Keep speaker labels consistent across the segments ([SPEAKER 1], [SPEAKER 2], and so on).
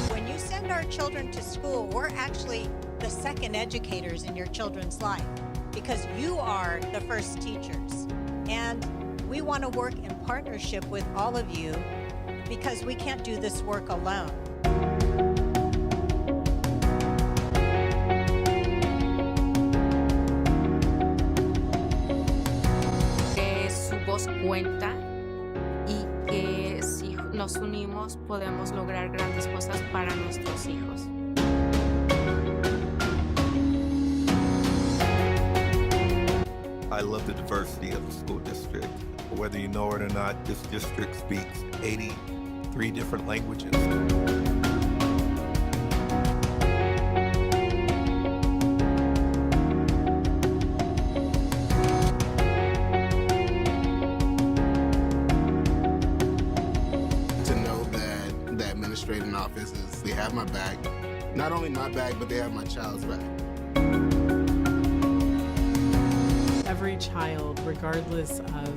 [SPEAKER 1] When you send our children to school, we're actually the second educators in your children's life because you are the first teachers. And we want to work in partnership with all of you because we can't do this work alone.
[SPEAKER 2] Que su voz cuenta y que si nos unimos podemos lograr grandes cosas para nuestros hijos.
[SPEAKER 3] I love the diversity of the school district. Whether you know it or not, this district speaks 83 different languages.
[SPEAKER 4] To know that the administrative offices, they have my back. Not only my back, but they have my child's back.
[SPEAKER 5] Every child, regardless of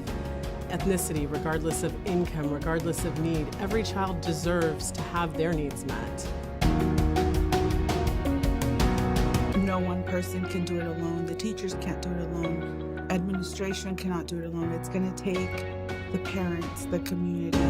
[SPEAKER 5] ethnicity, regardless of income, regardless of need, every child deserves to have their needs met.
[SPEAKER 6] No one person can do it alone. The teachers can't do it alone. Administration cannot do it alone. It's going to take the parents, the community.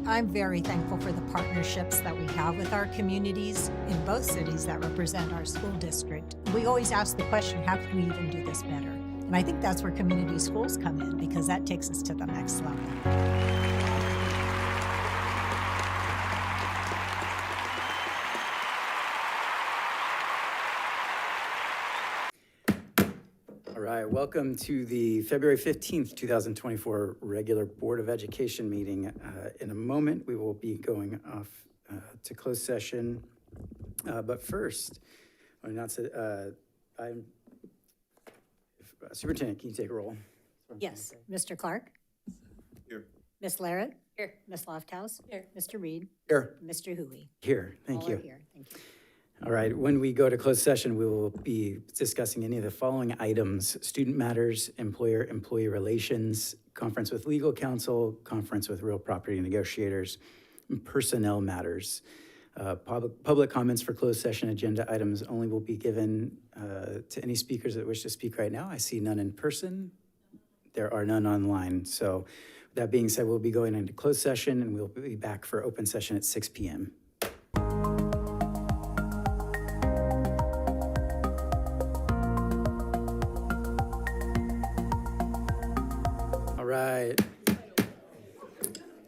[SPEAKER 1] I'm very thankful for the partnerships that we have with our communities in both cities that represent our school district. We always ask the question, how can we even do this better? And I think that's where community schools come in because that takes us to the next level.
[SPEAKER 7] All right, welcome to the February 15th, 2024 regular Board of Education meeting. In a moment, we will be going off to closed session. But first, I want to announce that Superintendent, can you take a roll?
[SPEAKER 1] Yes, Mr. Clark?
[SPEAKER 3] Here.
[SPEAKER 1] Ms. Larrett? Here. Ms. Lofthouse? Here. Mr. Reed?
[SPEAKER 7] Here.
[SPEAKER 1] Mr. Hui?
[SPEAKER 7] Here, thank
[SPEAKER 1] All
[SPEAKER 7] you.
[SPEAKER 1] are here, thank you.
[SPEAKER 7] All right, when we go to closed session, we will be discussing any of the following items: student matters, employer-employee relations, conference with legal counsel, conference with real property negotiators, and personnel matters. Public comments for closed session agenda items only will be given to any speakers that wish to speak right now. I see none in person. There are none online. So that being said, we'll be going into closed session and we'll be back for open session at 6 p.m. All right.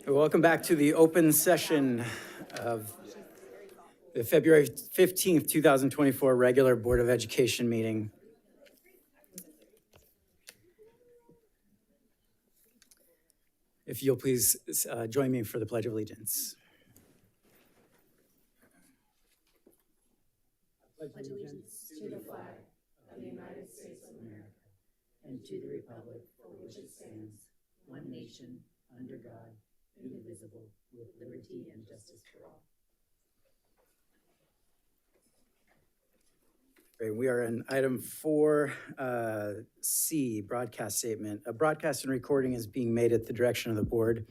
[SPEAKER 7] Welcome back to the open session of the February 15th, 2024 regular Board of Education meeting. If you'll please join me for the Pledge of Allegiance.
[SPEAKER 8] Pledge allegiance to the flag of the United States of America and to the republic for which it stands, one nation, under God, indivisible, with liberty and justice for all.
[SPEAKER 7] Great. We are in item 4C, broadcast statement. A broadcast and recording is being made at the direction of the board,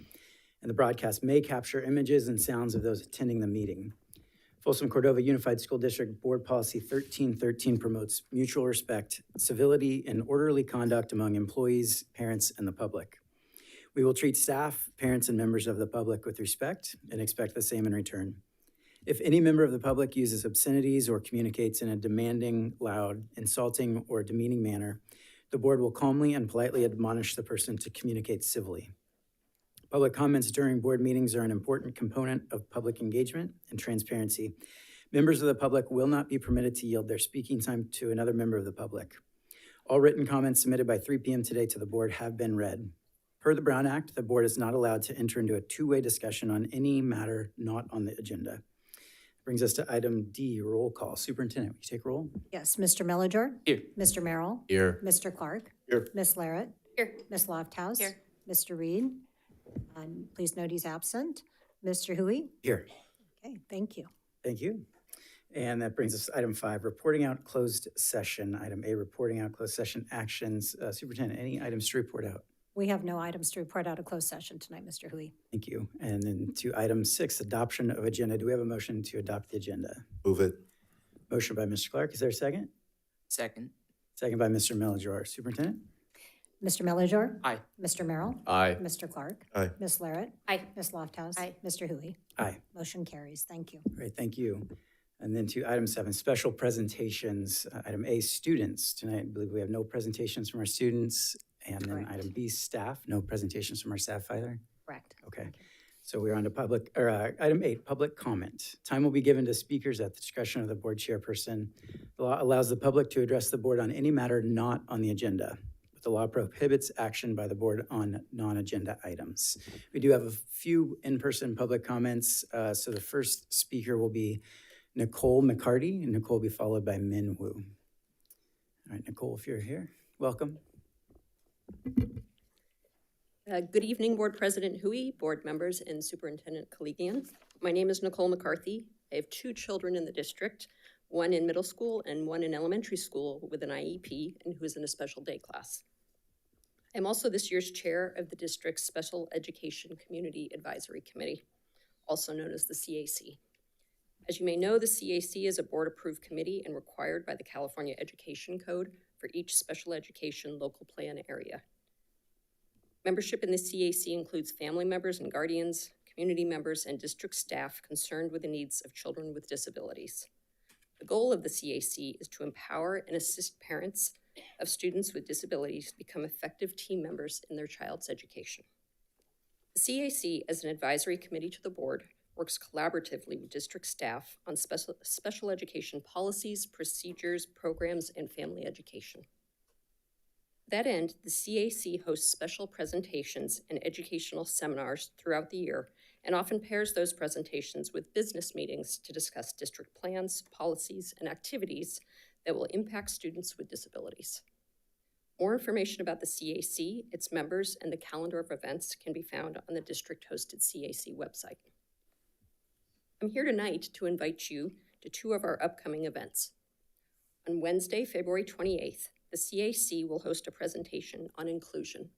[SPEAKER 7] and the broadcast may capture images and sounds of those attending the meeting. Folsom Cordova Unified School District Board Policy 1313 promotes mutual respect, civility, and orderly conduct among employees, parents, and the public. We will treat staff, parents, and members of the public with respect and expect the same in return. If any member of the public uses obscenities or communicates in a demanding, loud, insulting, or demeaning manner, the board will calmly and politely admonish the person to communicate civilly. Public comments during board meetings are an important component of public engagement and transparency. Members of the public will not be permitted to yield their speaking time to another member of the public. All written comments submitted by 3 p.m. today to the board have been read. Per the Brown Act, the board is not allowed to enter into a two-way discussion on any matter not on the agenda. Brings us to item D, roll call. Superintendent, will you take roll?
[SPEAKER 1] Yes, Mr. Mellinger?
[SPEAKER 7] Here.
[SPEAKER 1] Mr. Merrill?
[SPEAKER 4] Here.
[SPEAKER 1] Mr. Clark?
[SPEAKER 4] Here.
[SPEAKER 1] Ms. Larrett?
[SPEAKER 2] Here.
[SPEAKER 1] Ms. Lofthouse?
[SPEAKER 2] Here.
[SPEAKER 1] Mr. Reed? Please note he's absent. Mr. Hui?
[SPEAKER 7] Here.
[SPEAKER 1] Okay, thank you.
[SPEAKER 7] Thank you. And that brings us to item 5, reporting out closed session. Item A, reporting out closed session actions. Superintendent, any items to report out?
[SPEAKER 8] We have no items to report out of closed session tonight, Mr. Hui.
[SPEAKER 7] Thank you. And then to item 6, adoption of agenda. Do we have a motion to adopt the agenda?
[SPEAKER 3] Move it.
[SPEAKER 7] Motion by Mr. Clark. Is there a second?
[SPEAKER 9] Second.
[SPEAKER 7] Second by Mr. Melajor. Superintendent?
[SPEAKER 8] Mr. Melajor?
[SPEAKER 9] Aye.
[SPEAKER 8] Mr. Merrill?
[SPEAKER 9] Aye.
[SPEAKER 8] Mr. Clark?
[SPEAKER 3] Aye.
[SPEAKER 8] Ms. Larrett?
[SPEAKER 2] Aye.
[SPEAKER 8] Ms. Lofthouse?
[SPEAKER 2] Aye.
[SPEAKER 8] Mr. Hui?
[SPEAKER 7] Aye.
[SPEAKER 8] Motion carries. Thank you.
[SPEAKER 7] Great, thank you. And then to item 7, special presentations. Item A, students. Tonight, I believe we have no presentations from our students. And then
[SPEAKER 8] Correct.
[SPEAKER 7] item B, staff. No presentations from our staff either.
[SPEAKER 8] Correct.
[SPEAKER 7] Okay. So we're on to item 8, public comment. Time will be given to speakers at the discretion of the board chairperson. The law allows the public to address the board on any matter not on the agenda, but the law prohibits action by the board on non-agenda items. We do have a few in-person public comments. So the first speaker will be Nicole McCarty, and Nicole will be followed by Min Wu. All right, Nicole, if you're here, welcome.
[SPEAKER 10] Good evening, Board President Hui, board members, and Superintendent Kaligian. My name is Nicole McCarthy. I have 2 children in the district, one in middle school and one in elementary school with an IEP and who is in a special day class. I'm also this year's chair of the district's Special Education Community Advisory Committee, also known as the CAC. As you may know, the CAC is a board-approved committee and required by the California Education Code for each special education local plan area. Membership in the CAC includes family members and guardians, community members, and district staff concerned with the needs of children with disabilities. The goal of the CAC is to empower and assist parents of students with disabilities to become effective team members in their child's education. The CAC, as an advisory committee to the board, works collaboratively with district staff on special education policies, procedures, programs, and family education. To that end, the CAC hosts special presentations and educational seminars throughout the year and often pairs those presentations with business meetings to discuss district plans, policies, and activities that will impact students with disabilities. More information about the CAC, its members, and the calendar of events can be found on the district-hosted CAC website. I'm here tonight to invite you to 2 of our upcoming events. On Wednesday, February 28th, the CAC will host a presentation on inclusion.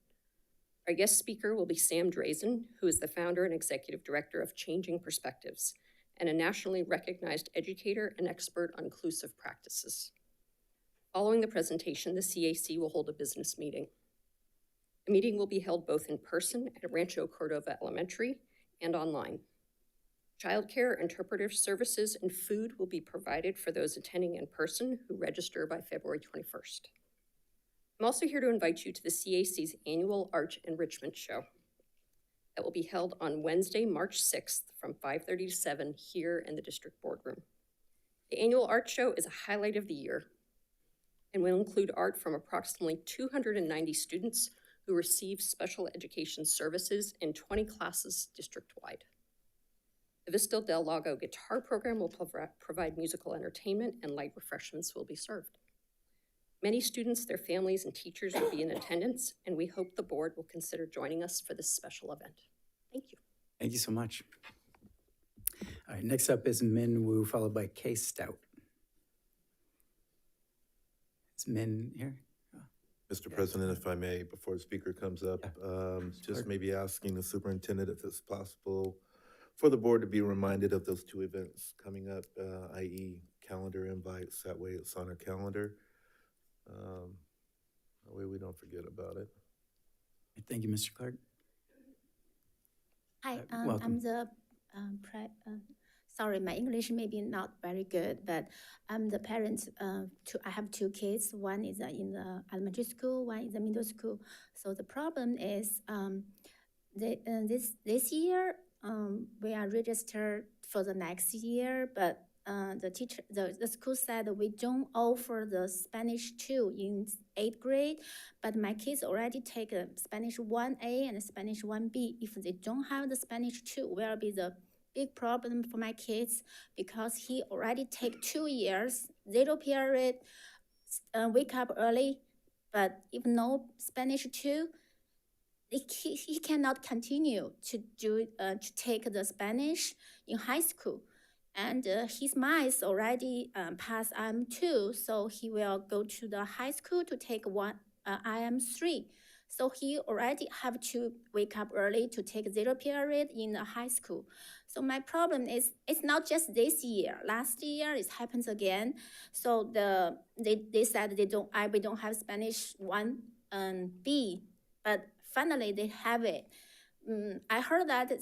[SPEAKER 10] Our guest speaker will be Sam Drazen, who is the founder and executive director of Changing Perspectives and a nationally recognized educator and expert on inclusive practices. Following the presentation, the CAC will hold a business meeting. The meeting will be held both in person at Rancho Cordova Elementary and online. Childcare, interpretive services, and food will be provided for those attending in person who register by February 21st. I'm also here to invite you to the CAC's annual Art Enrichment Show that will be held on Wednesday, March 6th from 5:30 to 7 here in the district boardroom. The annual art show is a highlight of the year and will include art from approximately 290 students who receive special education services in 20 classes district-wide. The Vista del Lago guitar program will provide musical entertainment and light refreshments will be served. Many students, their families, and teachers will be in attendance, and we hope the board will consider joining us for this special event. Thank you.
[SPEAKER 7] Thank you so much. All right, next up is Min Wu, followed by Kay Stout. Is Min here?
[SPEAKER 3] Mr. President, if I may, before the speaker comes up, just maybe asking the superintendent if it's possible for the board to be reminded of those 2 events coming up, i.e. calendar invites, that way it's on our calendar. That way we don't forget about it.
[SPEAKER 7] Thank you, Mr. Clark.
[SPEAKER 11] Hi,
[SPEAKER 7] welcome.
[SPEAKER 11] I'm the, sorry, my English may be not very good, but I'm the parent. I have 2 kids. One is in the elementary school, one is the middle school. So the problem is this year, we are registered for the next year, but the school said we don't offer the Spanish 2 in 8th grade, but my kids already take a Spanish 1A and Spanish 1B. If they don't have the Spanish 2, will be the big problem for my kids because he already take 2 years, 0 period, wake up early, but if no Spanish 2, he cannot continue to take the Spanish in high school. And his math already passed IM2, so he will go to the high school to take IM3. So he already have to wake up early to take 0 period in the high school. So my problem is, it's not just this year. Last year it happens again. So they said we don't have Spanish 1 and B, but finally they have it. I heard that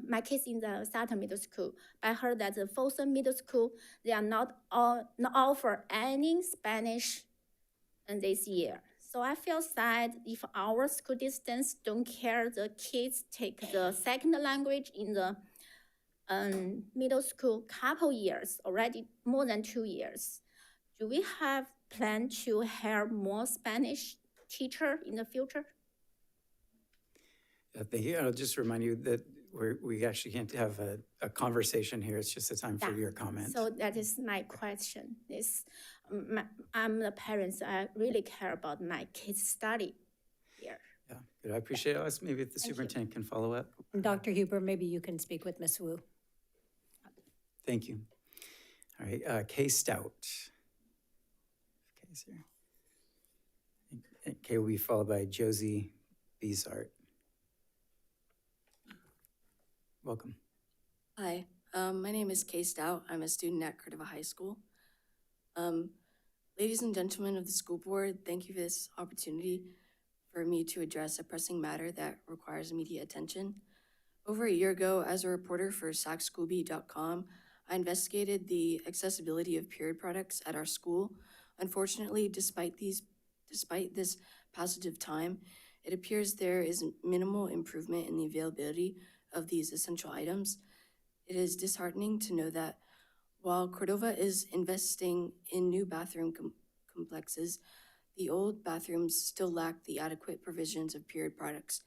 [SPEAKER 11] my kids in the Sutton Middle School. I heard that the Folsom Middle School, they are not offer any Spanish this year. So I feel sad if our school districts don't care the kids take the second language in the middle school couple years, already more than 2 years. Do we have plan to hire more Spanish teacher in the future?
[SPEAKER 7] Thank you. I'll just remind you that we actually can't have a conversation here. It's just a time for your comment.
[SPEAKER 11] So that is my question. I'm the parents. I really care about my kids' study here.
[SPEAKER 7] Yeah, good. I appreciate it. Maybe if the superintendent can follow up.
[SPEAKER 8] Dr. Huber, maybe you can speak with Ms. Wu.
[SPEAKER 7] Thank you. All right, Kay Stout. Kay's here. Kay will be followed by Josie Bizart. Welcome.
[SPEAKER 9] Hi, my name is Kay Stout. I'm a student at Cordova High School. Ladies and gentlemen of the school board, thank you for this opportunity for me to address a pressing matter that requires immediate attention. Over a year ago, as a reporter for sacschoolbeat.com, I investigated the accessibility of period products at our school. Unfortunately, despite this passage of time, it appears there is minimal improvement in the availability of these essential items. It is disheartening to know that while Cordova is investing in new bathroom complexes, the old bathrooms still lack the adequate provisions of period products.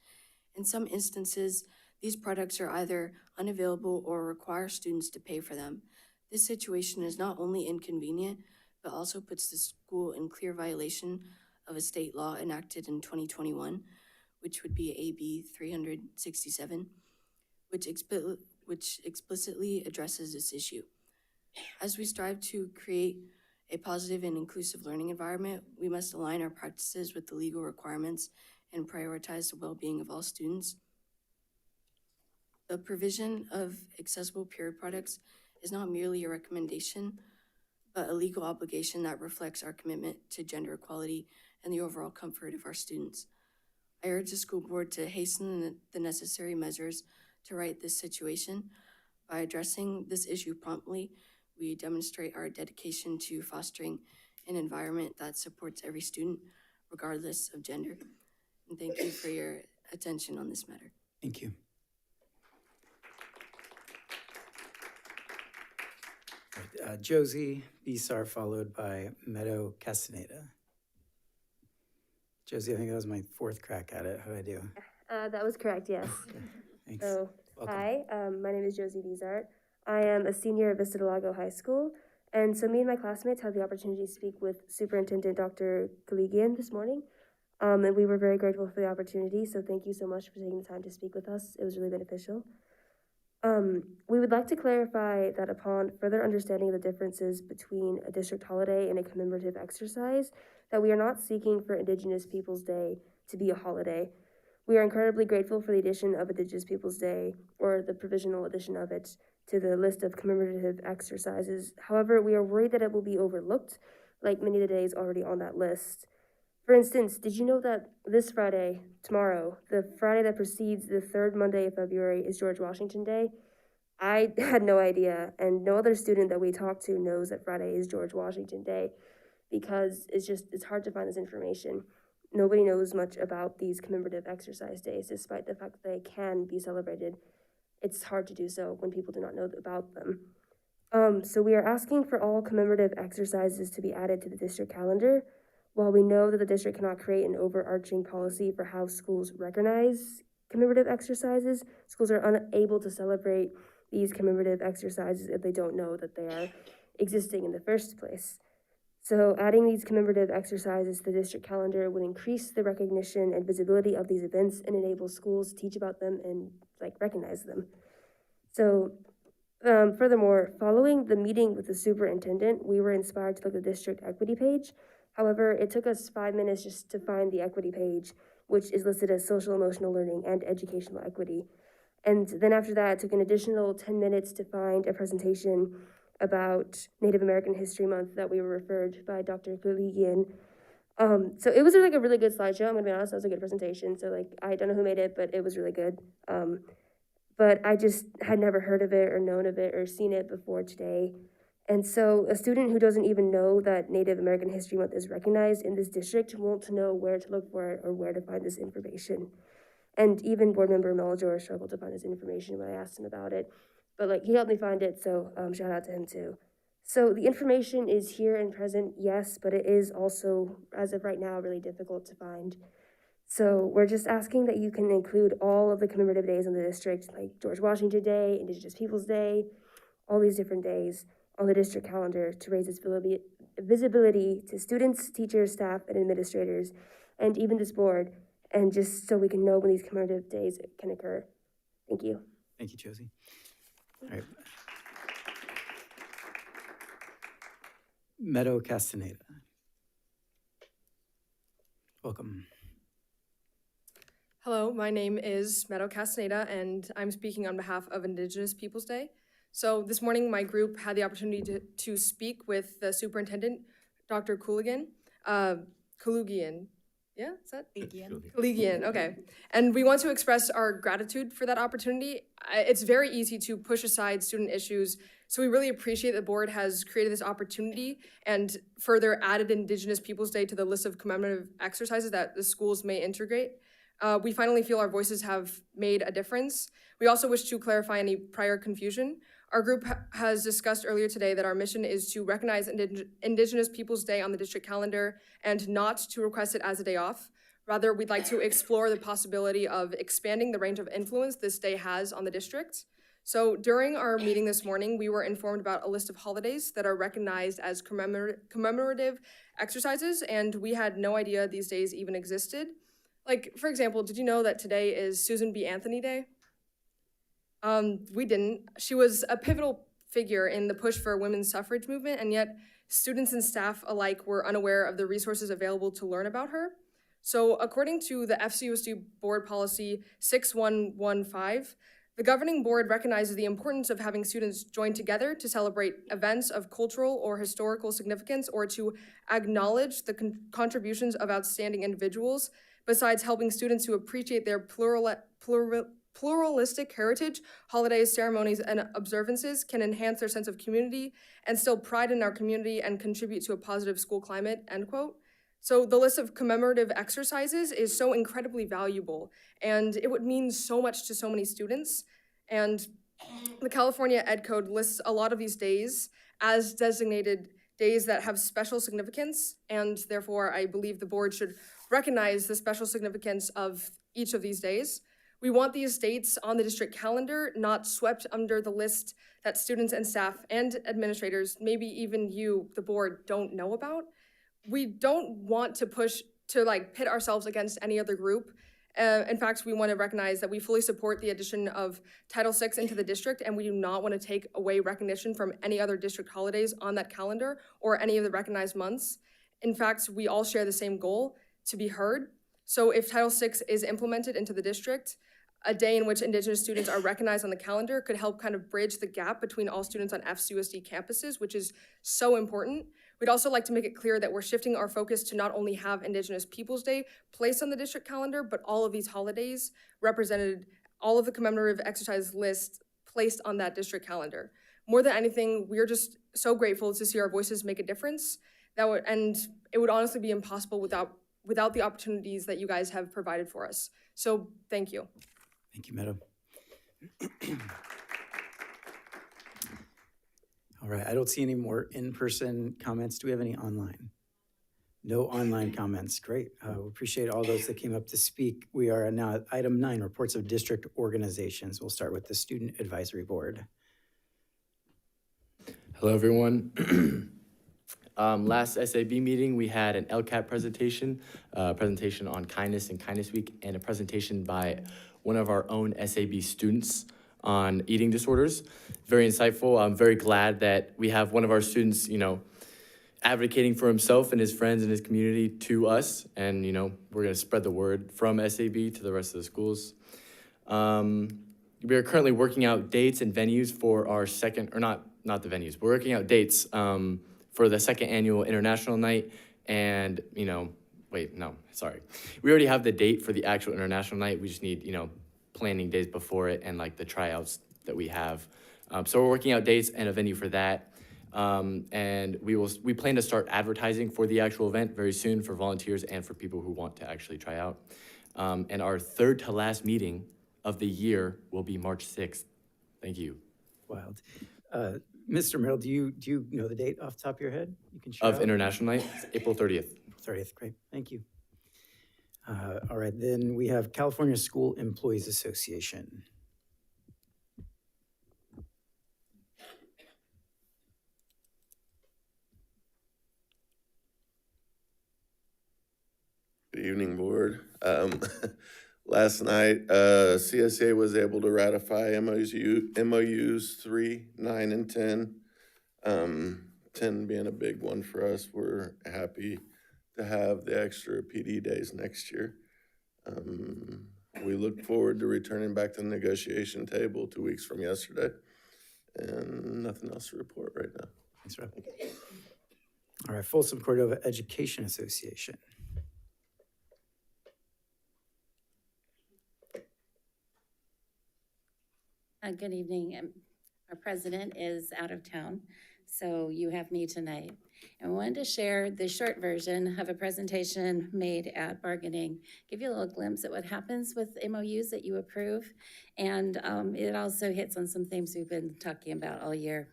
[SPEAKER 9] In some instances, these products are either unavailable or require students to pay for them. This situation is not only inconvenient, but also puts the school in clear violation of a state law enacted in 2021, which would be AB 367, which explicitly addresses this issue. As we strive to create a positive and inclusive learning environment, we must align our practices with the legal requirements and prioritize the well-being of all students. The provision of accessible period products is not merely a recommendation, but a legal obligation that reflects our commitment to gender equality and the overall comfort of our students. I urge the school board to hasten the necessary measures to right this situation. By addressing this issue promptly, we demonstrate our dedication to fostering an environment that supports every student, regardless of gender. And thank you for your attention on this matter.
[SPEAKER 7] Thank you. Josie Bizart, followed by Meadow Castaneda. Josie, I think that was my 4th crack at it. How did I do?
[SPEAKER 12] That was correct, yes.
[SPEAKER 7] Okay, thanks.
[SPEAKER 12] So,
[SPEAKER 7] welcome.
[SPEAKER 12] hi, my name is Josie Bizart. I am a senior at Vista Del Lago High School, and so me and my classmates had the opportunity to speak with Superintendent Dr. Kaligian this morning, and we were very grateful for the opportunity, so thank you so much for taking the time to speak with us. It was really beneficial. We would like to clarify that upon further understanding of the differences between a district holiday and a commemorative exercise, that we are not seeking for Indigenous Peoples Day to be a holiday. We are incredibly grateful for the addition of Indigenous Peoples Day, or the provisional addition of it, to the list of commemorative exercises. However, we are worried that it will be overlooked, like many of the days already on that list. For instance, did you know that this Friday, tomorrow, the Friday that precedes the 3rd Monday of February, is George Washington Day? I had no idea, and no other student that we talked to knows that Friday is George Washington Day, because it's hard to find this information. Nobody knows much about these commemorative exercise days, despite the fact that they can be celebrated. It's hard to do so when people do not know about them. So we are asking for all commemorative exercises to be added to the district calendar. While we know that the district cannot create an overarching policy for how schools recognize commemorative exercises, schools are unable to celebrate these commemorative exercises if they don't know that they are existing in the first place. So adding these commemorative exercises to the district calendar would increase the recognition and visibility of these events and enable schools to teach about them and recognize them. So Furthermore, following the meeting with the superintendent, we were inspired to look at the district equity page. However, it took us 5 minutes just to find the equity page, which is listed as social emotional learning and educational equity. And then after that, it took an additional 10 minutes to find a presentation about Native American History Month that we were referred by Dr. Kaligian. So it was like a really good slideshow. I'm gonna be honest, that was a good presentation. So like, I don't know who made it, but it was really good. But I just had never heard of it or known of it or seen it before today. And so a student who doesn't even know that Native American History Month is recognized in this district won't know where to look for it or where to find this information. And even board member Meljor struggled to find this information when I asked him about it. But like, he helped me find it, so shout out to him too. So the information is here and present, yes, but it is also, as of right now, really difficult to find. So we're just asking that you can include all of the commemorative days in the district, like George Washington Day, Indigenous Peoples Day, all these different days on the district calendar to raise its visibility to students, teachers, staff, and administrators, and even this board, and just so we can know when these commemorative days can occur. Thank you.
[SPEAKER 7] Thank you, Josie. All right. Meadow Castaneda. Welcome.
[SPEAKER 13] Hello, my name is Meadow Castaneda, and I'm speaking on behalf of Indigenous Peoples Day. So this morning, my group had the opportunity to speak with the superintendent, Dr. Kaligian. Yeah, is that? Kaligian, okay. And we want to express our gratitude for that opportunity. It's very easy to push aside student issues, so we really appreciate the board has created this opportunity and further added Indigenous Peoples Day to the list of commemorative exercises that the schools may integrate. We finally feel our voices have made a difference. We also wish to clarify any prior confusion. Our group has discussed earlier today that our mission is to recognize Indigenous Peoples Day on the district calendar and not to request it as a day off. Rather, we'd like to explore the possibility of expanding the range of influence this day has on the district. So during our meeting this morning, we were informed about a list of holidays that are recognized as commemorative exercises, and we had no idea these days even existed. Like, for example, did you know that today is Susan B. Anthony Day? We didn't. She was a pivotal figure in the push for women's suffrage movement, and yet students and staff alike were unaware of the resources available to learn about her. So according to the FCUSD Board Policy 6115, the governing board recognizes the importance of having students join together to celebrate events of cultural or historical significance or to acknowledge the contributions of outstanding individuals. Besides helping students to appreciate their pluralistic heritage, holidays, ceremonies, and observances can enhance their sense of community and instill pride in our community and contribute to a positive school climate, end quote. So the list of commemorative exercises is so incredibly valuable, and it would mean so much to so many students. And the California Ed Code lists a lot of these days as designated days that have special significance, and therefore I believe the board should recognize the special significance of each of these days. We want these dates on the district calendar, not swept under the list that students and staff and administrators, maybe even you, the board, don't know about. We don't want to push to pit ourselves against any other group. In fact, we want to recognize that we fully support the addition of Title VI into the district, and we do not want to take away recognition from any other district holidays on that calendar or any of the recognized months. In fact, we all share the same goal, to be heard. So if Title VI is implemented into the district, a day in which Indigenous students are recognized on the calendar could help kind of bridge the gap between all students on FCUSD campuses, which is so important. We'd also like to make it clear that we're shifting our focus to not only have Indigenous Peoples Day placed on the district calendar, but all of these holidays represented, all of the commemorative exercise lists placed on that district calendar. More than anything, we're just so grateful to see our voices make a difference. And it would honestly be impossible without the opportunities that you guys have provided for us. So thank you.
[SPEAKER 7] Thank you, Meadow. All right, I don't see any more in-person comments. Do we have any online? No online comments. Great. We appreciate all those that came up to speak. We are now at item 9, reports of district organizations. We'll start with the Student Advisory Board.
[SPEAKER 14] Hello, everyone. Last SAB meeting, we had an LCAT presentation on kindness and Kindness Week, and a presentation by one of our own SAB students. on eating disorders. Very insightful. I'm very glad that we have one of our students, advocating for himself and his friends and his community to us. And, we're going to spread the word from SAB to the rest of the schools. We are currently working out dates and venues for our not the venues. We're working out dates for the second annual international night. And, wait, no, sorry. We already have the date for the actual international night. We just need, planning days before it and like the tryouts that we have. So we're working out dates and a venue for that. And we plan to start advertising for the actual event very soon for volunteers and for people who want to actually try out. And our third to last meeting of the year will be March 6th. Thank you.
[SPEAKER 7] Wild. Mr. Merrill, do you know the date off the top of your head? You can share
[SPEAKER 14] Of International Night, April 30th.
[SPEAKER 7] 30th, great, thank you. All right, then we have California School Employees Association.
[SPEAKER 15] Good evening, board. Last night, CSA was able to ratify MOUs 3, 9, and 10. 10 being a big one for us. We're happy to have the extra PD days next year. We look forward to returning back to the negotiation table 2 weeks from yesterday. And nothing else to report right now.
[SPEAKER 7] Thanks, Rob. All right, Folsom Cordova Education Association.
[SPEAKER 8] Good evening. Our president is out of town, so you have me tonight. And I wanted to share the short version of a presentation made at bargaining, give you a little glimpse at what happens with MOUs that you approve. And it also hits on some things we've been talking about all year.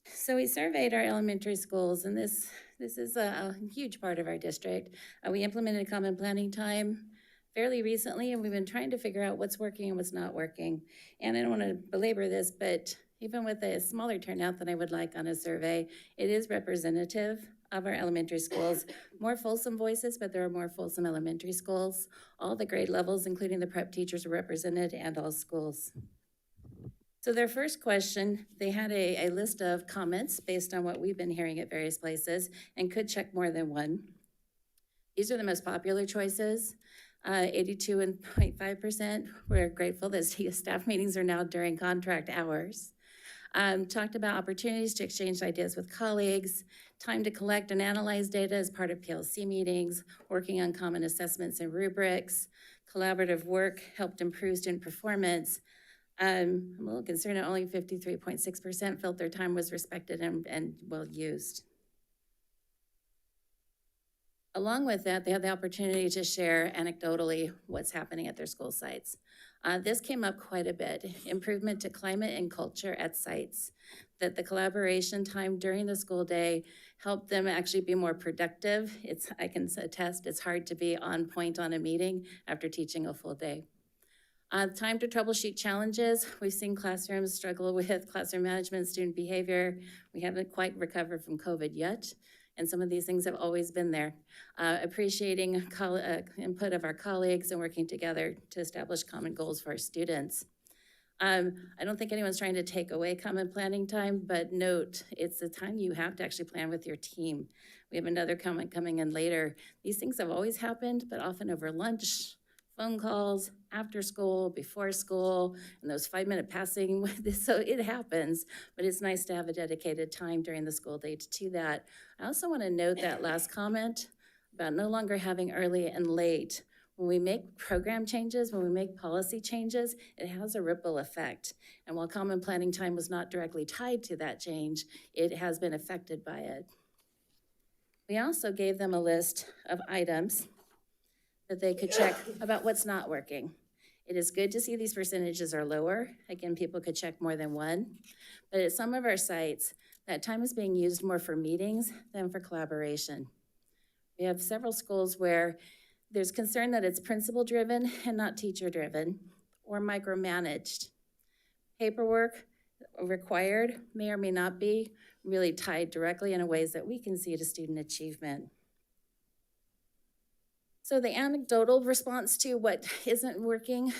[SPEAKER 8] So we surveyed our elementary schools, and this is a huge part of our district. We implemented common planning time fairly recently, and we've been trying to figure out what's working and what's not working. And I don't want to belabor this, but even with a smaller turnout than I would like on a survey, it is representative of our elementary schools. More Folsom voices, but there are more Folsom elementary schools. All the grade levels, including the prep teachers, are represented, and all schools. So their first question, they had a list of comments based on what we've been hearing at various places and could check more than one. These are the most popular choices. 82.5%. We're grateful that staff meetings are now during contract hours. Talked about opportunities to exchange ideas with colleagues, time to collect and analyze data as part of PLC meetings, working on common assessments and rubrics, collaborative work helped improve student performance. I'm a little concerned that only 53.6% felt their time was respected and well used. Along with that, they had the opportunity to share anecdotally what's happening at their school sites. This came up quite a bit. Improvement to climate and culture at sites. That the collaboration time during the school day helped them actually be more productive. I can attest, it's hard to be on point on a meeting after teaching a full day. Time to troubleshoot challenges. We've seen classrooms struggle with classroom management, student behavior. We haven't quite recovered from COVID yet. And some of these things have always been there. Appreciating input of our colleagues and working together to establish common goals for our students. I don't think anyone's trying to take away common planning time, but note, it's the time you have to actually plan with your team. We have another comment coming in later. These things have always happened, but often over lunch, phone calls, after school, before school, and those 5-minute passing. So it happens, but it's nice to have a dedicated time during the school day to do that. I also want to note that last comment about no longer having early and late. When we make program changes, when we make policy changes, it has a ripple effect. And while common planning time was not directly tied to that change, it has been affected by it. We also gave them a list of items that they could check about what's not working. It is good to see these percentages are lower. Again, people could check more than one. But at some of our sites, that time is being used more for meetings than for collaboration. We have several schools where there's concern that it's principal-driven and not teacher-driven or micromanaged. Paperwork required may or may not be really tied directly in ways that we can see to student achievement. So the anecdotal response to what isn't working,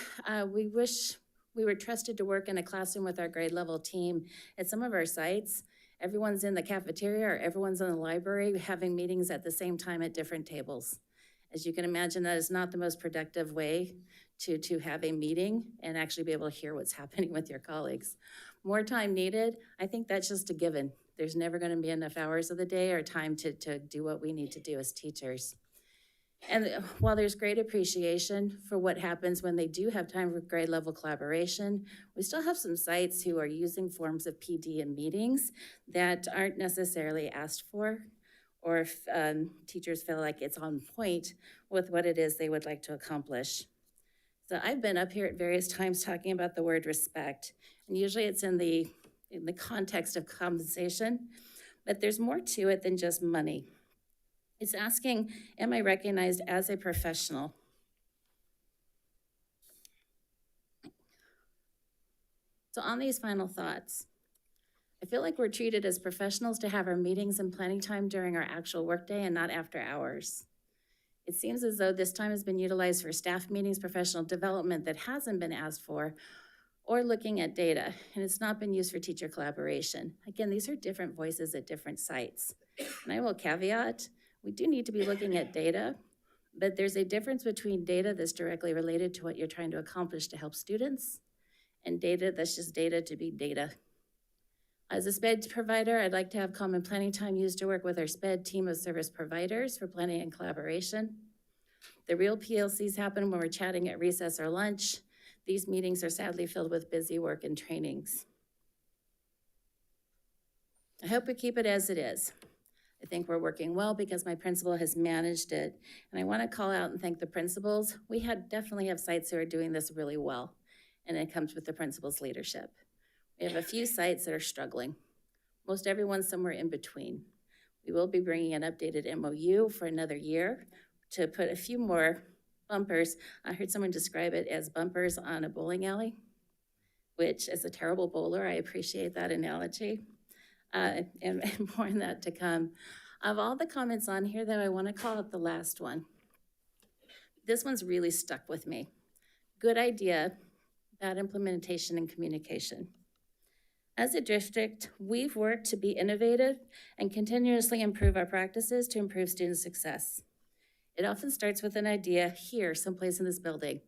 [SPEAKER 8] we wish we were trusted to work in a classroom with our grade level team. At some of our sites, everyone's in the cafeteria or everyone's in the library having meetings at the same time at different tables. As you can imagine, that is not the most productive way to have a meeting and actually be able to hear what's happening with your colleagues. More time needed, I think that's just a given. There's never gonna be enough hours of the day or time to do what we need to do as teachers. And while there's great appreciation for what happens when they do have time for grade level collaboration, we still have some sites who are using forms of PD in meetings that aren't necessarily asked for, or if teachers feel like it's on point with what it is they would like to accomplish. So I've been up here at various times talking about the word respect, and usually it's in the context of compensation, but there's more to it than just money. It's asking, am I recognized as a professional? So on these final thoughts, I feel like we're treated as professionals to have our meetings and planning time during our actual workday and not after hours. It seems as though this time has been utilized for staff meetings, professional development that hasn't been asked for, or looking at data, and it's not been used for teacher collaboration. Again, these are different voices at different sites. And I will caveat, we do need to be looking at data, but there's a difference between data that's directly related to what you're trying to accomplish to help students, and data that's just data to be data. As a SPED provider, I'd like to have common planning time used to work with our SPED team of service providers for planning and collaboration. The real PLCs happen when we're chatting at recess or lunch. These meetings are sadly filled with busy work and trainings. I hope we keep it as it is. I think we're working well because my principal has managed it. And I want to call out and thank the principals. We definitely have sites who are doing this really well, and it comes with the principal's leadership. We have a few sites that are struggling. Most everyone's somewhere in between. We will be bringing an updated MOU for another year to put a few more bumpers. I heard someone describe it as bumpers on a bowling alley, which as a terrible bowler, I appreciate that analogy. And more on that to come. Of all the comments on here, though, I want to call out the last one. This one's really stuck with me. Good idea, bad implementation and communication. As a district, we've worked to be innovative and continuously improve our practices to improve student success. It often starts with an idea here, someplace in this building,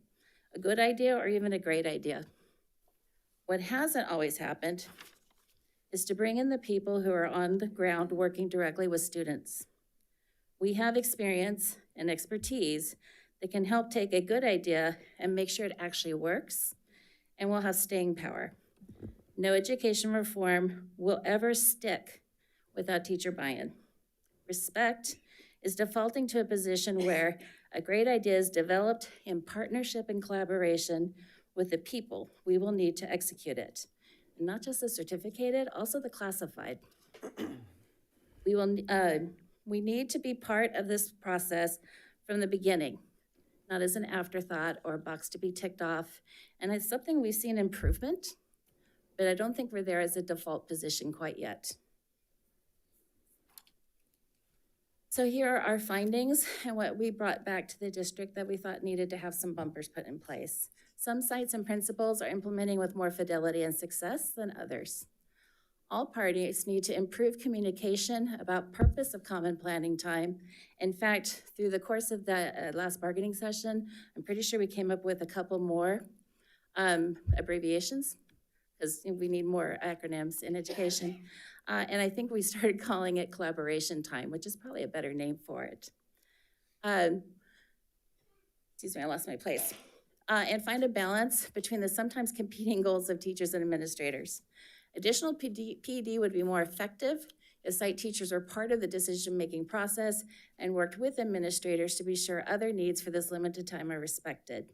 [SPEAKER 8] a good idea or even a great idea. What hasn't always happened is to bring in the people who are on the ground working directly with students. We have experience and expertise that can help take a good idea and make sure it actually works, and will have staying power. No education reform will ever stick without teacher buy-in. Respect is defaulting to a position where a great idea is developed in partnership and collaboration with the people we will need to execute it. And not just the certificated, also the classified. We need to be part of this process from the beginning, not as an afterthought or a box to be ticked off. And it's something we've seen improvement, but I don't think we're there as a default position quite yet. So here are our findings and what we brought back to the district that we thought needed to have some bumpers put in place. Some sites and principals are implementing with more fidelity and success than others. All parties need to improve communication about purpose of common planning time. In fact, through the course of the last bargaining session, I'm pretty sure we came up with a couple more abbreviations, because we need more acronyms in education. And I think we started calling it collaboration time, which is probably a better name for it. Excuse me, I lost my place. And find a balance between the sometimes competing goals of teachers and administrators. Additional PD would be more effective if site teachers are part of the decision-making process and worked with administrators to be sure other needs for this limited time are respected.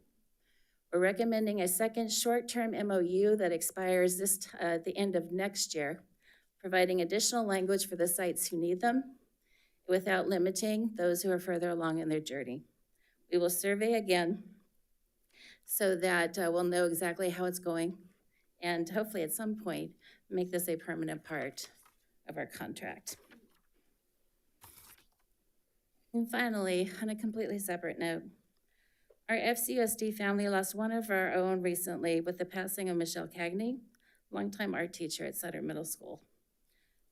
[SPEAKER 8] We're recommending a second short-term MOU that expires at the end of next year, providing additional language for the sites who need them without limiting those who are further along in their journey. We will survey again so that we'll know exactly how it's going, and hopefully at some point make this a permanent part of our contract. And finally, on a completely separate note, Our FCUSD family lost one of our own recently with the passing of Michelle Cagney, longtime art teacher at Sutter Middle School.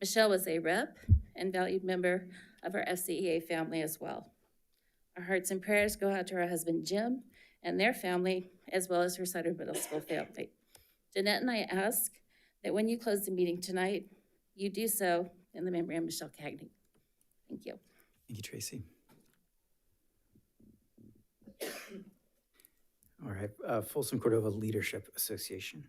[SPEAKER 8] Michelle was a rep and valued member of our FCEA family as well. Our hearts and prayers go out to her husband, Jim, and their family, as well as her Sutter Middle School family. Jeanette and I ask that when you close the meeting tonight, you do so in the memory of Michelle Cagney. Thank you.
[SPEAKER 7] Thank you, Tracy. All right, Folsom Cordova Leadership Association.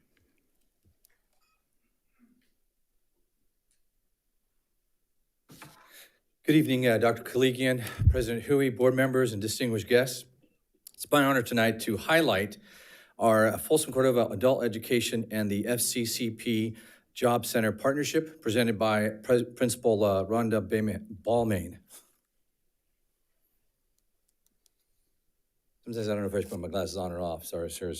[SPEAKER 16] Good evening, Dr. Kaligian, President Huey, board members, and distinguished guests. It's my honor tonight to highlight our Folsom Cordova Adult Education and the FCCP Job Center partnership presented by Principal Rhonda Balmain. Sometimes I don't know if I should put my glasses on or off. Sorry, sir.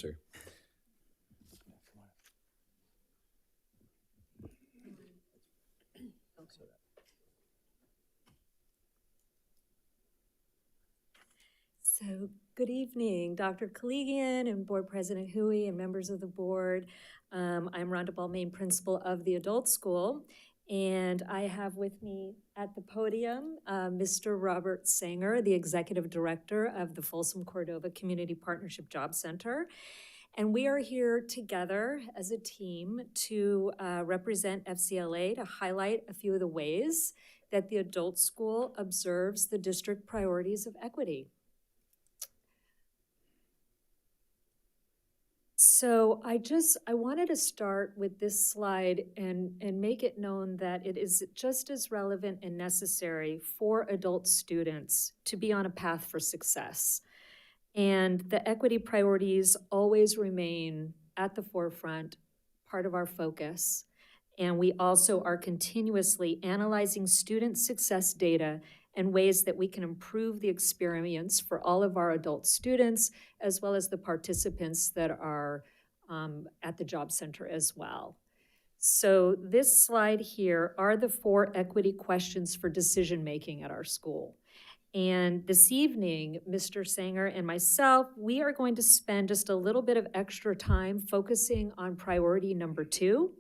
[SPEAKER 17] So good evening, Dr. Kaligian and Board President Huey and members of the board. I'm Rhonda Balmain, principal of the adult school, and I have with me at the podium Mr. Robert Sanger, the executive director of the Folsom Cordova Community Partnership Job Center. And we are here together as a team to represent FCLA to highlight a few of the ways that the adult school observes the district priorities of equity. So I wanted to start with this slide and make it known that it is just as relevant and necessary for adult students to be on a path for success. And the equity priorities always remain at the forefront, part of our focus. And we also are continuously analyzing student success data and ways that we can improve the experience for all of our adult students, as well as the participants that are at the Job Center as well. So this slide here are the 4 equity questions for decision-making at our school. And this evening, Mr. Sanger and myself, we are going to spend just a little bit of extra time focusing on priority number 2,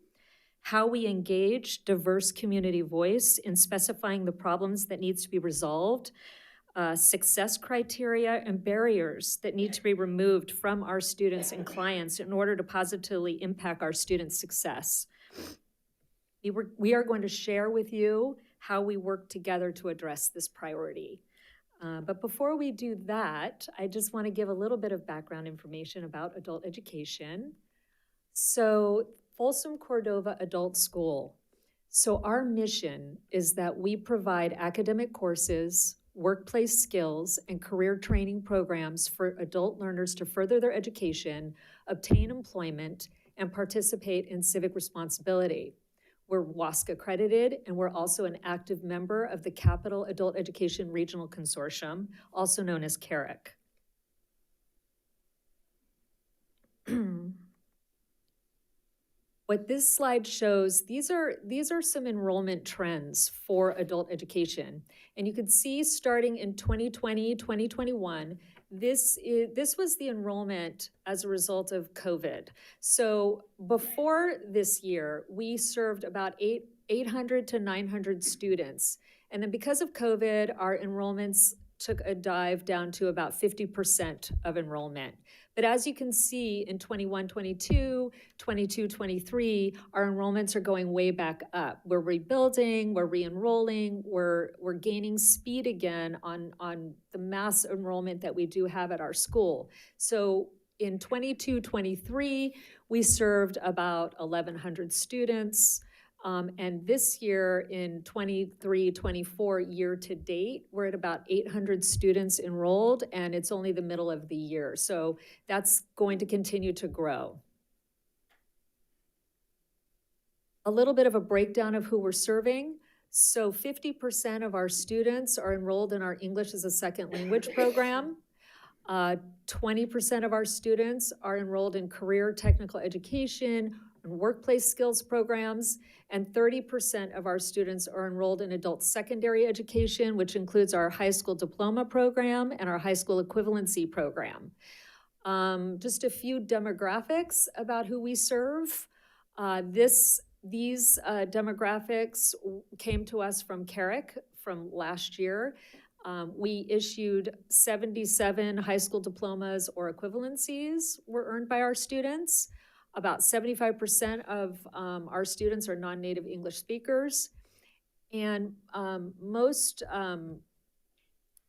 [SPEAKER 17] how we engage diverse community voice in specifying the problems that needs to be resolved, success criteria and barriers that need to be removed from our students and clients in order to positively impact our students' success. We are going to share with you how we work together to address this priority. But before we do that, I just want to give a little bit of background information about adult education. So Folsom Cordova Adult School. So our mission is that we provide academic courses, workplace skills, and career training programs for adult learners to further their education, obtain employment, and participate in civic responsibility. We're WASC accredited, and we're also an active member of the Capital Adult Education Regional Consortium, also known as CARIC. What this slide shows, these are some enrollment trends for adult education. And you can see starting in 2020, 2021, this was the enrollment as a result of COVID. So before this year, we served about 800 to 900 students. And then because of COVID, our enrollments took a dive down to about 50% of enrollment. But as you can see in 21-22, 22-23, our enrollments are going way back up. We're rebuilding, we're re-enrolling, we're gaining speed again on the mass enrollment that we do have at our school. So in 22-23, we served about 1,100 students. And this year in 23-24 year to date, we're at about 800 students enrolled, and it's only the middle of the year. So that's going to continue to grow. A little bit of a breakdown of who we're serving. So 50% of our students are enrolled in our English as a Second Language program. 20% of our students are enrolled in career technical education, and workplace skills programs, and 30% of our students are enrolled in adult secondary education, which includes our high school diploma program and our high school equivalency program. Just a few demographics about who we serve. These demographics came to us from CARIC from last year. We issued 77 high school diplomas or equivalencies were earned by our students. About 75% of our students are non-native English speakers. And most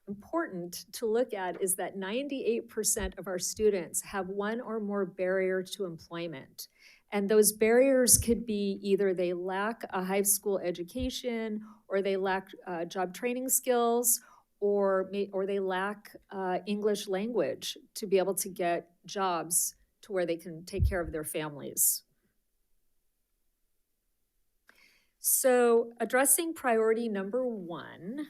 [SPEAKER 17] important to look at is that 98% of our students have one or more barriers to employment. And those barriers could be either they lack a high school education, or they lack job training skills, or they lack English language to be able to get jobs to where they can take care of their families. So addressing priority number 1,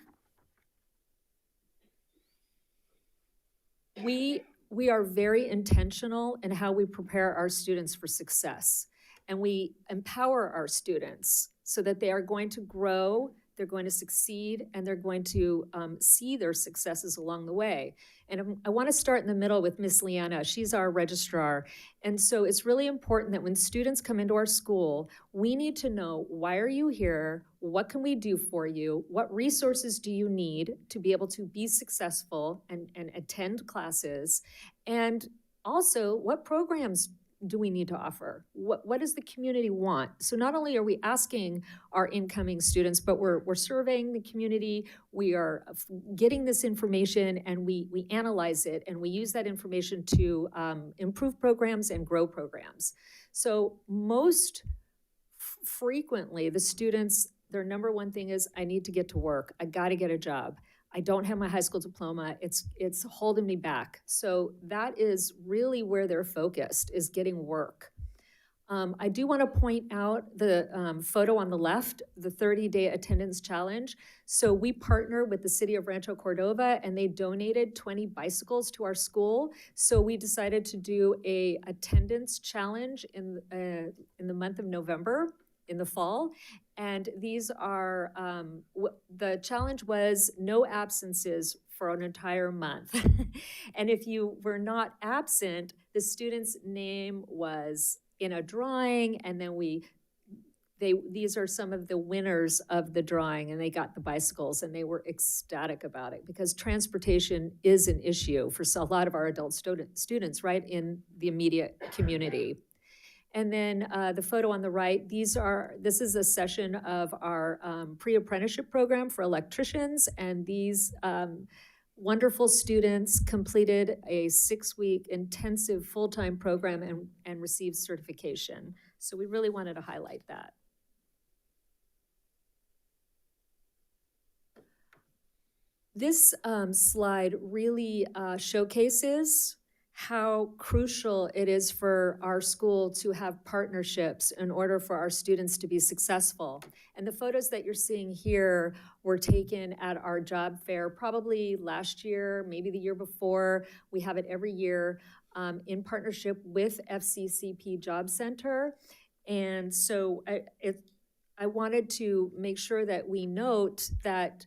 [SPEAKER 17] we are very intentional in how we prepare our students for success, and we empower our students so that they are going to grow, they're going to succeed, and they're going to see their successes along the way. And I want to start in the middle with Miss Leanna. She's our registrar. And so it's really important that when students come into our school, we need to know, why are you here? What can we do for you? What resources do you need to be able to be successful and attend classes? And also, what programs do we need to offer? What does the community want? So not only are we asking our incoming students, but we're surveying the community, we are getting this information, and we analyze it, and we use that information to improve programs and grow programs. So most frequently, the students, their number one thing is, I need to get to work. I gotta get a job. I don't have my high school diploma. It's holding me back. So that is really where they're focused, is getting work. I do want to point out the photo on the left, the 30-day attendance challenge. So we partner with the city of Rancho Cordova, and they donated 20 bicycles to our school. So we decided to do a attendance challenge in the month of November, in the fall. And these are, the challenge was no absences for an entire month. And if you were not absent, the student's name was in a drawing, and then these are some of the winners of the drawing, and they got the bicycles, and they were ecstatic about it, because transportation is an issue for a lot of our adult students, right, in the immediate community. And then the photo on the right, this is a session of our pre-apprenticeship program for electricians, and these wonderful students completed a 6-week intensive full-time program and received certification. So we really wanted to highlight that. This slide really showcases how crucial it is for our school to have partnerships in order for our students to be successful. And the photos that you're seeing here were taken at our job fair probably last year, maybe the year before. We have it every year in partnership with FCCP Job Center. And so I wanted to make sure that we note that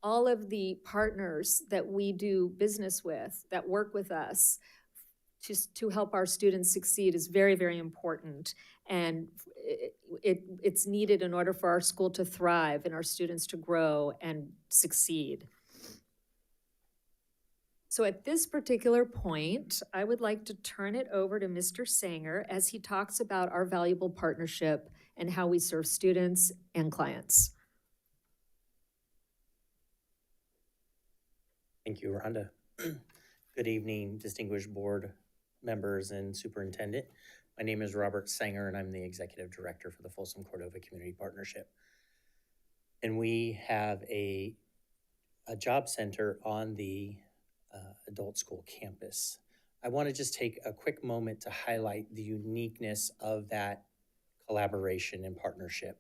[SPEAKER 17] all of the partners that we do business with, that work with us, to help our students succeed is very, very important. And it's needed in order for our school to thrive and our students to grow and succeed. So at this particular point, I would like to turn it over to Mr. Sanger as he talks about our valuable partnership and how we serve students and clients.
[SPEAKER 18] Thank you, Rhonda. Good evening, distinguished board members and superintendent. My name is Robert Sanger, and I'm the executive director for the Folsom Cordova Community Partnership. And we have a job center on the adult school campus. I want to just take a quick moment to highlight the uniqueness of that collaboration and partnership.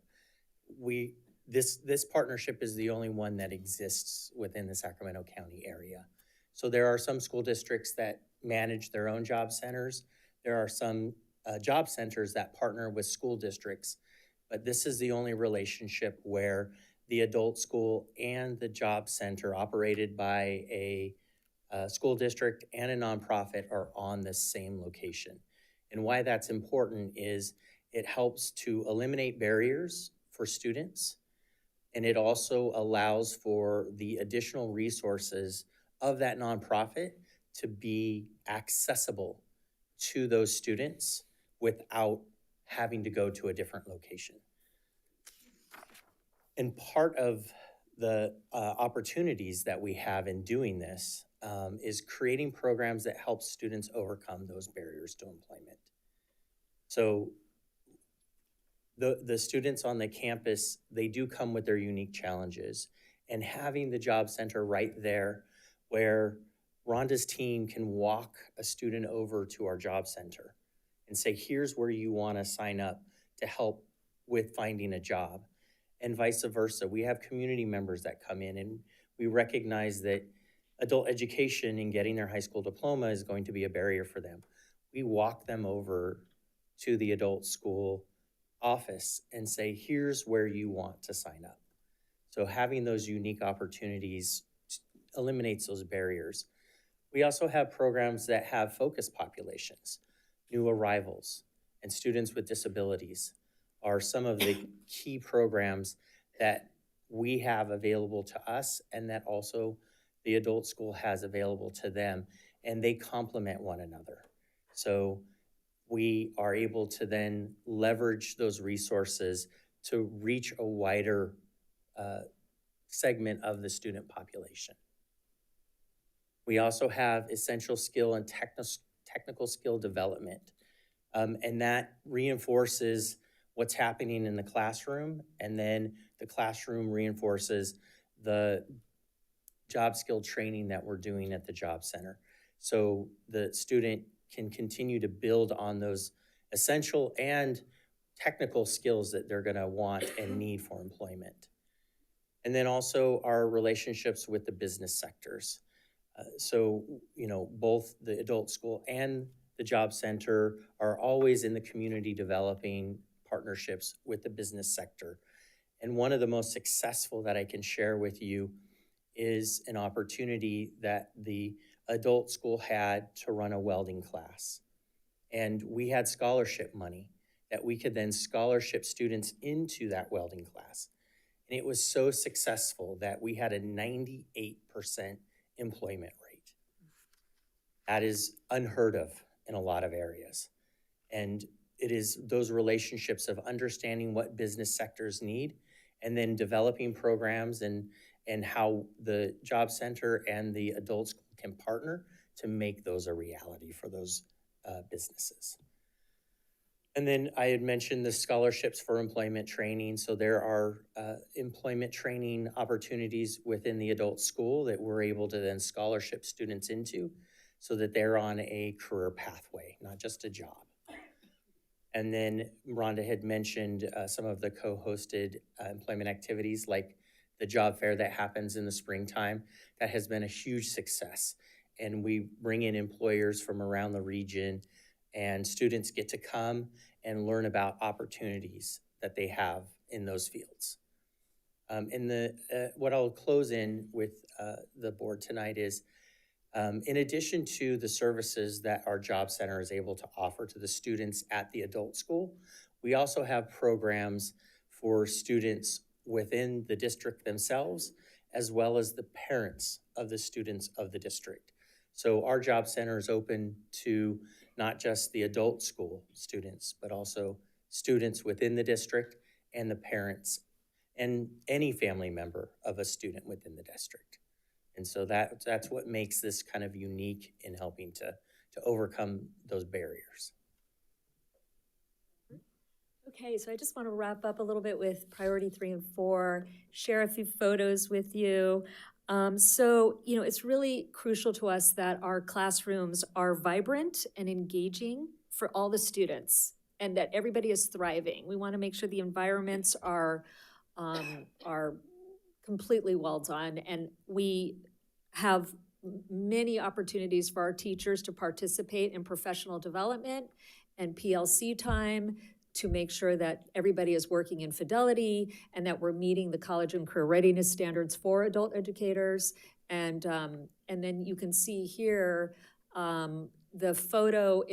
[SPEAKER 18] This partnership is the only one that exists within the Sacramento County area. So there are some school districts that manage their own job centers. There are some job centers that partner with school districts, but this is the only relationship where the adult school and the job center operated by a school district and a nonprofit are on the same location. And why that's important is it helps to eliminate barriers for students, and it also allows for the additional resources of that nonprofit to be accessible to those students without having to go to a different location. And part of the opportunities that we have in doing this is creating programs that help students overcome those barriers to employment. So the students on the campus, they do come with their unique challenges, and having the job center right there where Rhonda's team can walk a student over to our job center and say, here's where you want to sign up to help with finding a job, and vice versa. We have community members that come in, and we recognize that adult education and getting their high school diploma is going to be a barrier for them. We walk them over to the adult school office and say, here's where you want to sign up. So having those unique opportunities eliminates those barriers. We also have programs that have focus populations. New arrivals and students with disabilities are some of the key programs that we have available to us and that also the adult school has available to them, and they complement one another. So we are able to then leverage those resources to reach a wider segment of the student population. We also have essential skill and technical skill development, and that reinforces what's happening in the classroom, and then the classroom reinforces the job skill training that we're doing at the job center. So the student can continue to build on those essential and technical skills that they're gonna want and need for employment. And then also our relationships with the business sectors. So, you know, both the adult school and the job center are always in the community developing partnerships with the business sector. And one of the most successful that I can share with you is an opportunity that the adult school had to run a welding class. And we had scholarship money that we could then scholarship students into that welding class. And it was so successful that we had a 98% employment rate. That is unheard of in a lot of areas. And it is those relationships of understanding what business sectors need and then developing programs and how the job center and the adult school can partner to make those a reality for those businesses. And then I had mentioned the scholarships for employment training. So there are employment training opportunities within the adult school that we're able to then scholarship students into so that they're on a career pathway, not just a job. And then Rhonda had mentioned some of the co-hosted employment activities like the job fair that happens in the springtime. That has been a huge success. And we bring in employers from around the region, and students get to come and learn about opportunities that they have in those fields. What I'll close in with the board tonight is, in addition to the services that our job center is able to offer to the students at the adult school, we also have programs for students within the district themselves, as well as the parents of the students of the district. So our job center is open to not just the adult school students, but also students within the district and the parents and any family member of a student within the district. And so that's what makes this kind of unique in helping to overcome those barriers.
[SPEAKER 17] Okay, so I just want to wrap up a little bit with priority 3 and 4, share a few photos with you. So, you know, it's really crucial to us that our classrooms are vibrant and engaging for all the students and that everybody is thriving. We want to make sure the environments are completely well done, and we have many opportunities for our teachers to participate in professional development and PLC time to make sure that everybody is working in fidelity and that we're meeting the college and career readiness standards for adult educators. And then you can see here the photo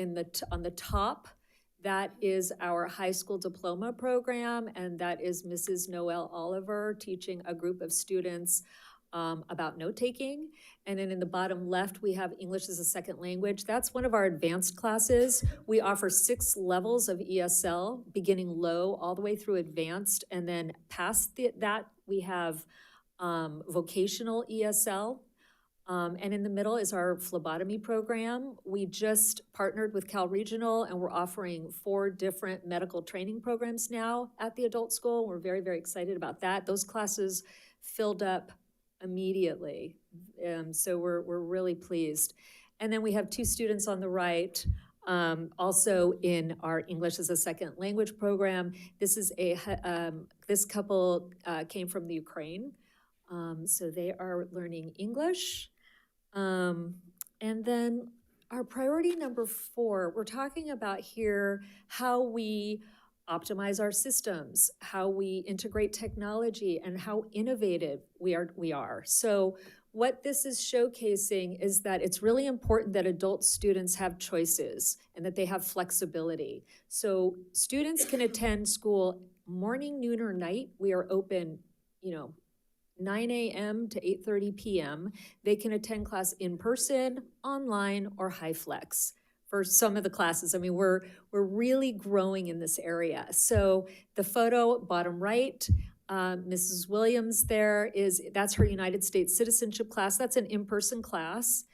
[SPEAKER 17] on the top. That is our high school diploma program, and that is Mrs. Noelle Oliver teaching a group of students about note-taking. And then in the bottom left, we have English as a second language. That's one of our advanced classes. We offer 6 levels of ESL, beginning low all the way through advanced. And then past that, we have vocational ESL. And in the middle is our phlebotomy program. We just partnered with Cal Regional, and we're offering 4 different medical training programs now at the adult school. We're very, very excited about that. Those classes filled up immediately. So we're really pleased. And then we have 2 students on the right, also in our English as a second language program. This is this couple came from the Ukraine. So they are learning English. And then our priority number 4, we're talking about here how we optimize our systems, how we integrate technology, and how innovative we are. So what this is showcasing is that it's really important that adult students have choices and that they have flexibility. So students can attend school morning, noon, or night. We are open, 9 a.m. to 8:30 p.m. They can attend class in person, online, or high flex for some of the classes. I mean, we're really growing in this area. So the photo bottom right, Mrs. Williams that's her United States citizenship class. That's an in-person class.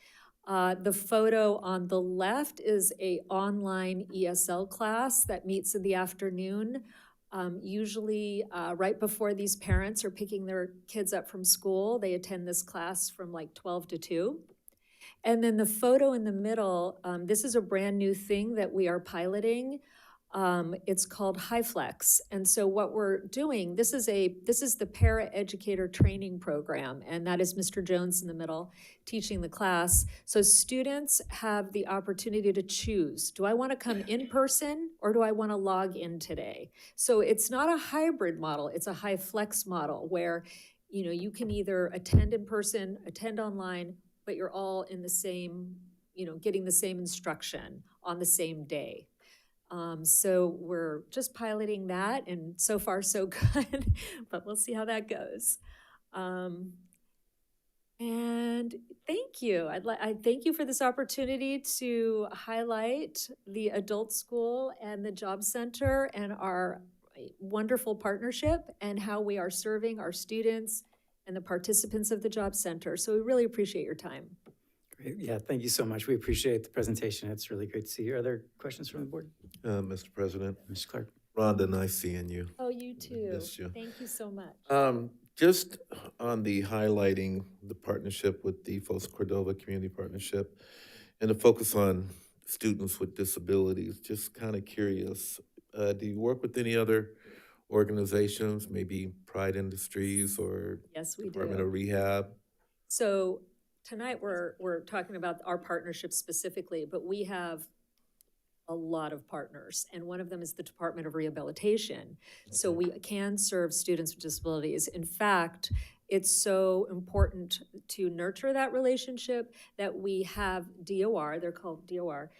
[SPEAKER 17] The photo on the left is an online ESL class that meets in the afternoon. Usually right before these parents are picking their kids up from school. They attend this class from like 12 to 2. And then the photo in the middle, this is a brand new thing that we are piloting. It's called HighFlex. And so what we're doing, this is the para-educator training program, and that is Mr. Jones in the middle teaching the class. So students have the opportunity to choose, do I want to come in person or do I want to log in today? So it's not a hybrid model, it's a HighFlex model where you can either attend in person, attend online, but you're all in the same, getting the same instruction on the same day. So we're just piloting that, and so far so good, but we'll see how that goes. And thank you. I thank you for this opportunity to highlight the adult school and the job center and our wonderful partnership and how we are serving our students and the participants of the job center. So we really appreciate your time.
[SPEAKER 7] Great. Yeah, thank you so much. We appreciate the presentation. It's really great to see you. Other questions from the board?
[SPEAKER 3] Mr. President.
[SPEAKER 7] Mr. Clark.
[SPEAKER 3] Rhonda, nice seeing you.
[SPEAKER 17] Oh, you too.
[SPEAKER 3] Missed you.
[SPEAKER 17] Thank you so much.
[SPEAKER 3] Just on the highlighting the partnership with the Folsom Cordova Community Partnership and the focus on students with disabilities, just kind of curious, do you work with any other organizations, maybe Pride Industries or
[SPEAKER 17] Yes, we
[SPEAKER 3] Department
[SPEAKER 17] do.
[SPEAKER 3] of Rehab?
[SPEAKER 17] So tonight we're talking about our partnership specifically, but we have a lot of partners, and one of them is the Department of Rehabilitation. So we can serve students with disabilities. In fact, it's so important to nurture that relationship that we have DOR, they're called DOR,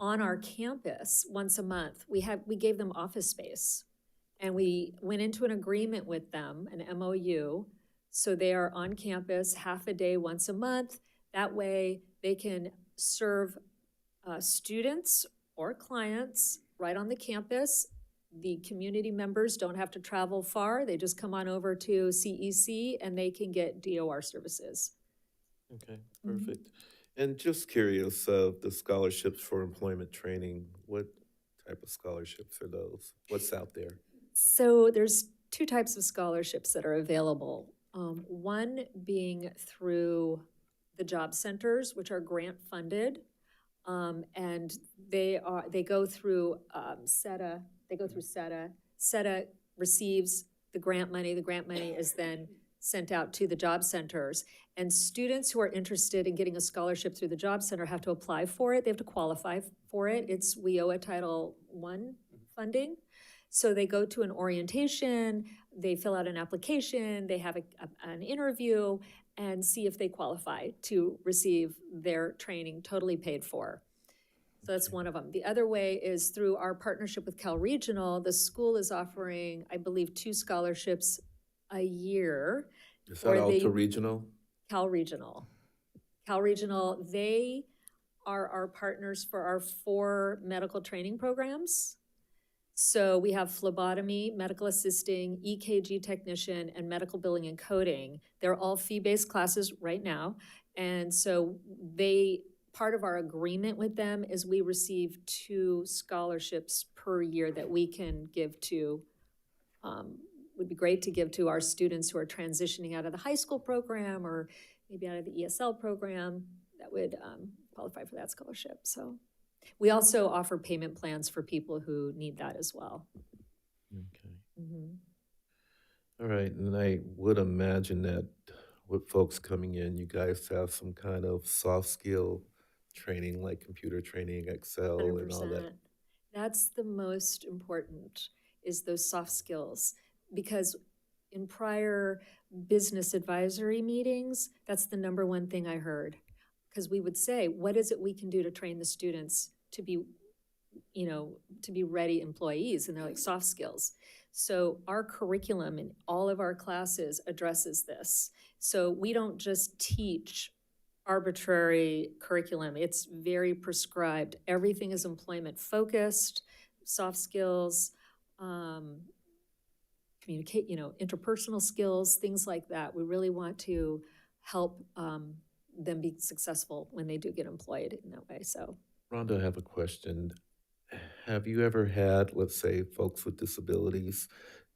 [SPEAKER 17] on our campus once a month. We gave them office space, and we went into an agreement with them, an MOU, so they are on campus half a day once a month. That way they can serve students or clients right on the campus. The community members don't have to travel far. They just come on over to CEC and they can get DOR services.
[SPEAKER 3] Okay, perfect. And just curious, the scholarships for employment training, what type of scholarships are those? What's out there?
[SPEAKER 17] So there's 2 types of scholarships that are available. One being through the job centers, which are grant funded. And they go through SETA. They go through SETA. SETA receives the grant money. The grant money is then sent out to the job centers. And students who are interested in getting a scholarship through the job center have to apply for it. They have to qualify for it. It's WIOA Title I funding. So they go to an orientation, they fill out an application, they have an interview, and see if they qualify to receive their training totally paid for. So that's one of them. The other way is through our partnership with Cal Regional. The school is offering, I believe, 2 scholarships a year.
[SPEAKER 3] Is that all to regional?
[SPEAKER 17] Cal Regional. Cal Regional, they are our partners for our 4 medical training programs. So we have phlebotomy, medical assisting, EKG technician, and medical billing and coding. They're all fee-based classes right now. And so part of our agreement with them is we receive 2 scholarships per year that we can give to, would be great to give to our students who are transitioning out of the high school program or maybe out of the ESL program that would qualify for that scholarship. So we also offer payment plans for people who need that as well.
[SPEAKER 3] Okay.
[SPEAKER 17] Mm-hmm.
[SPEAKER 3] All right, and I would imagine that with folks coming in, you guys have some kind of soft skill training, like computer training, Excel,
[SPEAKER 17] 100%.
[SPEAKER 3] and all that.
[SPEAKER 17] That's the most important, is those soft skills. Because in prior business advisory meetings, that's the number one thing I heard. Because we would say, what is it we can do to train the students to be, to be ready employees? And they're like, soft skills. So our curriculum in all of our classes addresses this. So we don't just teach arbitrary curriculum. It's very prescribed. Everything is employment focused, soft skills, communicate, interpersonal skills, things like that. We really want to help them be successful when they do get employed in that way. So,
[SPEAKER 3] Rhonda, I have a question. Have you ever had, let's say, folks with disabilities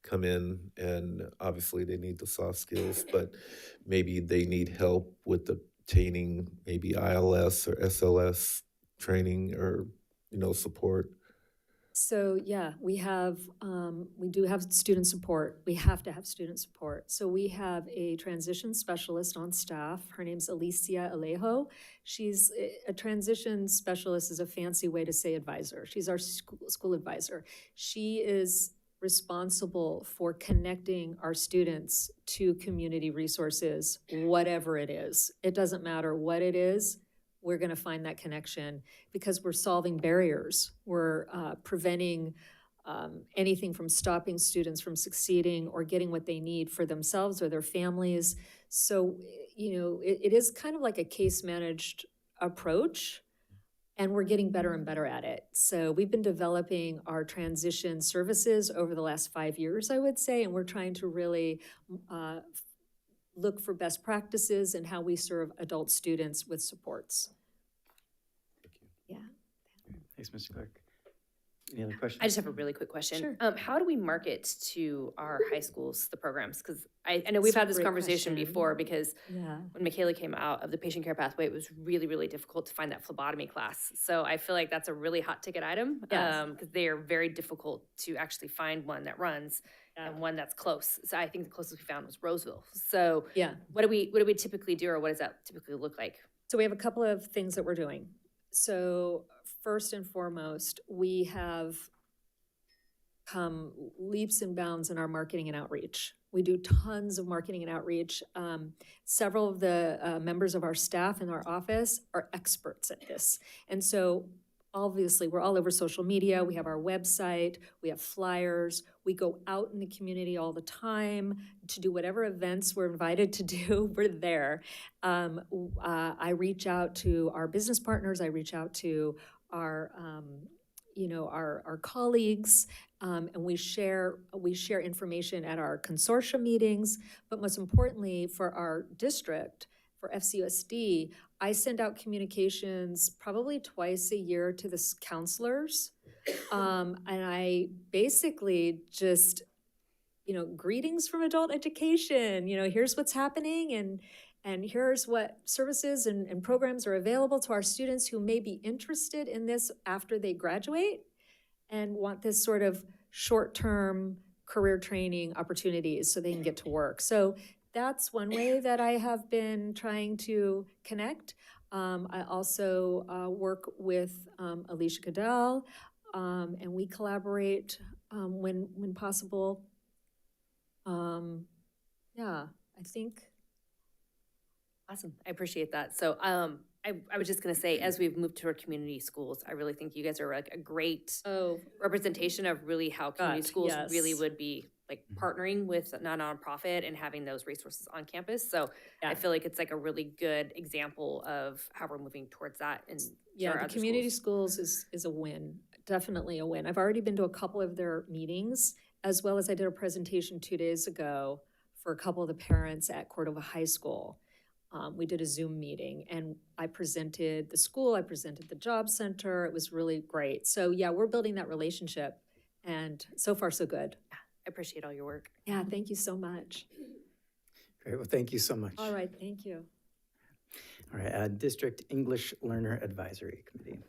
[SPEAKER 3] come in and obviously they need the soft skills, but maybe they need help with obtaining maybe ILS or SLS training or, support?
[SPEAKER 17] So yeah, we do have student support. We have to have student support. So we have a transition specialist on staff. Her name's Alicia Alejo. She's a transition specialist, is a fancy way to say advisor. She's our school advisor. She is responsible for connecting our students to community resources, whatever it is. It doesn't matter what it is. We're going to find that connection because we're solving barriers. We're preventing anything from stopping students from succeeding or getting what they need for themselves or their families. So, it is kind of like a case-managed approach, and we're getting better and better at it. So we've been developing our transition services over the last 5 years, I would say, and we're trying to really look for best practices and how we serve adult students with supports.
[SPEAKER 7] Thank you.
[SPEAKER 17] Yeah.
[SPEAKER 7] Thanks, Mr. Clark. Any other questions?
[SPEAKER 19] I just have a really quick question.
[SPEAKER 17] Sure.
[SPEAKER 19] How do we market to our high schools the programs? Because I know we've had this
[SPEAKER 17] Great
[SPEAKER 19] conversation
[SPEAKER 17] question.
[SPEAKER 19] before, because
[SPEAKER 17] Yeah.
[SPEAKER 19] when Michaela came out of the patient care pathway, it was really, really difficult to find that phlebotomy class. So I feel like that's a really hot ticket item,
[SPEAKER 17] Yes.
[SPEAKER 19] because they are very difficult to actually find one that runs and one that's close. So I think the closest we found was Roseville. So
[SPEAKER 17] Yeah.
[SPEAKER 19] what do we typically do, or what does that typically look like?
[SPEAKER 17] So we have a couple of things that we're doing. So first and foremost, we have come leaps and bounds in our marketing and outreach. We do tons of marketing and outreach. Several of the members of our staff in our office are experts at this. And so obviously we're all over social media. We have our website, we have flyers, we go out in the community all the time to do whatever events we're invited to do, we're there. I reach out to our business partners, I reach out to our colleagues, and we share information at our consortium meetings. But most importantly, for our district, for FCUSD, I send out communications probably twice a year to the counselors, and I basically just, greetings from adult education. Here's what's happening, and here's what services and programs are available to our students who may be interested in this after they graduate and want this sort of short-term career training opportunities so they can get to work. So that's one way that I have been trying to connect. I also work with Alicia Goodell, and we collaborate when possible. Yeah, I think.
[SPEAKER 19] Awesome. I appreciate that. So I was just going to say, as we've moved to our community schools, I really think you guys are like a great representation of really how community schools really would be like partnering with a nonprofit and having those resources on campus. So I feel like it's like a really good example of how we're moving towards that. And
[SPEAKER 17] Yeah, the community schools is a win, definitely a win. I've already been to a couple of their meetings, as well as I did a presentation 2 days ago for a couple of the parents at Cordova High School. We did a Zoom meeting and I presented the school, I presented the job center. It was really great. So yeah, we're building that relationship and so far so good.
[SPEAKER 19] Yeah, I appreciate all your work.
[SPEAKER 17] Yeah, thank you so much.
[SPEAKER 7] Great, well, thank you so much.
[SPEAKER 17] All right, thank you.
[SPEAKER 7] All right, District English Learner Advisory Committee.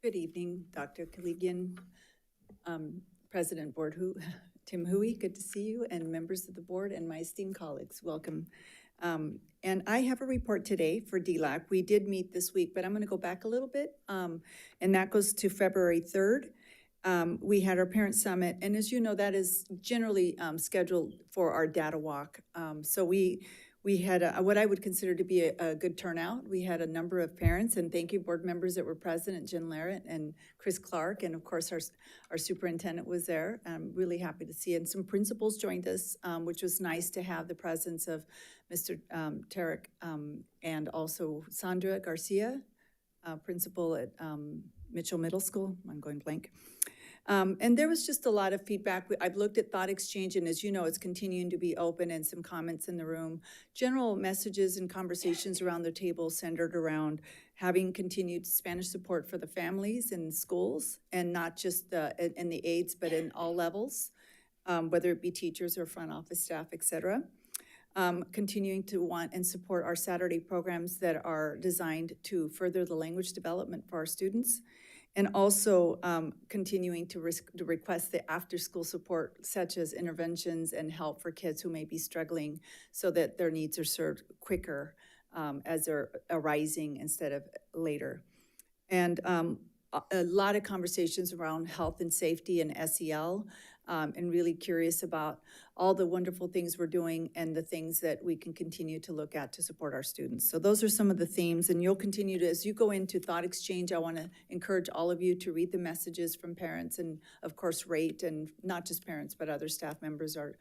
[SPEAKER 20] Good evening, Dr. Kaligian, President Board Tim Hui, good to see you, and members of the board and my esteemed colleagues, welcome. And I have a report today for DLAC. We did meet this week, but I'm going to go back a little bit, and that goes to February 3rd. We had our parent summit, and as you know, that is generally scheduled for our data walk. So we had what I would consider to be a good turnout. We had a number of parents, and thank you, board members that were present, Jen Larrett and Chris Clark, and of course our superintendent was there. I'm really happy to see, and some principals joined us, which was nice to have the presence of Mr. Tarek and also Sandra Garcia, principal at Mitchell Middle School. I'm going blank. And there was just a lot of feedback. I've looked at Thought Exchange, and as you know, it's continuing to be open, and some comments in the room. General messages and conversations around the table centered around having continued Spanish support for the families in schools, and not just in the aides, but in all levels, whether it be teachers or front office staff, et cetera. Continuing to want and support our Saturday programs that are designed to further the language development for our students. And also continuing to request the after-school support, such as interventions and help for kids who may be struggling, so that their needs are served quicker as they're arising instead of later. And a lot of conversations around health and safety and SEL, and really curious about all the wonderful things we're doing and the things that we can continue to look at to support our students. So those are some of the themes, and you'll continue to, as you go into Thought Exchange, I want to encourage all of you to read the messages from parents and, of course, rate, and not just parents, but other staff members, our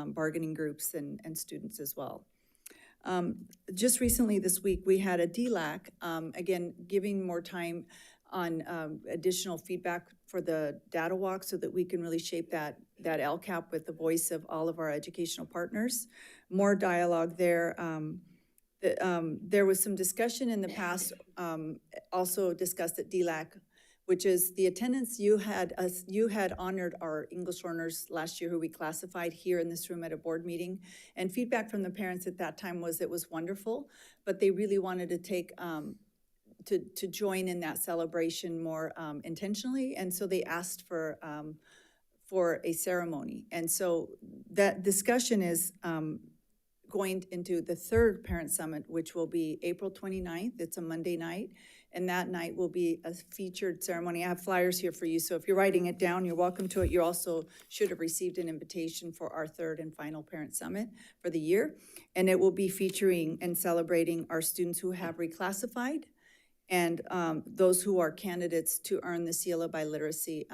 [SPEAKER 20] bargaining groups and students as well. Just recently this week, we had a DLAC, again, giving more time on additional feedback for the data walk so that we can really shape that LCAP with the voice of all of our educational partners. More dialogue there. There was some discussion in the past, also discussed at DLAC, which is the attendance you had honored our English learners last year who we classified here in this room at a board meeting. And feedback from the parents at that time was it was wonderful, but they really wanted to take to join in that celebration more intentionally, and so they asked for a ceremony. And so that discussion is going into the third parent summit, which will be April 29th. It's a Monday night, and that night will be a featured ceremony. I have flyers here for you, so if you're writing it down, you're welcome to it. You also should have received an invitation for our third and final parent summit for the year, and it will be featuring and celebrating our students who have reclassified, and those who are candidates to earn the seal of biliteracy.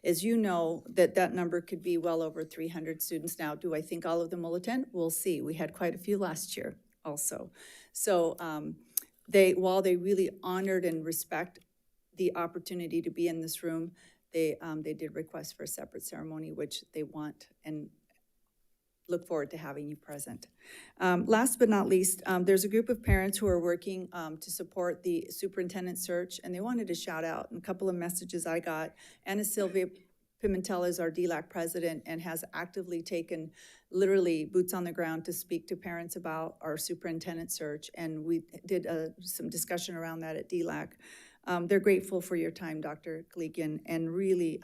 [SPEAKER 20] As you know, that number could be well over 300 students now. Do I think all of them will attend? We'll see. We had quite a few last year also. So while they really honored and respect the opportunity to be in this room, they did request for a separate ceremony, which they want and look forward to having you present. Last but not least, there's a group of parents who are working to support the superintendent search, and they wanted to shout out a couple of messages I got. Anna Sylvia Pimentel is our DLAC president and has actively taken literally boots on the ground to speak to parents about our superintendent search, and we did some discussion around that at DLAC. They're grateful for your time, Dr. Kalikian, and really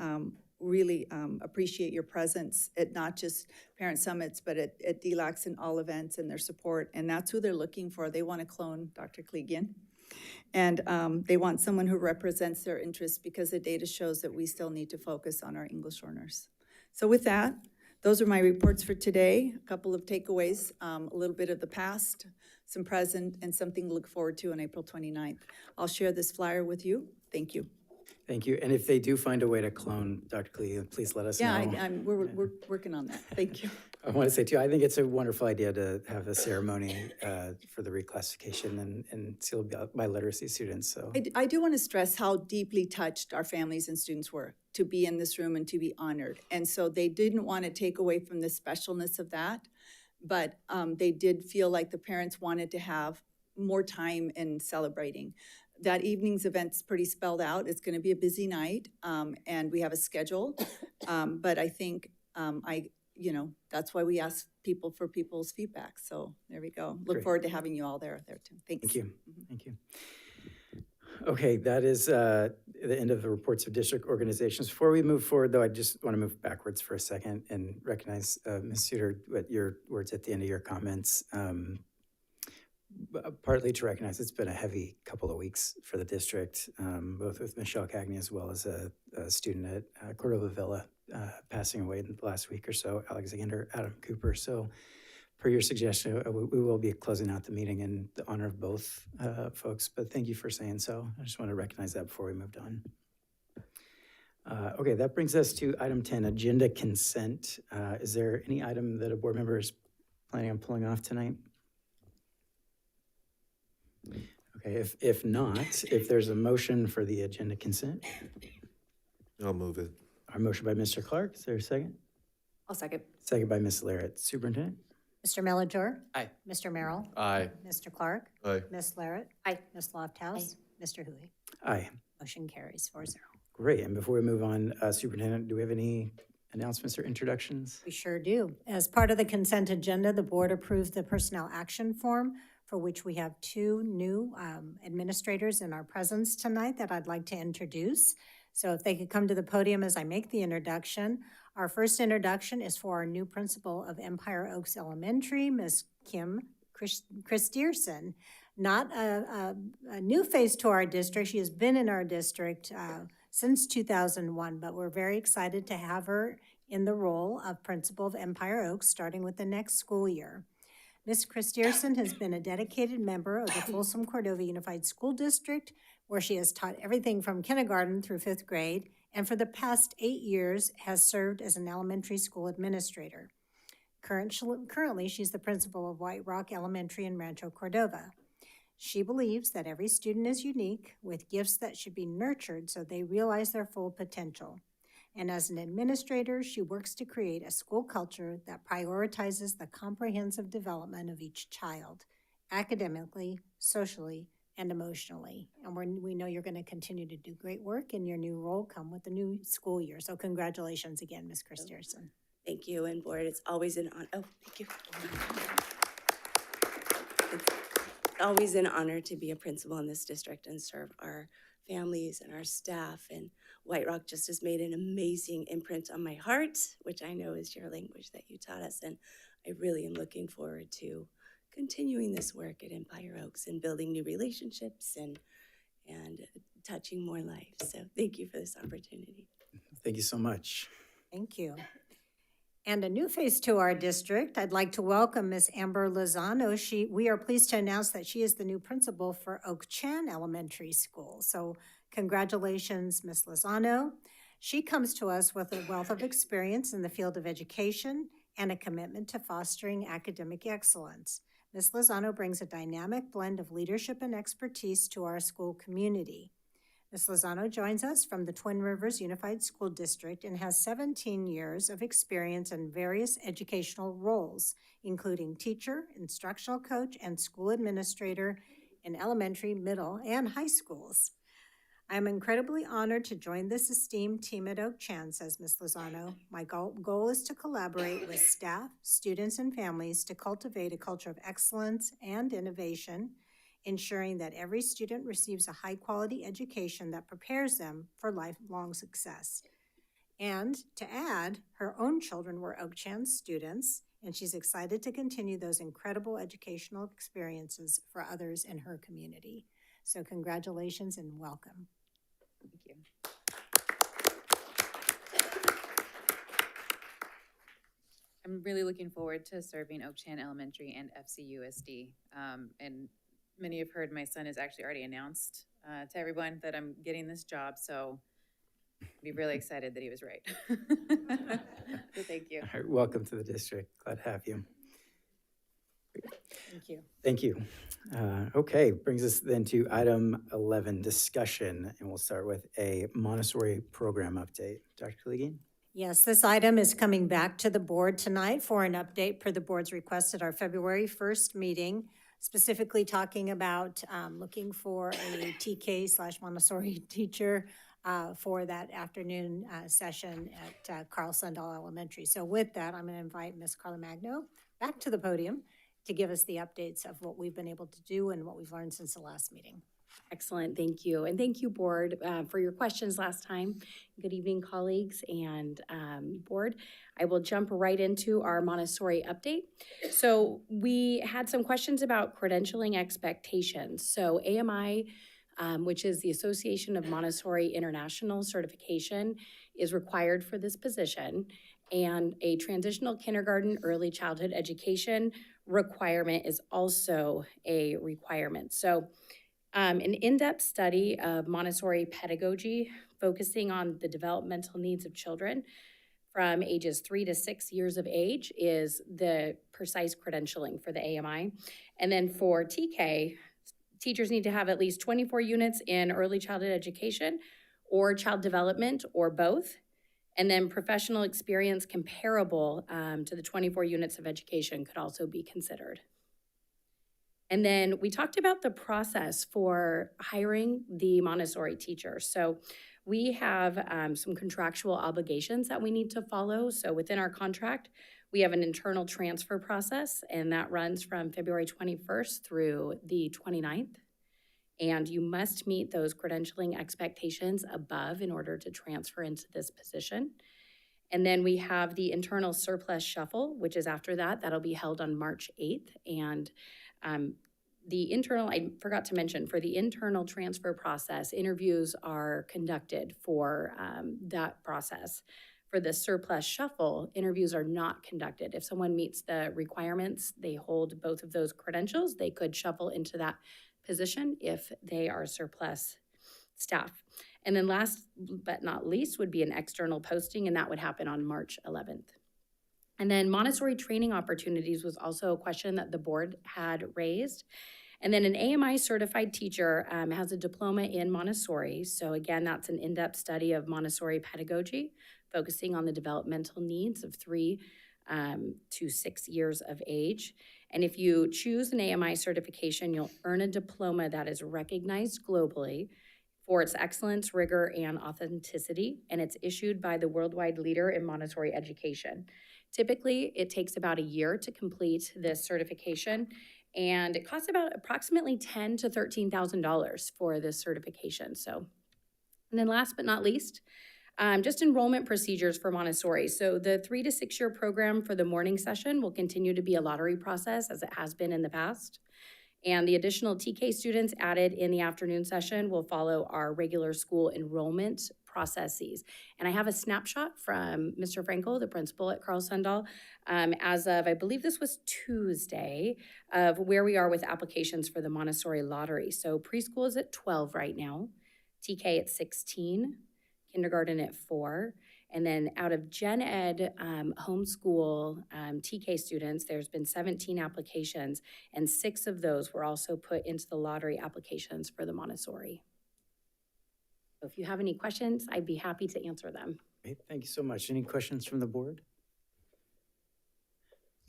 [SPEAKER 20] appreciate your presence at not just parent summits, but at DLACs and all events, and their support. And that's who they're looking for. They want to clone Dr. Kalikian. And they want someone who represents their interests, because the data shows that we still need to focus on our English learners. So with that, those are my reports for today. A couple of takeaways, a little bit of the past, some present, and something to look forward to on April 29th. I'll share this flyer with you. Thank you.
[SPEAKER 7] Thank you. And if they do find a way to clone Dr. Kalikian, please let us know.
[SPEAKER 20] Yeah, we're working on that. Thank you.
[SPEAKER 7] I want to say too, I think it's a wonderful idea to have a ceremony for the reclassification and sealed by literacy students. So
[SPEAKER 20] I do want to stress how deeply touched our families and students were to be in this room and to be honored. And so they didn't want to take away from the specialness of that, but they did feel like the parents wanted to have more time in celebrating. That evening's event's pretty spelled out. It's going to be a busy night, and we have a schedule. But I think that's why we ask people for people's feedback. So there we go. Look
[SPEAKER 7] Great.
[SPEAKER 20] forward to having you all there too. Thanks.
[SPEAKER 7] Thank you. Thank you. Okay, that is the end of the reports of district organizations. Before we move forward, though, I just want to move backwards for a second and recognize, Ms. Suter, what your words at the end of your comments. Partly to recognize it's been a heavy couple of weeks for the district, both with Michelle Cagney as well as a student at Cordova Villa passing away in the last week or so, Alexander Adam Cooper. So per your suggestion, we will be closing out the meeting in the honor of both folks, but thank you for saying so. I just want to recognize that before we moved on. Okay, that brings us to item 10, agenda consent. Is there any item that a board member is planning on pulling off tonight? Okay, if not, if there's a motion for the agenda consent.
[SPEAKER 3] I'll move it.
[SPEAKER 7] Our motion by Mr. Clark, is there a second?
[SPEAKER 19] I'll second.
[SPEAKER 7] Second by Ms. Larrett. Superintendent?
[SPEAKER 1] Mr. Mellinger?
[SPEAKER 14] Aye.
[SPEAKER 1] Mr. Merrill?
[SPEAKER 14] Aye.
[SPEAKER 1] Mr. Clark?
[SPEAKER 3] Aye.
[SPEAKER 1] Ms. Larrett?
[SPEAKER 19] Aye.
[SPEAKER 1] Ms. Lofthouse? Mr. Hui?
[SPEAKER 7] Aye.
[SPEAKER 1] Motion carries 4-0.
[SPEAKER 7] Great, and before we move on, Superintendent, do we have any announcements or introductions?
[SPEAKER 1] We sure do. As part of the consent agenda, the board approved the personnel action form, for which we have 2 new administrators in our presence tonight that I'd like to introduce. So if they could come to the podium as I make the introduction. Our first introduction is for our new principal of Empire Oaks Elementary, Ms. Kim Christierson. Not a new face to our district. She has been in our district since 2001, but we're very excited to have her in the role of principal of Empire Oaks starting with the next school year. Ms. Christierson has been a dedicated member of the Folsom Cordova Unified School District, where she has taught everything from kindergarten through 5th grade, and for the past 8 years has served as an elementary school administrator. Currently, she's the principal of White Rock Elementary in Rancho Cordova. She believes that every student is unique with gifts that should be nurtured so they realize their full potential. And as an administrator, she works to create a school culture that prioritizes the comprehensive development of each child, academically, socially, and emotionally. And we know you're going to continue to do great work in your new role come with the new school year. So congratulations again, Ms. Christierson.
[SPEAKER 21] Thank you, and board, it's always an honor. Oh, thank you. It's always an honor to be a principal in this district and serve our families and our staff. And White Rock just has made an amazing imprint on my heart, which I know is your language that you taught us. And I really am looking forward to continuing this work at Empire Oaks and building new relationships and touching more lives. So thank you for this opportunity.
[SPEAKER 7] Thank you so much.
[SPEAKER 1] Thank you. And a new face to our district, I'd like to welcome Ms. Amber Lozano. We are pleased to announce that she is the new principal for Oak Chan Elementary School. So congratulations, Ms. Lozano. She comes to us with a wealth of experience in the field of education and a commitment to fostering academic excellence. Ms. Lozano brings a dynamic blend of leadership and expertise to our school community. Ms. Lozano joins us from the Twin Rivers Unified School District and has 17 years of experience in various educational roles, including teacher, instructional coach, and school administrator in elementary, middle, and high schools. I'm incredibly honored to join this esteemed team at Oak Chan, says Ms. Lozano. My goal is to collaborate with staff, students, and families to cultivate a culture of excellence and innovation, ensuring that every student receives a high-quality education that prepares them for lifelong success. And to add, her own children were Oak Chan students, and she's excited to continue those incredible educational experiences for others in her community. So congratulations and welcome.
[SPEAKER 19] Thank you.
[SPEAKER 5] I'm really looking forward to serving Oak Chan Elementary and FCUSD. And many have heard my son has actually already announced to everyone that I'm getting this job. So I'd be really excited that he was right. So thank you.
[SPEAKER 7] All right, welcome to the district. Glad to have you.
[SPEAKER 1] Thank you.
[SPEAKER 7] Thank you. Okay, brings us then to item 11, discussion, and we'll start with a Montessori program update. Dr. Kaligian?
[SPEAKER 1] Yes, this item is coming back to the board tonight for an update per the board's request at our February 1st meeting, specifically talking about looking for a TK/Montessori teacher for that afternoon session at Carl Sundahl Elementary. So with that, I'm going to invite Ms. Carla Magno back to the podium to give us the updates of what we've been able to do and what we've learned since the last meeting.
[SPEAKER 22] Excellent, thank you. And thank you, board, for your questions last time. Good evening, colleagues and board. I will jump right into our Montessori update. So we had some questions about credentialing expectations. So AMI, which is the Association of Montessori International Certification, is required for this position. And a transitional kindergarten early childhood education requirement is also a requirement. So an in-depth study of Montessori pedagogy focusing on the developmental needs of children from ages 3 to 6 years of age is the precise credentialing for the AMI. And then for TK, teachers need to have at least 24 units in early childhood education or child development or both. And then professional experience comparable to the 24 units of education could also be considered. And then we talked about the process for hiring the Montessori teacher. So we have some contractual obligations that we need to follow. So within our contract, we have an internal transfer process, and that runs from February 21st through the 29th. And you must meet those credentialing expectations above in order to transfer into this position. And then we have the internal surplus shuffle, which is after that. That'll be held on March 8th. And the internal, I forgot to mention, for the internal transfer process, interviews are conducted for that process. For the surplus shuffle, interviews are not conducted. If someone meets the requirements, they hold both of those credentials, they could shuffle into that position if they are surplus staff. And then last but not least would be an external posting, and that would happen on March 11th. And then Montessori training opportunities was also a question that the board had raised. And then an AMI certified teacher has a diploma in Montessori. So again, that's an in-depth study of Montessori pedagogy, focusing on the developmental needs of 3 to 6 years of age. And if you choose an AMI certification, you'll earn a diploma that is recognized globally for its excellence, rigor, and authenticity, and it's issued by the worldwide leader in Montessori education. Typically, it takes about a year to complete this certification, and it costs about approximately $10,000 to $13,000 for this certification. So, and then last but not least, just enrollment procedures for Montessori. So the 3 to 6 year program for the morning session will continue to be a lottery process as it has been in the past. And the additional TK students added in the afternoon session will follow our regular school enrollment processes. And I have a snapshot from Mr. Frankel, the principal at Carl Sundahl, as of, I believe this was Tuesday, of where we are with applications for the Montessori lottery. So preschool is at 12 right now, TK at 16, kindergarten at 4, and then out of Gen Ed homeschool TK students, there's been 17 applications, and 6 of those were also put into the lottery applications for the Montessori. So if you have any questions, I'd be happy to answer them.
[SPEAKER 7] Great, thank you so much. Any questions from the board?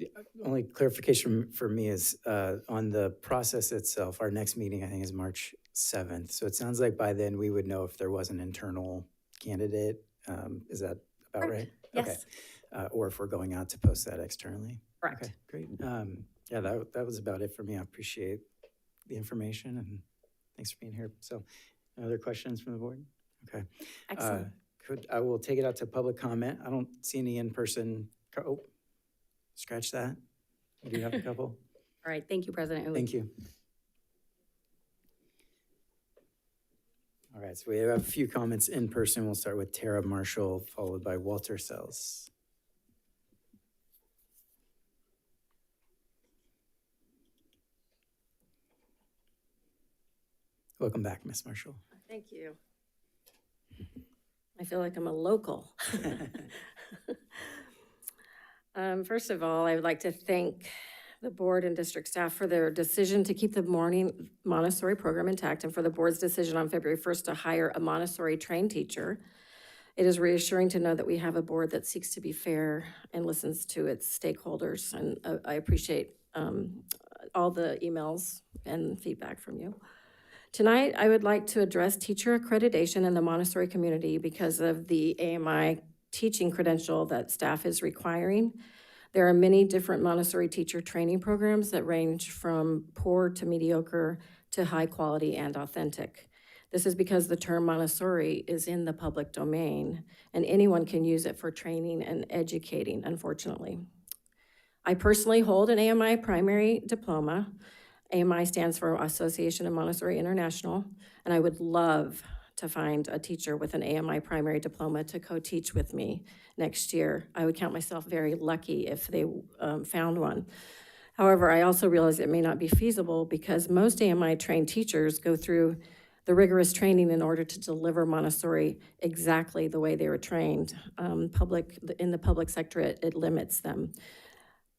[SPEAKER 7] The only clarification for me is on the process itself, our next meeting, I think, is March 7th. So it sounds like by then we would know if there was an internal candidate. Is that about right?
[SPEAKER 22] Yes.
[SPEAKER 7] Okay. Or if we're going out to post that externally.
[SPEAKER 22] Correct.
[SPEAKER 7] Okay, great. Yeah, that was about it for me. I appreciate the information and thanks for being here. So, other questions from the board? Okay.
[SPEAKER 22] Excellent.
[SPEAKER 7] I will take it out to public comment. I don't see any in-person. Oh, scratch that. We do have a couple.
[SPEAKER 22] All right, thank you, President Hui.
[SPEAKER 7] Thank you. All right, so we have a few comments in person. We'll start with Tara Marshall, followed by Walter Sells. Welcome back, Ms. Marshall.
[SPEAKER 22] Thank you. I feel like I'm a local. First of all, I would like to thank the board and district staff for their decision to keep the morning Montessori program intact and for the board's decision on February 1st to hire a Montessori trained teacher. It is reassuring to know that we have a board that seeks to be fair and listens to its stakeholders. And I appreciate all the emails and feedback from you. Tonight, I would like to address teacher accreditation in the Montessori community because of the AMI teaching credential that staff is requiring. There are many different Montessori teacher training programs that range from poor to mediocre to high quality and authentic. This is because the term Montessori is in the public domain and anyone can use it for training and educating, unfortunately. I personally hold an AMI primary diploma. AMI stands for Association of Montessori International, and I would love to find a teacher with an AMI primary diploma to co-teach with me next year. I would count myself very lucky if they found one. However, I also realize it may not be feasible because most AMI trained teachers go through the rigorous training in order to deliver Montessori exactly the way they were trained. In the public sector, it limits them.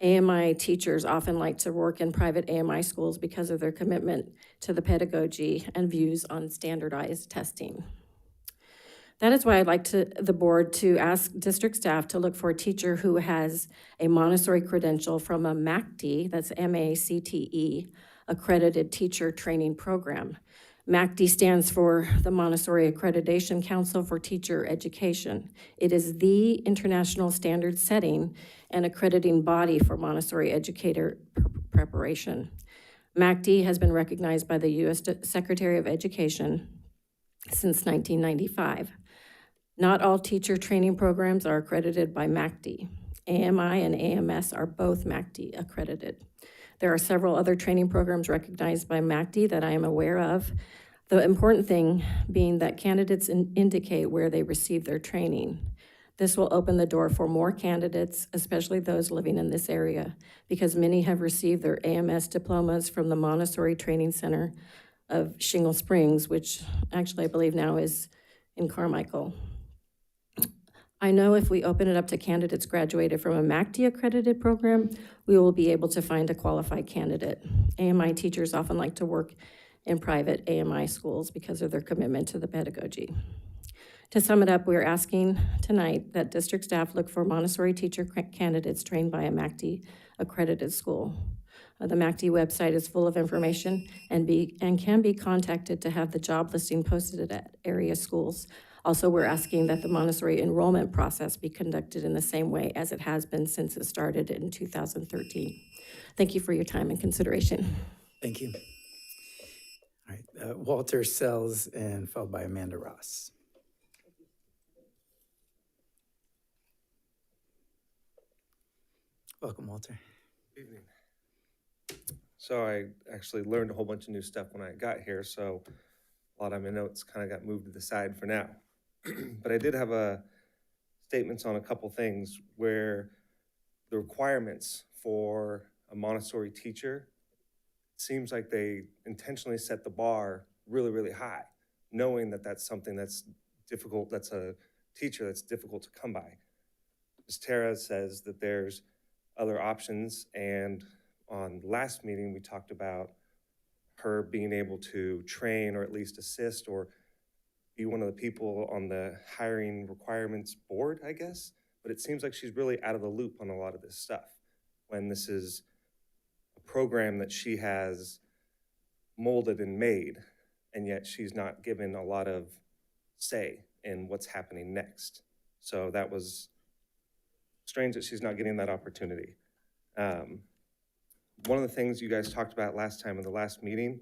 [SPEAKER 22] AMI teachers often like to work in private AMI schools because of their commitment to the pedagogy and views on standardized testing. That is why I'd like the board to ask district staff to look for a teacher who has a Montessori credential from a MACTE, that's M-A-C-T-E, accredited teacher training program. MACTE stands for the Montessori Accreditation Council for Teacher Education. It is the international standard setting and accrediting body for Montessori educator preparation. MACTE has been recognized by the U.S. Secretary of Education since 1995. Not all teacher training programs are accredited by MACTE. AMI and AMS are both MACTE accredited. There are several other training programs recognized by MACTE that I am aware of. The important thing being that candidates indicate where they received their training. This will open the door for more candidates, especially those living in this area, because many have received their AMS diplomas from the Montessori Training Center of Shingle Springs, which actually I believe now is in Carmichael. I know if we open it up to candidates graduated from a MACTE accredited program, we will be able to find a qualified candidate. AMI teachers often like to work in private AMI schools because of their commitment to the pedagogy. To sum it up, we're asking tonight that district staff look for Montessori teacher candidates trained by a MACTE accredited school. The MACTE website is full of information and can be contacted to have the job listing posted at area schools. Also, we're asking that the Montessori enrollment process be conducted in the same way as it has been since it started in 2013. Thank you for your time and consideration.
[SPEAKER 7] Thank you. All right, Walter Sells and followed by Amanda Ross. Welcome, Walter.
[SPEAKER 4] Good evening. So I actually learned a whole bunch of new stuff when I got here, so a lot of my notes kind of got moved to the side for now. But I did have statements on a couple things where the requirements for a Montessori teacher, it seems like they intentionally set the bar really, really high, knowing that that's something that's difficult, that's a teacher that's difficult to come by. Ms. Tara says that there's other options, and on the last meeting, we talked about her being able to train or at least assist or be one of the people on the hiring requirements board, I guess. But it seems like she's really out of the loop on a lot of this stuff. when this is a program that she has molded and made, and yet she's not given a lot of say in what's happening next. So that was strange that she's not getting that opportunity. One of the things you guys talked about last time in the last meeting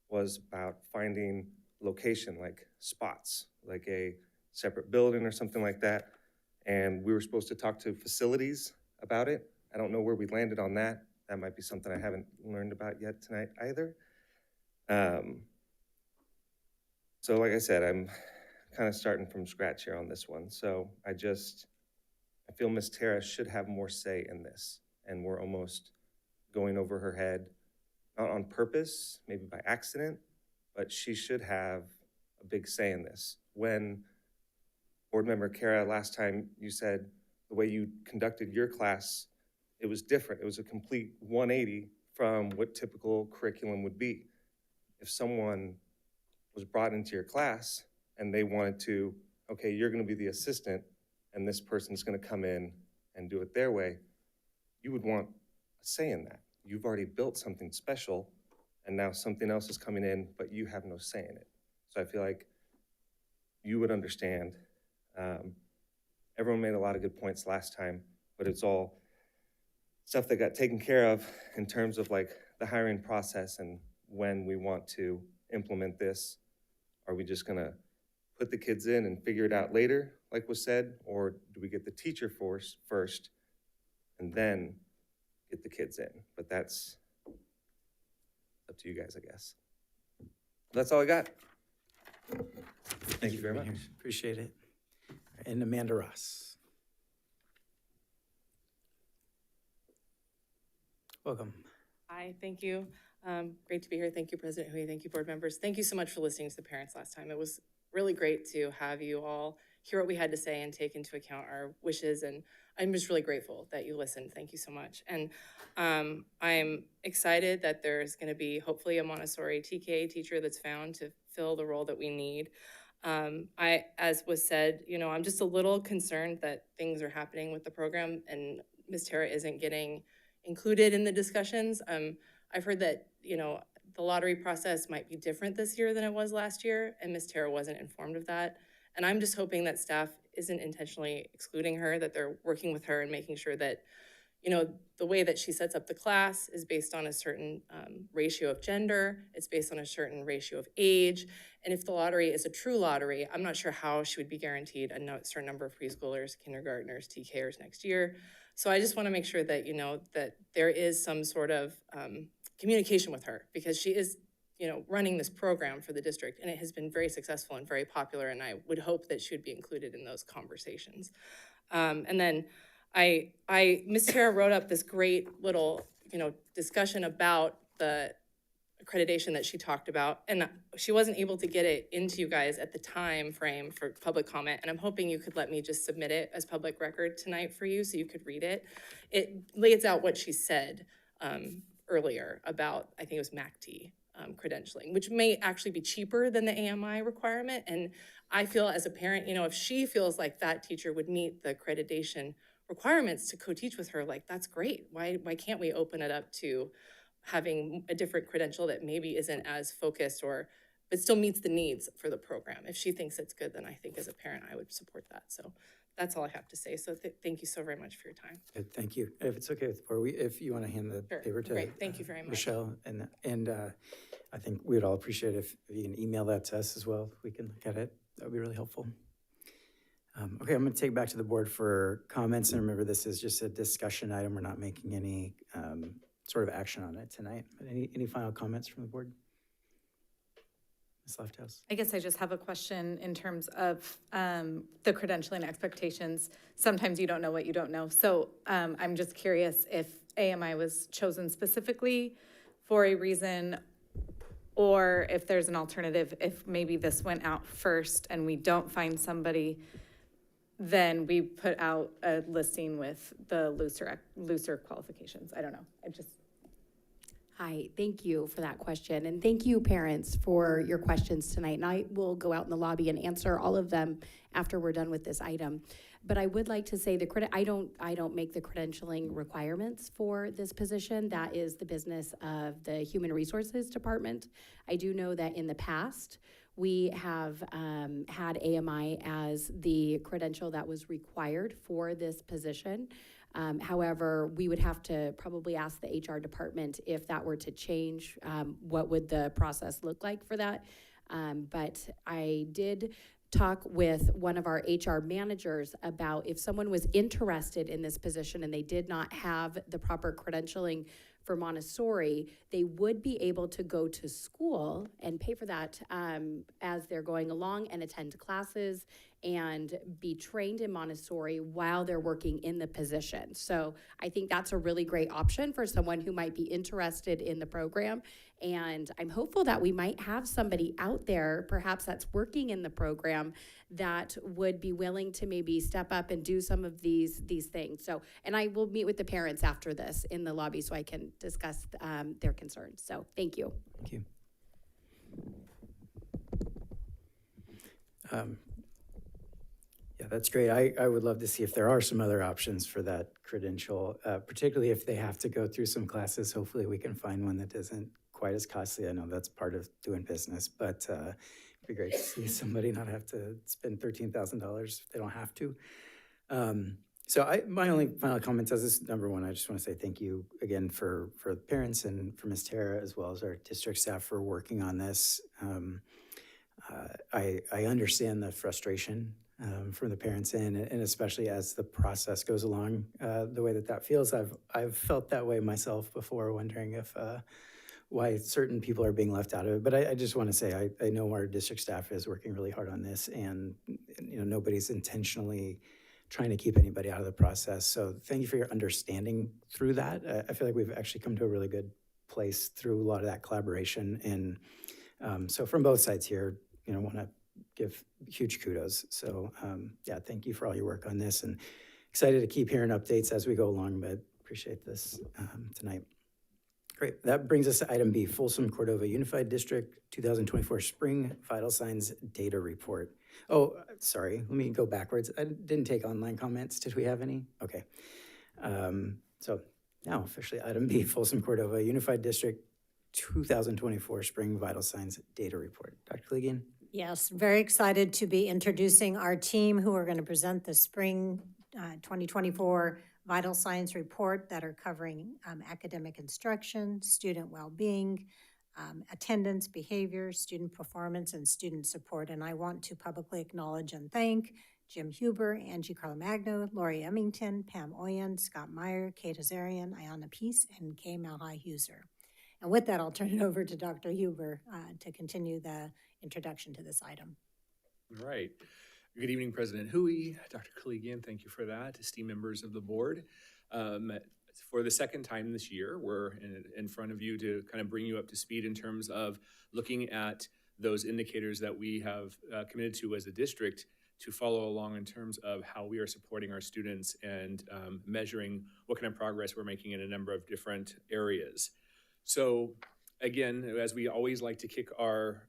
[SPEAKER 4] was about finding location, like spots, like a separate building or something like that. And we were supposed to talk to facilities about it. I don't know where we landed on that. That might be something I haven't learned about yet tonight either. So like I said, I'm kind of starting from scratch here on this one. So I feel Miss Tara should have more say in this, and we're almost going over her head, not on purpose, maybe by accident, but she should have a big say in this. When Board Member Kara, last time you said the way you conducted your class, it was different. It was a complete 180 from what typical curriculum would be. If someone was brought into your class and they wanted to, okay, you're gonna be the assistant and this person's gonna come in and do it their way, you would want a say in that. You've already built something special and now something else is coming in, but you have no say in it. So I feel like you would understand. Everyone made a lot of good points last time, but it's all stuff that got taken care of in terms of like the hiring process and when we want to implement this. Are we just gonna put the kids in and figure it out later, like was said, or do we get the teacher force first and then get the kids in? But that's up to you guys, I guess. That's all I got. Thank you very much.
[SPEAKER 7] Appreciate it. And Amanda Ross. Welcome.
[SPEAKER 2] Hi, thank you. Great to be here. Thank you, President Hui. Thank you, board members. Thank you so much for listening to the parents last time. It was really great to have you all hear what we had to say and take into account our wishes. And I'm just really grateful that you listened. Thank you so much. And I'm excited that there's going to be hopefully a Montessori TK teacher that's found to fill the role that we need. As was said, I'm just a little concerned that things are happening with the program and Ms. Tara isn't getting included in the discussions. I've heard that, the lottery process might be different this year than it was last year, and Ms. Tara wasn't informed of that. And I'm just hoping that staff isn't intentionally excluding her, that they're working with her and making sure that, the way that she sets up the class is based on a certain ratio of gender, it's based on a certain ratio of age. And if the lottery is a true lottery, I'm not sure how she would be guaranteed a certain number of preschoolers, kindergartners, TKers next year. So I just want to make sure that, that there is some sort of communication with her, because she is, running this program for the district, and it has been very successful and very popular, and I would hope that she would be included in those conversations. And then Ms. Tara wrote up this great little, discussion about the accreditation that she talked about, and she wasn't able to get it into you guys at the time frame for public comment, and I'm hoping you could let me just submit it as public record tonight for you so you could read it. It lays out what she said earlier about, I think it was MACT credentialing, which may actually be cheaper than the AMI requirement. And I feel as a parent, if she feels like that teacher would meet the accreditation requirements to co-teach with her, like, that's great. Why can't we open it up to having a different credential that maybe isn't as focused but still meets the needs for the program? If she thinks it's good, then I think as a parent, I would support that. So that's all I have to say. So thank you so very much for your time.
[SPEAKER 7] Good, thank you. If it's okay with the board, if you want to hand the paper to
[SPEAKER 2] Great. Thank you very much.
[SPEAKER 7] Michelle, and I think we'd all appreciate if you can email that to us as well. We can look at it. That would be really helpful. Okay, I'm going to take it back to the board for comments. And remember, this is just a discussion item. We're not making any sort of action on it tonight. But any final comments from the board? Ms. Lofthouse.
[SPEAKER 6] I guess I just have a question in terms of the credentialing expectations. Sometimes you don't know what you don't know. So I'm just curious if AMI was chosen specifically for a reason, or if there's an alternative. If maybe this went out first and we don't find somebody, then we put out a listing with the looser qualifications. I don't know.
[SPEAKER 22] Hi, thank you for that question. And thank you, parents, for your questions tonight. And I will go out in the lobby and answer all of them after we're done with this item. But I would like to say I don't make the credentialing requirements for this position. That is the business of the Human Resources Department. I do know that in the past, we have had AMI as the credential that was required for this position. However, we would have to probably ask the HR department if that were to change, what would the process look like for that? But I did talk with one of our HR managers about if someone was interested in this position and they did not have the proper credentialing for Montessori, they would be able to go to school and pay for that as they're going along and attend classes and be trained in Montessori while they're working in the position. So I think that's a really great option for someone who might be interested in the program. And I'm hopeful that we might have somebody out there, perhaps that's working in the program, that would be willing to maybe step up and do some of these things. So, and I will meet with the parents after this in the lobby so I can discuss their concerns. So thank you.
[SPEAKER 7] Thank you. Yeah, that's great. I would love to see if there are some other options for that credential, particularly if they have to go through some classes. Hopefully we can find one that isn't quite as costly. I know that's part of doing business, but it'd be great to see somebody not have to spend $13,000 if they don't have to. So my only final comment is this: number one, I just want to say thank you again for the parents and for Ms. Tara, as well as our district staff, for working on this. I understand the frustration from the parents and especially as the process goes along, the way that feels. I've felt that way myself before, wondering if why certain people are being left out of it. But I just want to say I know our district staff is working really hard on this, and nobody's intentionally trying to keep anybody out of the process. So thank you for your understanding through that. I feel like we've actually come to a really good place through a lot of that collaboration. And so from both sides here, want to give huge kudos. So yeah, thank you for all your work on this, and excited to keep hearing updates as we go along, but appreciate this tonight. Great. That brings us to item B, Folsom Cordova Unified District 2024 Spring Vital Signs Data Report. Oh, sorry, let me go backwards. I didn't take online comments. Did we have any? Okay. So now officially item B, Folsom Cordova Unified District 2024 Spring Vital Signs Data Report. Dr. Koligian?
[SPEAKER 1] Yes, very excited to be introducing our team who are going to present the spring 2024 Vital Signs Report that are covering academic instruction, student well-being, attendance, behavior, student performance, and student support. And I want to publicly acknowledge and thank Jim Huber, Angie Carlomagno, Lori Emmington, Pam Oyen, Scott Meyer, Kate Azarian, Ayana Peace, and Kay Malhai-Huser. And with that, I'll turn it over to Dr. Huber to continue the introduction to this item.
[SPEAKER 10] All right. Good evening, President Hui, Dr. Koligian, thank you for that. Esteemed members of the board. For the second time this year, we're in front of you to kind of bring you up to speed in terms of looking at those indicators that we have committed to as a district to follow along in terms of how we are supporting our students and measuring what kind of progress we're making in a number of different areas. So again, as we always like to kick our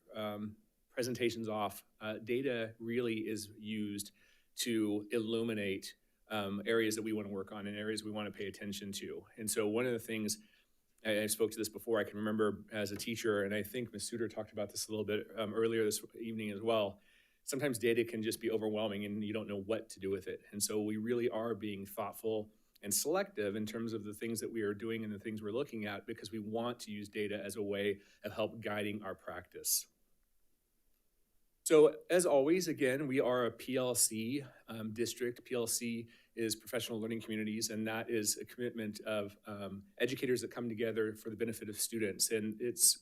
[SPEAKER 10] presentations off, data really is used to illuminate areas that we want to work on and areas we want to pay attention to. And so one of the things, I spoke to this before, I can remember as a teacher, and I think Ms. Suter talked about this a little bit earlier this evening as well, sometimes data can just be overwhelming and you don't know what to do with it. And so we really are being thoughtful and selective in terms of the things that we are doing and the things we're looking at, because we want to use data as a way of help guiding our practice. So as always, again, we are a PLC district. PLC is Professional Learning Communities, and that is a commitment of educators that come together for the benefit of students. And its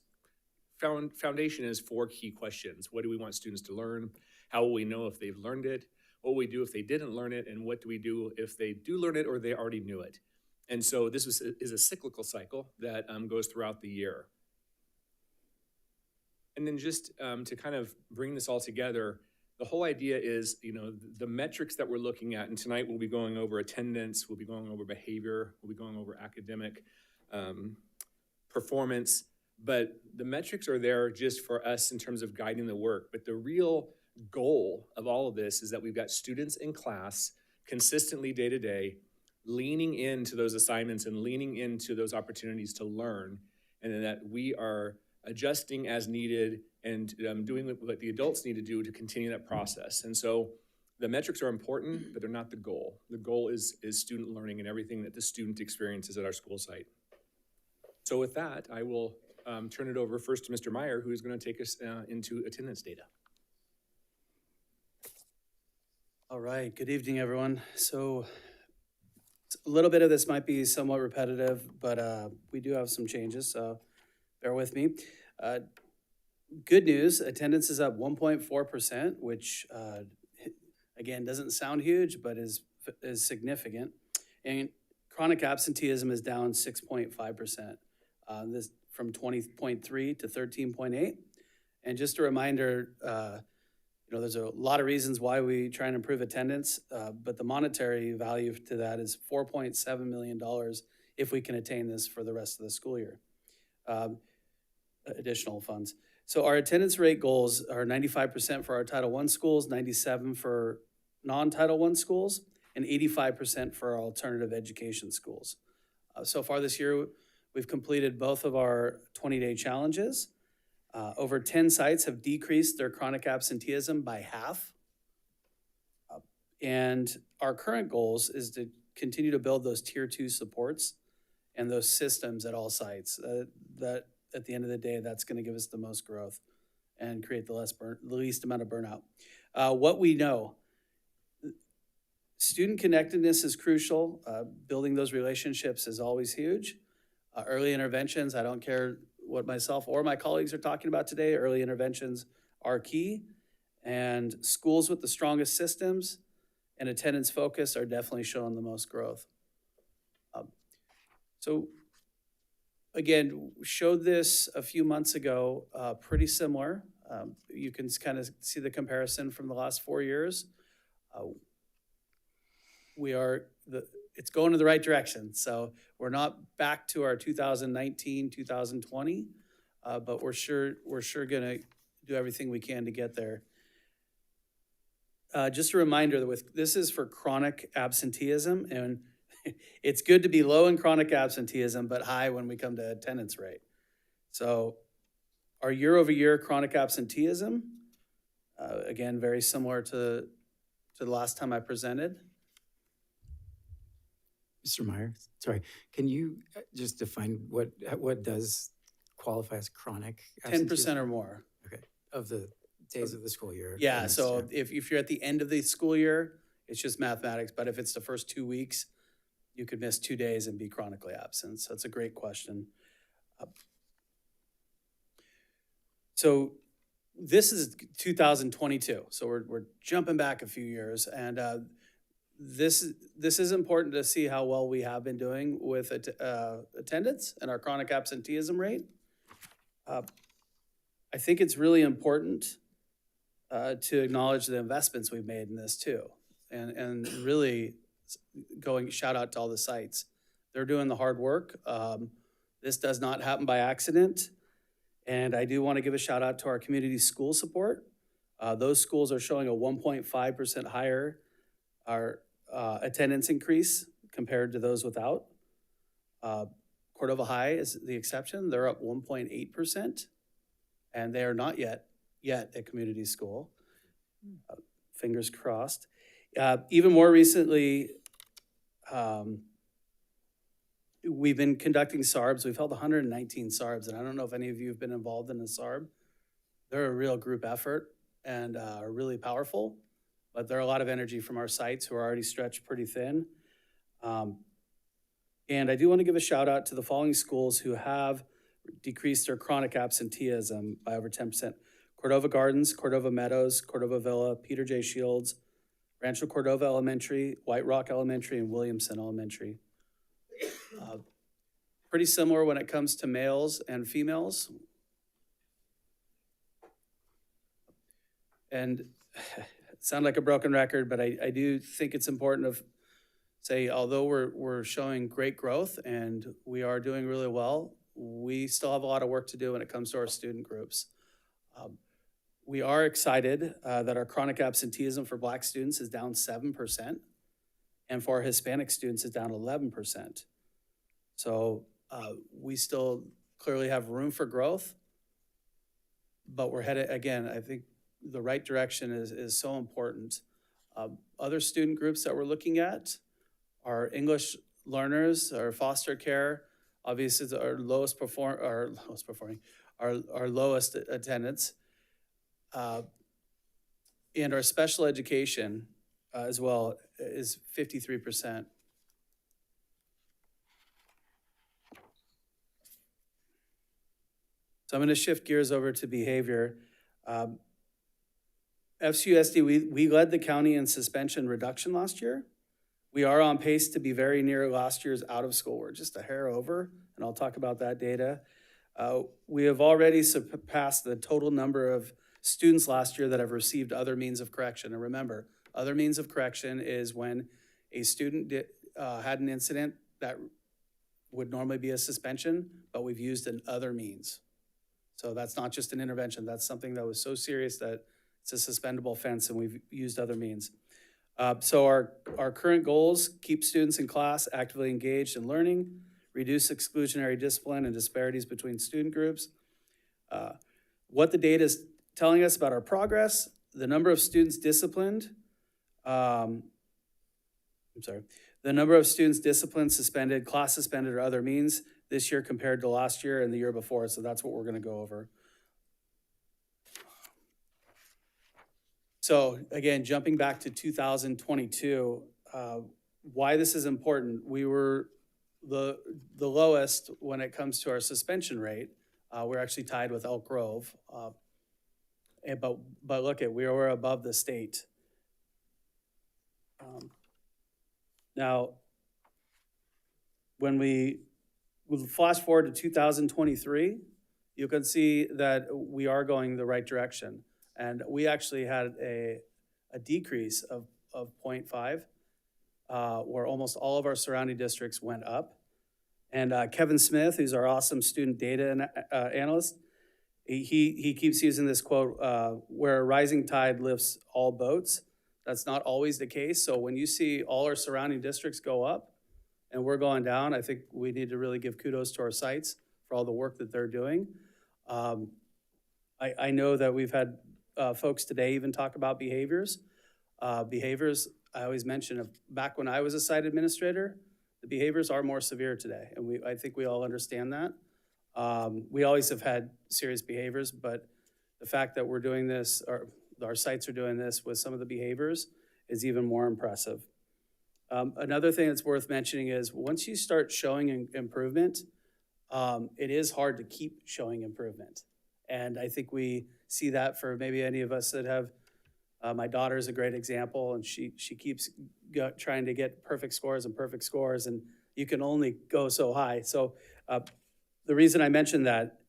[SPEAKER 10] foundation is 4 key questions. What do we want students to learn? How will we know if they've learned it? What will we do if they didn't learn it? And what do we do if they do learn it or they already knew it? And so this is a cyclical cycle that goes throughout the year. And then just to kind of bring this all together, the whole idea is, the metrics that we're looking at, and tonight we'll be going over attendance, we'll be going over behavior, we'll be going over academic performance, but the metrics are there just for us in terms of guiding the work. But the real goal of all of this is that we've got students in class consistently day to day, leaning into those assignments and leaning into those opportunities to learn, and then that we are adjusting as needed and doing what the adults need to do to continue that process. And so the metrics are important, but they're not the goal. The goal is student learning and everything that the student experiences at our school site. So with that, I will turn it over first to Mr. Meyer, who is going to take us into attendance data.
[SPEAKER 9] All right, good evening, everyone. So a little bit of this might be somewhat repetitive, but we do have some changes, so bear with me. Good news, attendance is up 1.4%, which again, doesn't sound huge, but is significant. And chronic absenteeism is down 6.5%. This from 20.3 to 13.8. And just a reminder, there's a lot of reasons why we try and improve attendance, but the monetary value to that is $4.7 million if we can attain this for the rest of the school year, additional funds. So our attendance rate goals are 95% for our Title I schools, 97% for non-Title I schools, and 85% for our alternative education schools. So far this year, we've completed both of our 20-day challenges. Over 10 sites have decreased their chronic absenteeism by half. And our current goals is to continue to build those tier 2 supports and those systems at all sites. That at the end of the day, that's going to give us the most growth and create the least amount of burnout. What we know, student connectedness is crucial. Building those relationships is always huge. Early interventions, I don't care what myself or my colleagues are talking about today, early interventions are key. And schools with the strongest systems and attendance focus are definitely showing the most growth. So again, showed this a few months ago, pretty similar. You can kind of see the comparison from the last 4 years. It's going in the right direction. So we're not back to our 2019, 2020, but we're sure gonna do everything we can to get there. Just a reminder that this is for chronic absenteeism, and it's good to be low in chronic absenteeism, but high when we come to attendance rate. So our year-over-year chronic absenteeism, again, very similar to the last time I presented.
[SPEAKER 7] Mr. Meyer, sorry, can you just define what does qualify as chronic?
[SPEAKER 9] 10% or more.
[SPEAKER 7] Okay, of the days of the school year.
[SPEAKER 9] Yeah, so if you're at the end of the school year, it's just mathematics, but if it's the first 2 weeks, you could miss 2 days and be chronically absent. So that's a great question. So this is 2022, so we're jumping back a few years, and this is important to see how well we have been doing with attendance and our chronic absenteeism rate. I think it's really important to acknowledge the investments we've made in this too, and really shout out to all the sites. They're doing the hard work. This does not happen by accident, and I do want to give a shout out to our community school support. Those schools are showing a 1.5% higher attendance increase compared to those without. Cordova High is the exception. They're up 1.8%, and they are not yet at community school. Fingers crossed. Even more recently, we've been conducting SARBs. We've held 119 SARBs, and I don't know if any of you have been involved in a SARB. They're a real group effort and are really powerful, but there are a lot of energy from our sites who are already stretched pretty thin. And I do want to give a shout out to the following schools who have decreased their chronic absenteeism by over 10%. Cordova Gardens, Cordova Meadows, Cordova Villa, Peter J. Shields, Rancho Cordova Elementary, White Rock Elementary, and Williamson Elementary. Pretty similar when it comes to males and females. And sound like a broken record, but I do think it's important to say, although we're showing great growth and we are doing really well, we still have a lot of work to do when it comes to our student groups. We are excited that our chronic absenteeism for Black students is down 7%, and for our Hispanic students is down 11%. So we still clearly have room for growth, but we're headed, again, I think the right direction is so important. Other student groups that we're looking at are English learners, our foster care, obviously is our lowest attendance. And our special education as well is 53%. So I'm going to shift gears over to behavior. FCUSD, we led the county in suspension reduction last year. We are on pace to be very near last year's out of school. We're just a hair over, and I'll talk about that data. We have already surpassed the total number of students last year that have received other means of correction. And remember, other means of correction is when a student had an incident that would normally be a suspension, but we've used an other means. So that's not just an intervention. That's something that was so serious that it's a suspendable offense, and we've used other means. So our current goals: keep students in class actively engaged in learning, reduce exclusionary discipline and disparities between student groups. What the data is telling us about our progress: the number of students disciplined, the number of students disciplined, suspended, class suspended, or other means this year compared to last year and the year before. So that's what we're going to go over. So again, jumping back to 2022, why this is important: we were the lowest when it comes to our suspension rate. We're actually tied with Elk Grove, but look at, we were above the state. Now, when we flash forward to 2023, you can see that we are going the right direction. And we actually had a decrease of 0.5, where almost all of our surrounding districts went up. And Kevin Smith, who's our awesome student data analyst, he keeps using this quote, where a rising tide lifts all boats. That's not always the case. So when you see all our surrounding districts go up and we're going down, I think we need to really give kudos to our sites for all the work that they're doing. I know that we've had folks today even talk about behaviors. Behaviors, I always mention, back when I was a site administrator, the behaviors are more severe today, and I think we all understand that. We always have had serious behaviors, but the fact that we're doing this, or our sites are doing this with some of the behaviors, is even more impressive. Another thing that's worth mentioning is once you start showing improvement, it is hard to keep showing improvement. And I think we see that for maybe any of us that have, my daughter is a great example, and she keeps trying to get perfect scores, and you can only go so high. So the reason I mentioned that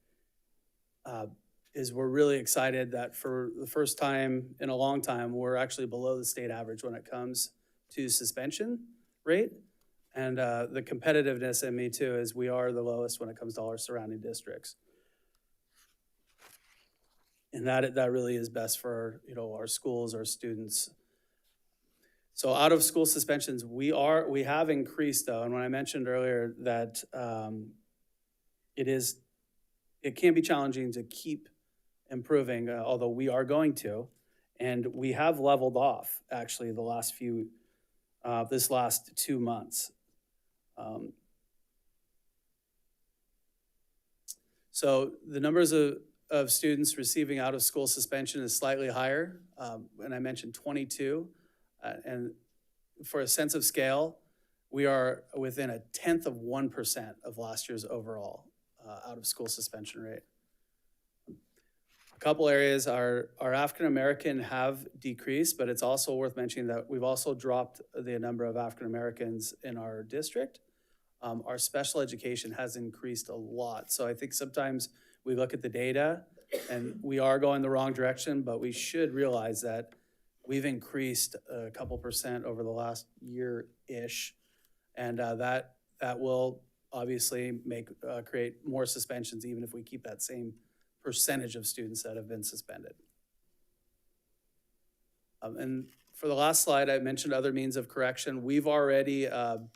[SPEAKER 9] is we're really excited that for the first time in a long time, we're actually below the state average when it comes to suspension rate. And the competitiveness in me too is we are the lowest when it comes to all our surrounding districts. And that really is best for our schools, our students. So out of school suspensions, we have increased though, and when I mentioned earlier that it can be challenging to keep improving, although we are going to, and we have leveled off actually this last 2 months. So the numbers of students receiving out-of-school suspension is slightly higher, and I mentioned 22. And for a sense of scale, we are within 0.1% of last year's overall out-of-school suspension rate. A couple areas are African-American have decreased, but it's also worth mentioning that we've also dropped the number of African-Americans in our district. Our special education has increased a lot. So I think sometimes we look at the data and we are going the wrong direction, but we should realize that we've increased a couple percent over the last year-ish. And that will obviously create more suspensions, even if we keep that same percentage of students that have been suspended. And for the last slide, I mentioned other means of correction. We've already had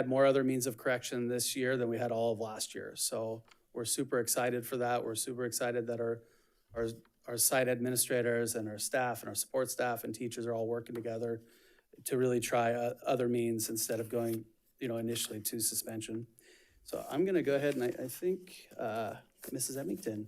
[SPEAKER 9] more other means of correction this year than we had all of last year. So we're super excited for that. We're super excited that our site administrators and our staff and our support staff and teachers are all working together to really try other means instead of going, initially to suspension. So I'm gonna go ahead and I think Mrs. Emmington.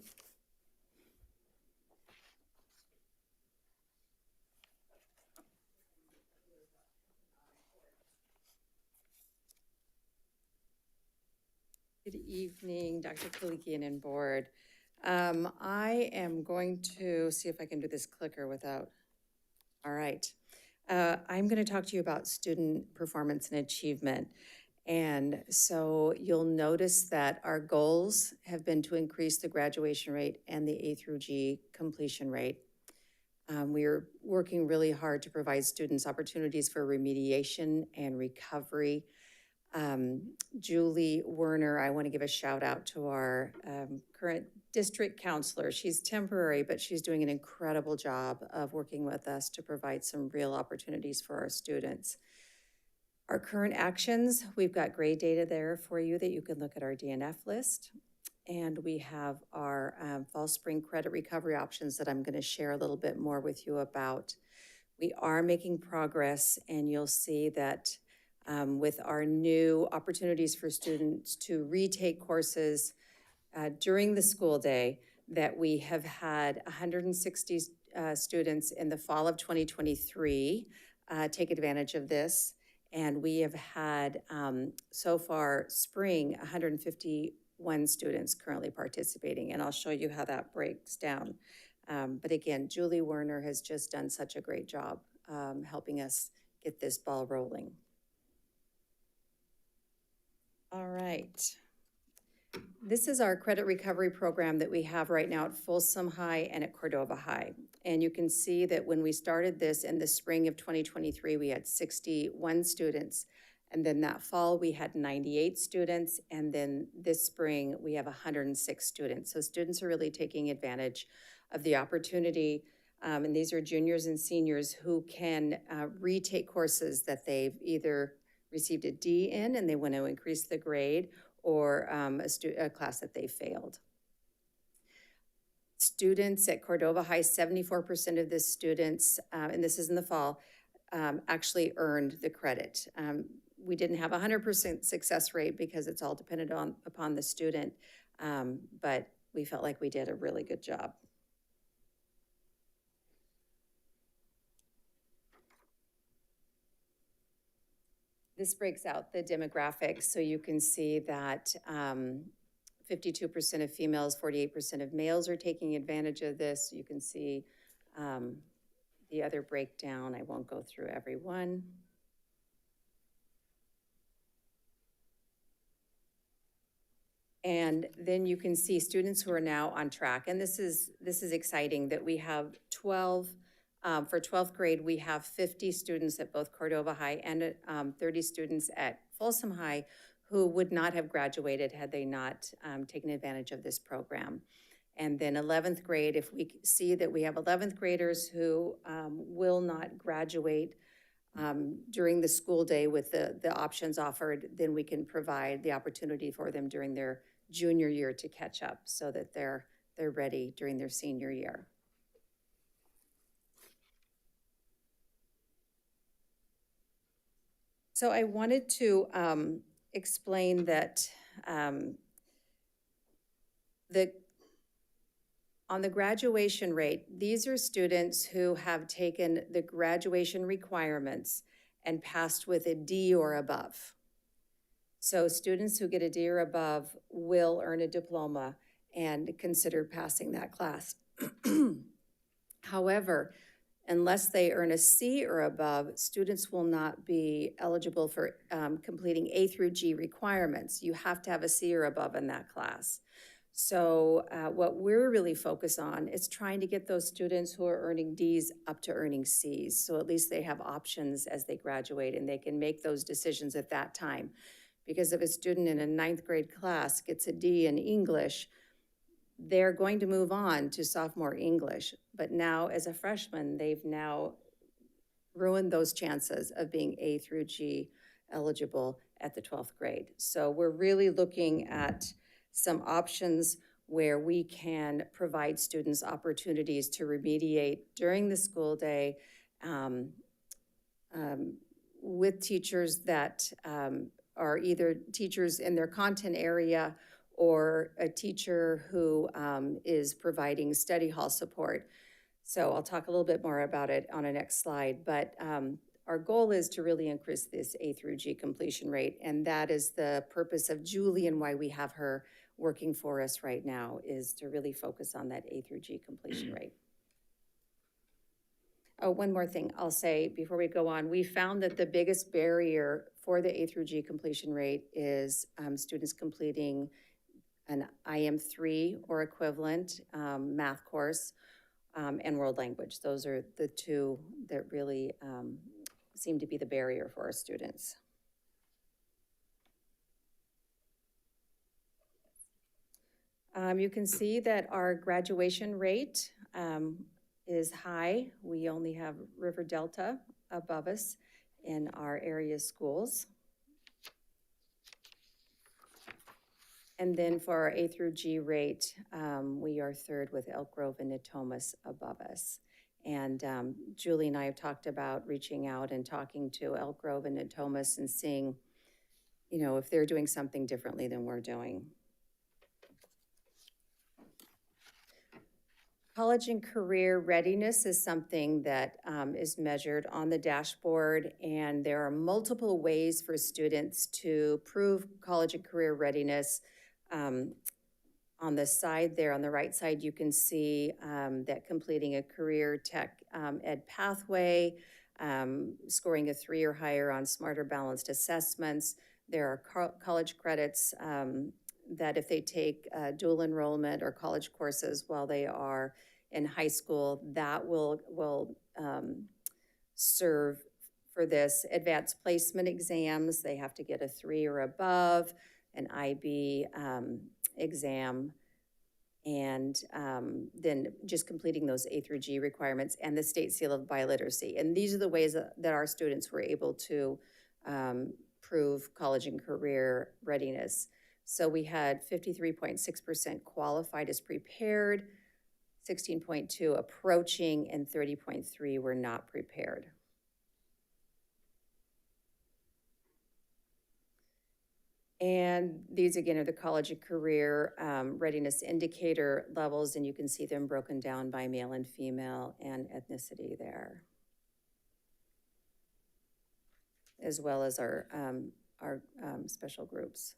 [SPEAKER 11] Good evening, Dr. Kalikian and board. I am going to see if I can do this clicker without, all right. I'm going to talk to you about student performance and achievement. And so you'll notice that our goals have been to increase the graduation rate and the A through G completion rate. We are working really hard to provide students opportunities for remediation and recovery. Julie Werner, I want to give a shout out to our current district counselor. She's temporary, but she's doing an incredible job of working with us to provide some real opportunities for our students. Our current actions, we've got grade data there for you that you can look at our DNF list. And we have our fall spring credit recovery options that I'm going to share a little bit more with you about. We are making progress, and you'll see that with our new opportunities for students to retake courses during the school day, that we have had 160 students in the fall of 2023 take advantage of this. And we have had, so far, spring, 151 students currently participating. And I'll show you how that breaks down. But again, Julie Werner has just done such a great job helping us get this ball rolling. All right. This is our credit recovery program that we have right now at Folsom High and at Cordova High. And you can see that when we started this in the spring of 2023, we had 61 students. And then that fall, we had 98 students. And then this spring, we have 106 students. So students are really taking advantage of the opportunity. And these are juniors and seniors who can retake courses that they've either received a D in and they want to increase the grade, or a class that they failed. Students at Cordova High, 74% of the students, and this is in the fall, actually earned the credit. We didn't have a 100% success rate because it's all dependent upon the student, but we felt like we did a really good job. This breaks out the demographics, so you can see that 52% of females, 48% of males are taking advantage of this. You can see the other breakdown. I won't go through every one. And then you can see students who are now on track. And this is exciting that we have 12. For 12th grade, we have 50 students at both Cordova High and 30 students at Folsom High who would not have graduated had they not taken advantage of this program. And then 11th grade, if we see that we have 11th graders who will not graduate during the school day with the options offered, then we can provide the opportunity for them during their junior year to catch up so that they're ready during their senior year. So I wanted to explain that on the graduation rate, these are students who have taken the graduation requirements and passed with a D or above. So students who get a D or above will earn a diploma and consider passing that class. However, unless they earn a C or above, students will not be eligible for completing A through G requirements. You have to have a C or above in that class. So what we're really focused on is trying to get those students who are earning Ds up to earning Cs. So at least they have options as they graduate and they can make those decisions at that time. Because if a student in a 9th grade class gets a D in English, they're going to move on to sophomore English. But now, as a freshman, they've now ruined those chances of being A through G eligible at the 12th grade. So we're really looking at some options where we can provide students opportunities to remediate during the school day with teachers that are either teachers in their content area or a teacher who is providing study hall support. So I'll talk a little bit more about it on a next slide, but our goal is to really increase this A through G completion rate, and that is the purpose of Julie and why we have her working for us right now, is to really focus on that A through G completion rate. Oh, one more thing I'll say before we go on. We found that the biggest barrier for the A through G completion rate is students completing an IM3 or equivalent math course and world language. Those are the two that really seem to be the barrier for our students. You can see that our graduation rate is high. We only have River Delta above us in our area schools. And then for our A through G rate, we are third with Elk Grove and Natomas above us. And Julie and I have talked about reaching out and talking to Elk Grove and Natomas and seeing, you know, if they're doing something differently than we're doing. College and career readiness is something that is measured on the dashboard, and there are multiple ways for students to prove college and career readiness. On the side there, on the right side, you can see that completing a career tech ed pathway, scoring a 3 or higher on smarter balanced assessments. There are college credits that if they take dual enrollment or college courses while they are in high school, that will serve for this. Advanced placement exams, they have to get a 3 or above, an IB exam, and then just completing those A through G requirements and the state seal of biliteracy. And these are the ways that our students were able to prove college and career readiness. So we had 53.6% qualified as prepared, 16.2 approaching, and 30.3 were not prepared. And these again are the college and career readiness indicator levels, and you can see them broken down by male and female and ethnicity there, as well as our special groups.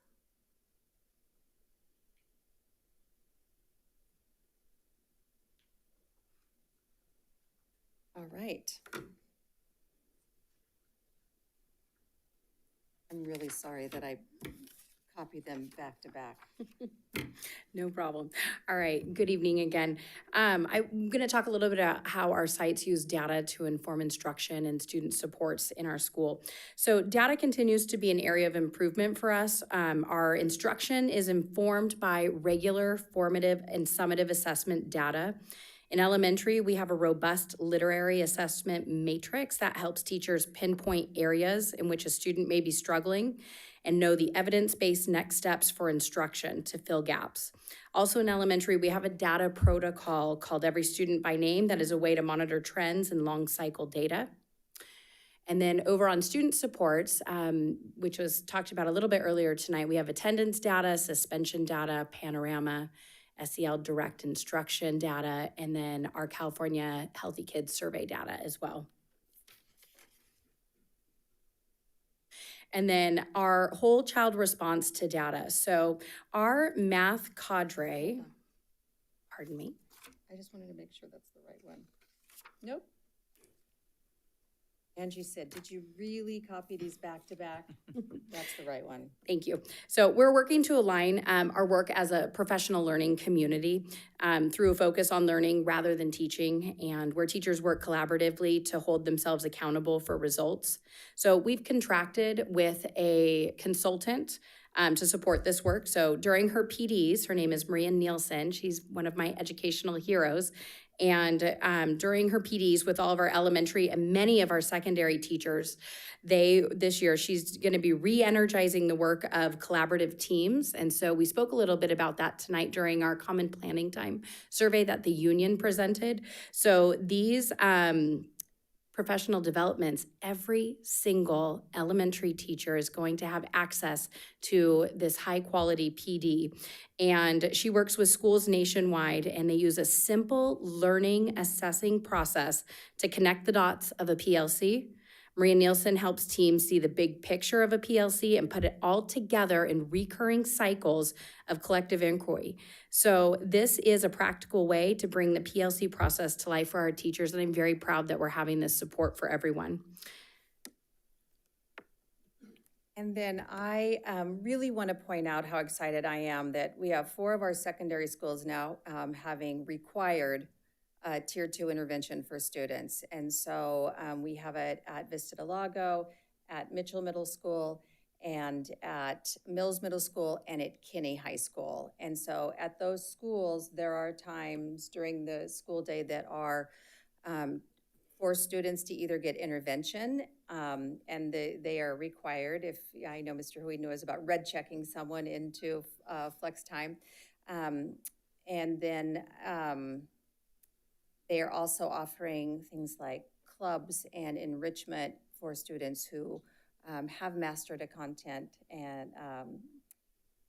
[SPEAKER 11] All right. I'm really sorry that I copied them back to back.
[SPEAKER 22] No problem. All right, good evening again. I'm gonna talk a little bit about how our sites use data to inform instruction and student supports in our school. So data continues to be an area of improvement for us. Our instruction is informed by regular formative and summative assessment data. In elementary, we have a robust literary assessment matrix that helps teachers pinpoint areas in which a student may be struggling and know the evidence-based next steps for instruction to fill gaps. Also in elementary, we have a data protocol called Every Student by Name that is a way to monitor trends and long cycle data. And then over on student supports, which was talked about a little bit earlier tonight, we have attendance data, suspension data, panorama, SEL direct instruction data, and then our California Healthy Kids survey data as well. And then our whole child response to data. So our math cadre, pardon me.
[SPEAKER 11] I just wanted to make sure that's the right one. Nope. Angie said, did you really copy these back to back? That's the right one.
[SPEAKER 22] Thank you. So we're working to align our work as a professional learning community through a focus on learning rather than teaching, and where teachers work collaboratively to hold themselves accountable for results. So we've contracted with a consultant to support this work. So during her PDs, her name is Maria Nielsen. She's one of my educational heroes. And during her PDs with all of our elementary and many of our secondary teachers, this year, she's going to be re-energizing the work of collaborative teams. And so we spoke a little bit about that tonight during our common planning time survey that the union presented. So these professional developments, every single elementary teacher is going to have access to this high quality PD. And she works with schools nationwide, and they use a simple learning assessing process to connect the dots of a PLC. Maria Nielsen helps teams see the big picture of a PLC and put it all together in recurring cycles of collective inquiry. So this is a practical way to bring the PLC process to life for our teachers, and I'm very proud that we're having this support for everyone.
[SPEAKER 11] And then I really want to point out how excited I am that we have 4 of our secondary schools now having required Tier 2 intervention for students. And so we have it at Vista del Lago, at Mitchell Middle School, and at Mills Middle School, and at Kinney High School. And so at those schools, there are times during the school day that are for students to either get intervention, and they are required, if I know Mr. Hui knows about red checking someone into flex time. And then they are also offering things like clubs and enrichment for students who have mastered a content and,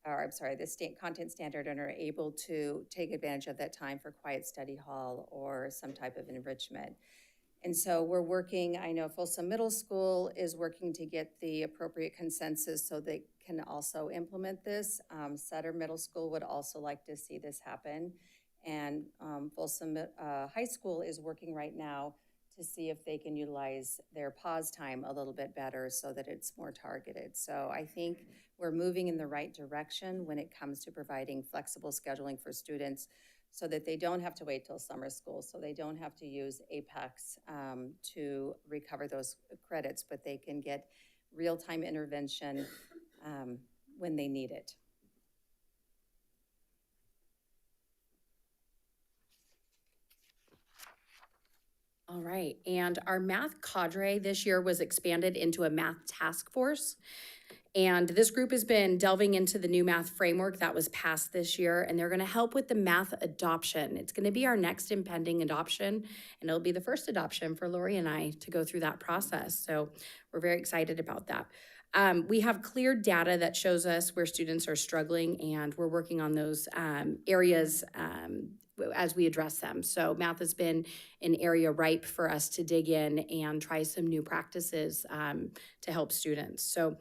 [SPEAKER 11] the content standard and are able to take advantage of that time for quiet study hall or some type of enrichment. And so we're working, I know Folsom Middle School is working to get the appropriate consensus so they can also implement this. Sutter Middle School would also like to see this happen. And Folsom High School is working right now to see if they can utilize their pause time a little bit better so that it's more targeted. So I think we're moving in the right direction when it comes to providing flexible scheduling for students so that they don't have to wait till summer school, so they don't have to use Apex to recover those credits, but they can get real-time intervention when they need it.
[SPEAKER 22] All right, and our math cadre this year was expanded into a math task force. And this group has been delving into the new math framework that was passed this year, and they're gonna help with the math adoption. It's gonna be our next impending adoption, and it'll be the first adoption for Lori and I to go through that process. So we're very excited about that. We have clear data that shows us where students are struggling, and we're working on those areas as we address them. So math has been an area ripe for us to dig in and try some new practices to help students. So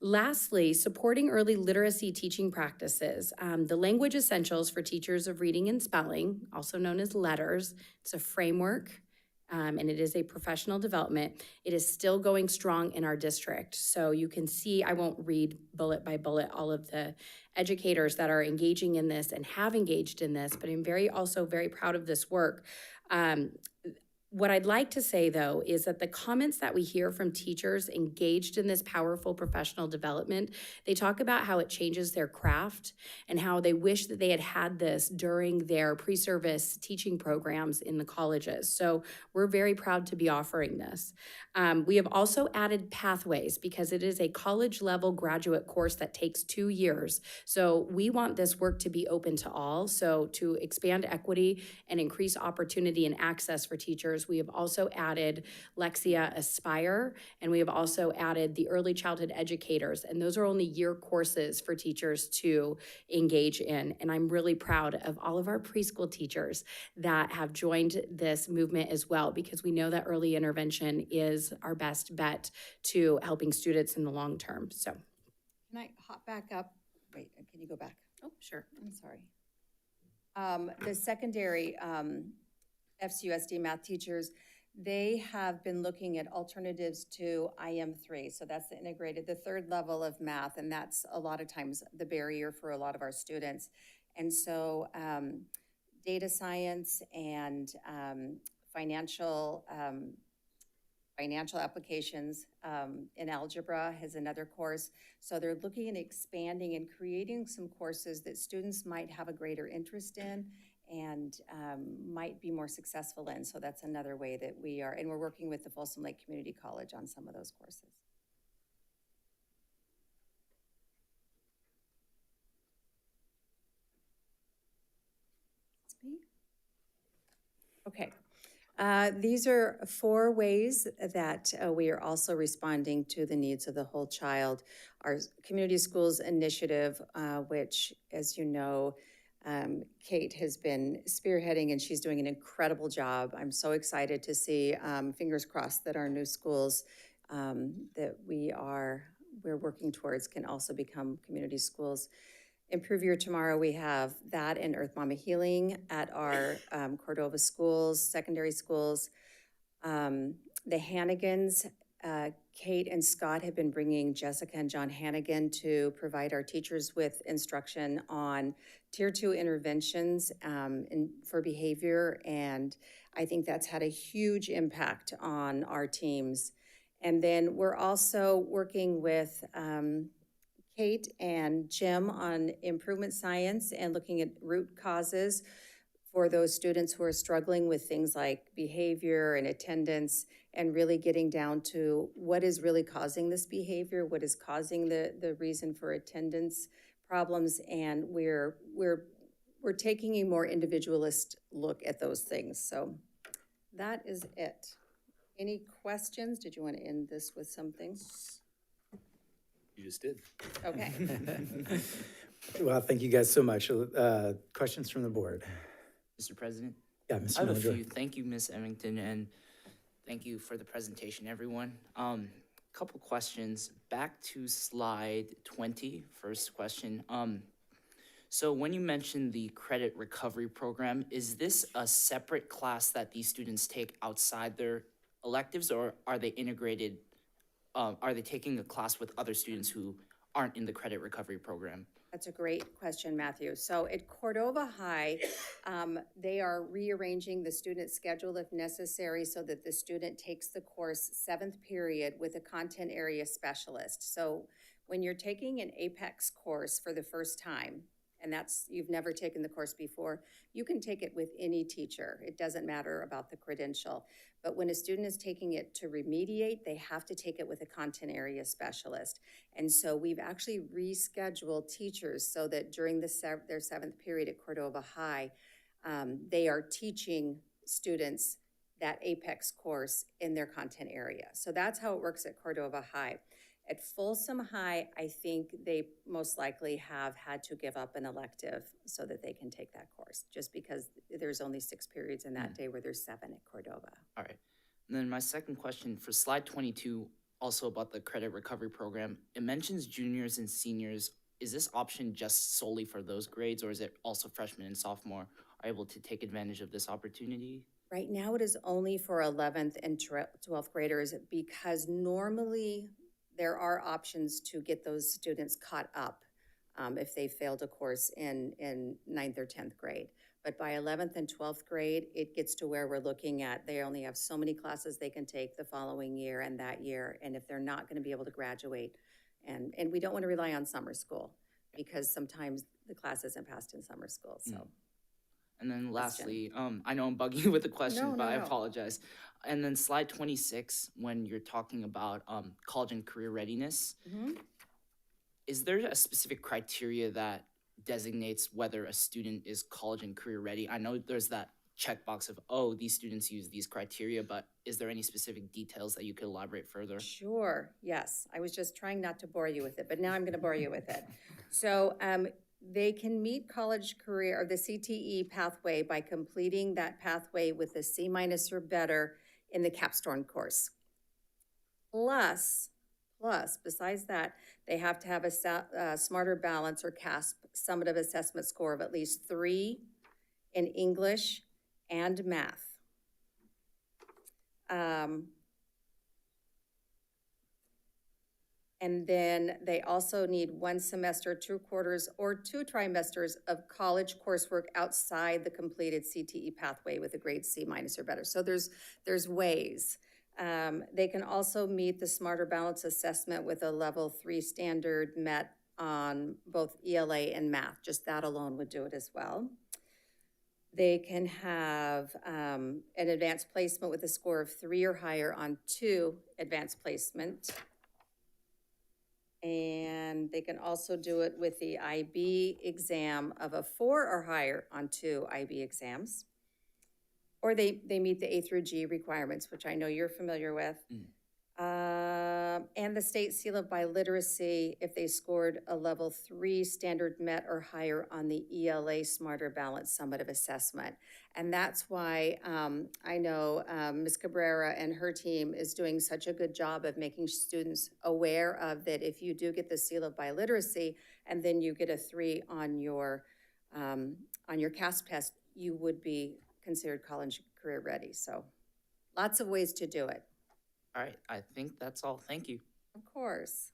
[SPEAKER 22] lastly, supporting early literacy teaching practices. The Language Essentials for Teachers of Reading and Spelling, also known as LETTERS, it's a framework and it is a professional development. It is still going strong in our district. So you can see, I won't read bullet by bullet all of the educators that are engaging in this and have engaged in this, but I'm also very proud of this work. What I'd like to say, though, is that the comments that we hear from teachers engaged in this powerful professional development, they talk about how it changes their craft and how they wish that they had had this during their pre-service teaching programs in the colleges. So we're very proud to be offering this. We have also added pathways because it is a college-level graduate course that takes 2 years. So we want this work to be open to all. So to expand equity and increase opportunity and access for teachers, we have also added Lexia Aspire, and we have also added the early childhood educators, and those are only year courses for teachers to engage in. And I'm really proud of all of our preschool teachers that have joined this movement as well, because we know that early intervention is our best bet to helping students in the long term. So
[SPEAKER 11] Can I hop back up? Wait, can you go back?
[SPEAKER 22] Oh, sure.
[SPEAKER 11] I'm sorry. The secondary FCUSD math teachers, they have been looking at alternatives to IM3. So that's the integrated, the third level of math, and that's a lot of times the barrier for a lot of our students. And so data science and financial applications in algebra is another course. So they're looking at expanding and creating some courses that students might have a greater interest in and might be more successful in. So that's another way that we are, and we're working with the Folsom Lake Community College on some of those courses. Okay. These are 4 ways that we are also responding to the needs of the whole child. Our Community Schools Initiative, which, as you know, Kate has been spearheading, and she's doing an incredible job. I'm so excited to see, fingers crossed, that our new schools that we're working towards can also become community schools. Improve Your Tomorrow, we have that and Earth Mama Healing at our Cordova schools, secondary schools. The Hannigans, Kate and Scott have been bringing Jessica and John Hannigan to provide our teachers with instruction on Tier 2 interventions for behavior, and I think that's had a huge impact on our teams. And then we're also working with Kate and Jim on improvement science and looking at root causes for those students who are struggling with things like behavior and attendance, and really getting down to what is really causing this behavior, what is causing the reason for attendance problems, and we're taking a more individualist look at those things. So that is it. Any questions? Did you want to end this with something?
[SPEAKER 10] You just did.
[SPEAKER 11] Okay.
[SPEAKER 7] Well, thank you guys so much. Questions from the board?
[SPEAKER 12] Mr. President?
[SPEAKER 7] Yeah, Mr.
[SPEAKER 12] I have
[SPEAKER 7] Manager.
[SPEAKER 12] a few. Thank you, Ms. Emmington, and thank you for the presentation, everyone. Couple questions. Back to slide 20, first question. So when you mentioned the credit recovery program, is this a separate class that these students take outside their electives, or are they integrated? Are they taking a class with other students who aren't in the credit recovery program?
[SPEAKER 11] That's a great question, Matthew. So at Cordova High, they are rearranging the student schedule if necessary so that the student takes the course 7th period with a content area specialist. So when you're taking an Apex course for the first time, and you've never taken the course before, you can take it with any teacher. It doesn't matter about the credential. But when a student is taking it to remediate, they have to take it with a content area specialist. And so we've actually rescheduled teachers so that during their 7th period at Cordova High, they are teaching students that Apex course in their content area. So that's how it works at Cordova High. At Folsom High, I think they most likely have had to give up an elective so that they can take that course, just because there's only 6 periods in that day where there's 7 at Cordova.
[SPEAKER 12] All right. And then my second question for slide 22, also about the credit recovery program, it mentions juniors and seniors. Is this option just solely for those grades, or is it also freshmen and sophomore are able to take advantage of this opportunity?
[SPEAKER 11] Right now, it is only for 11th and 12th graders, because normally there are options to get those students caught up if they failed a course in 9th or 10th grade. But by 11th and 12th grade, it gets to where we're looking at, they only have so many classes they can take the following year and that year. And if they're not going to be able to graduate, and we don't want to rely on summer school, because sometimes the class isn't passed in summer school, so.
[SPEAKER 12] And then lastly, I know I'm bugging you with a question,
[SPEAKER 11] No,
[SPEAKER 12] but
[SPEAKER 11] no,
[SPEAKER 12] I
[SPEAKER 11] no.
[SPEAKER 12] apologize. And then slide 26, when you're talking about college and career readiness, is there a specific criteria that designates whether a student is college and career ready? I know there's that checkbox of, oh, these students use these criteria, but is there any specific details that you could elaborate further?
[SPEAKER 11] Sure, yes. I was just trying not to bore you with it, but now I'm going to bore you with it. So they can meet college career, or the CTE pathway, by completing that pathway with a C- or better in the capstone course. Plus, besides that, they have to have a Smarter Balance or CASP summative assessment score of at least 3 in English and math. And then they also need 1 semester, 2 quarters, or 2 trimesters of college coursework outside the completed CTE pathway with a grade C- or better. So there's ways. They can also meet the Smarter Balance assessment with a level 3 standard met on both ELA and math. Just that alone would do it as well. They can have an advanced placement with a score of 3 or higher on 2 advanced placement. And they can also do it with the IB exam of a 4 or higher on 2 IB exams. Or they meet the A through G requirements, which I know you're familiar with. And the state seal of biliteracy if they scored a level 3 standard met or higher on the ELA Smarter Balance summative assessment. And that's why I know Ms. Cabrera and her team is doing such a good job of making students aware of that. If you do get the seal of biliteracy and then you get a 3 on your CASP test, you would be considered college career ready. So lots of ways to do it.
[SPEAKER 12] All right, I think that's all. Thank you.
[SPEAKER 11] Of course.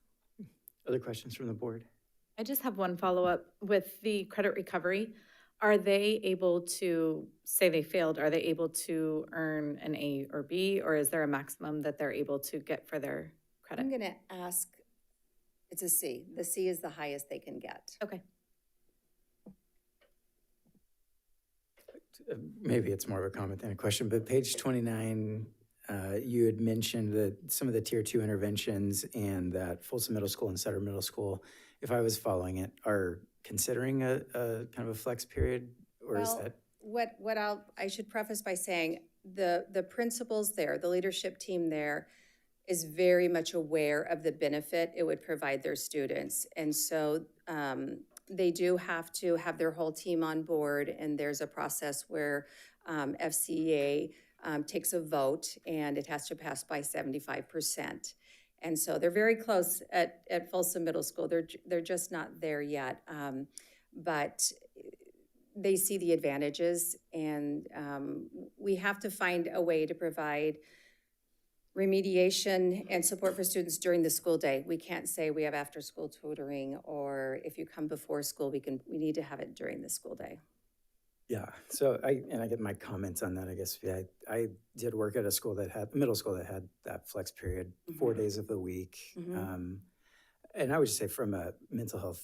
[SPEAKER 7] Other questions from the board?
[SPEAKER 6] I just have one follow-up with the credit recovery. Are they able to, say they failed, are they able to earn an A or B, or is there a maximum that they're able to get for their credit?
[SPEAKER 11] I'm gonna ask, it's a C. The C is the highest they can get.
[SPEAKER 6] Okay.
[SPEAKER 7] Maybe it's more of a comment than a question, but page 29, you had mentioned that some of the tier 2 interventions and that Folsom Middle School and Sutter Middle School, if I was following it, are considering a kind of a flex period, or is that?
[SPEAKER 11] I should preface by saying the principals there, the leadership team there is very much aware of the benefit it would provide their students. And so they do have to have their whole team on board, and there's a process where FCEA takes a vote, and it has to pass by 75%. And so they're very close at Folsom Middle School. They're just not there yet, but they see the advantages, and we have to find a way to provide remediation and support for students during the school day. We can't say we have after-school tutoring, or if you come before school, we need to have it during the school day.
[SPEAKER 7] Yeah, so I get my comments on that, I guess. Yeah, I did work at a school that had, middle school that had that flex period, 4 days of the week. And I would just say from a mental health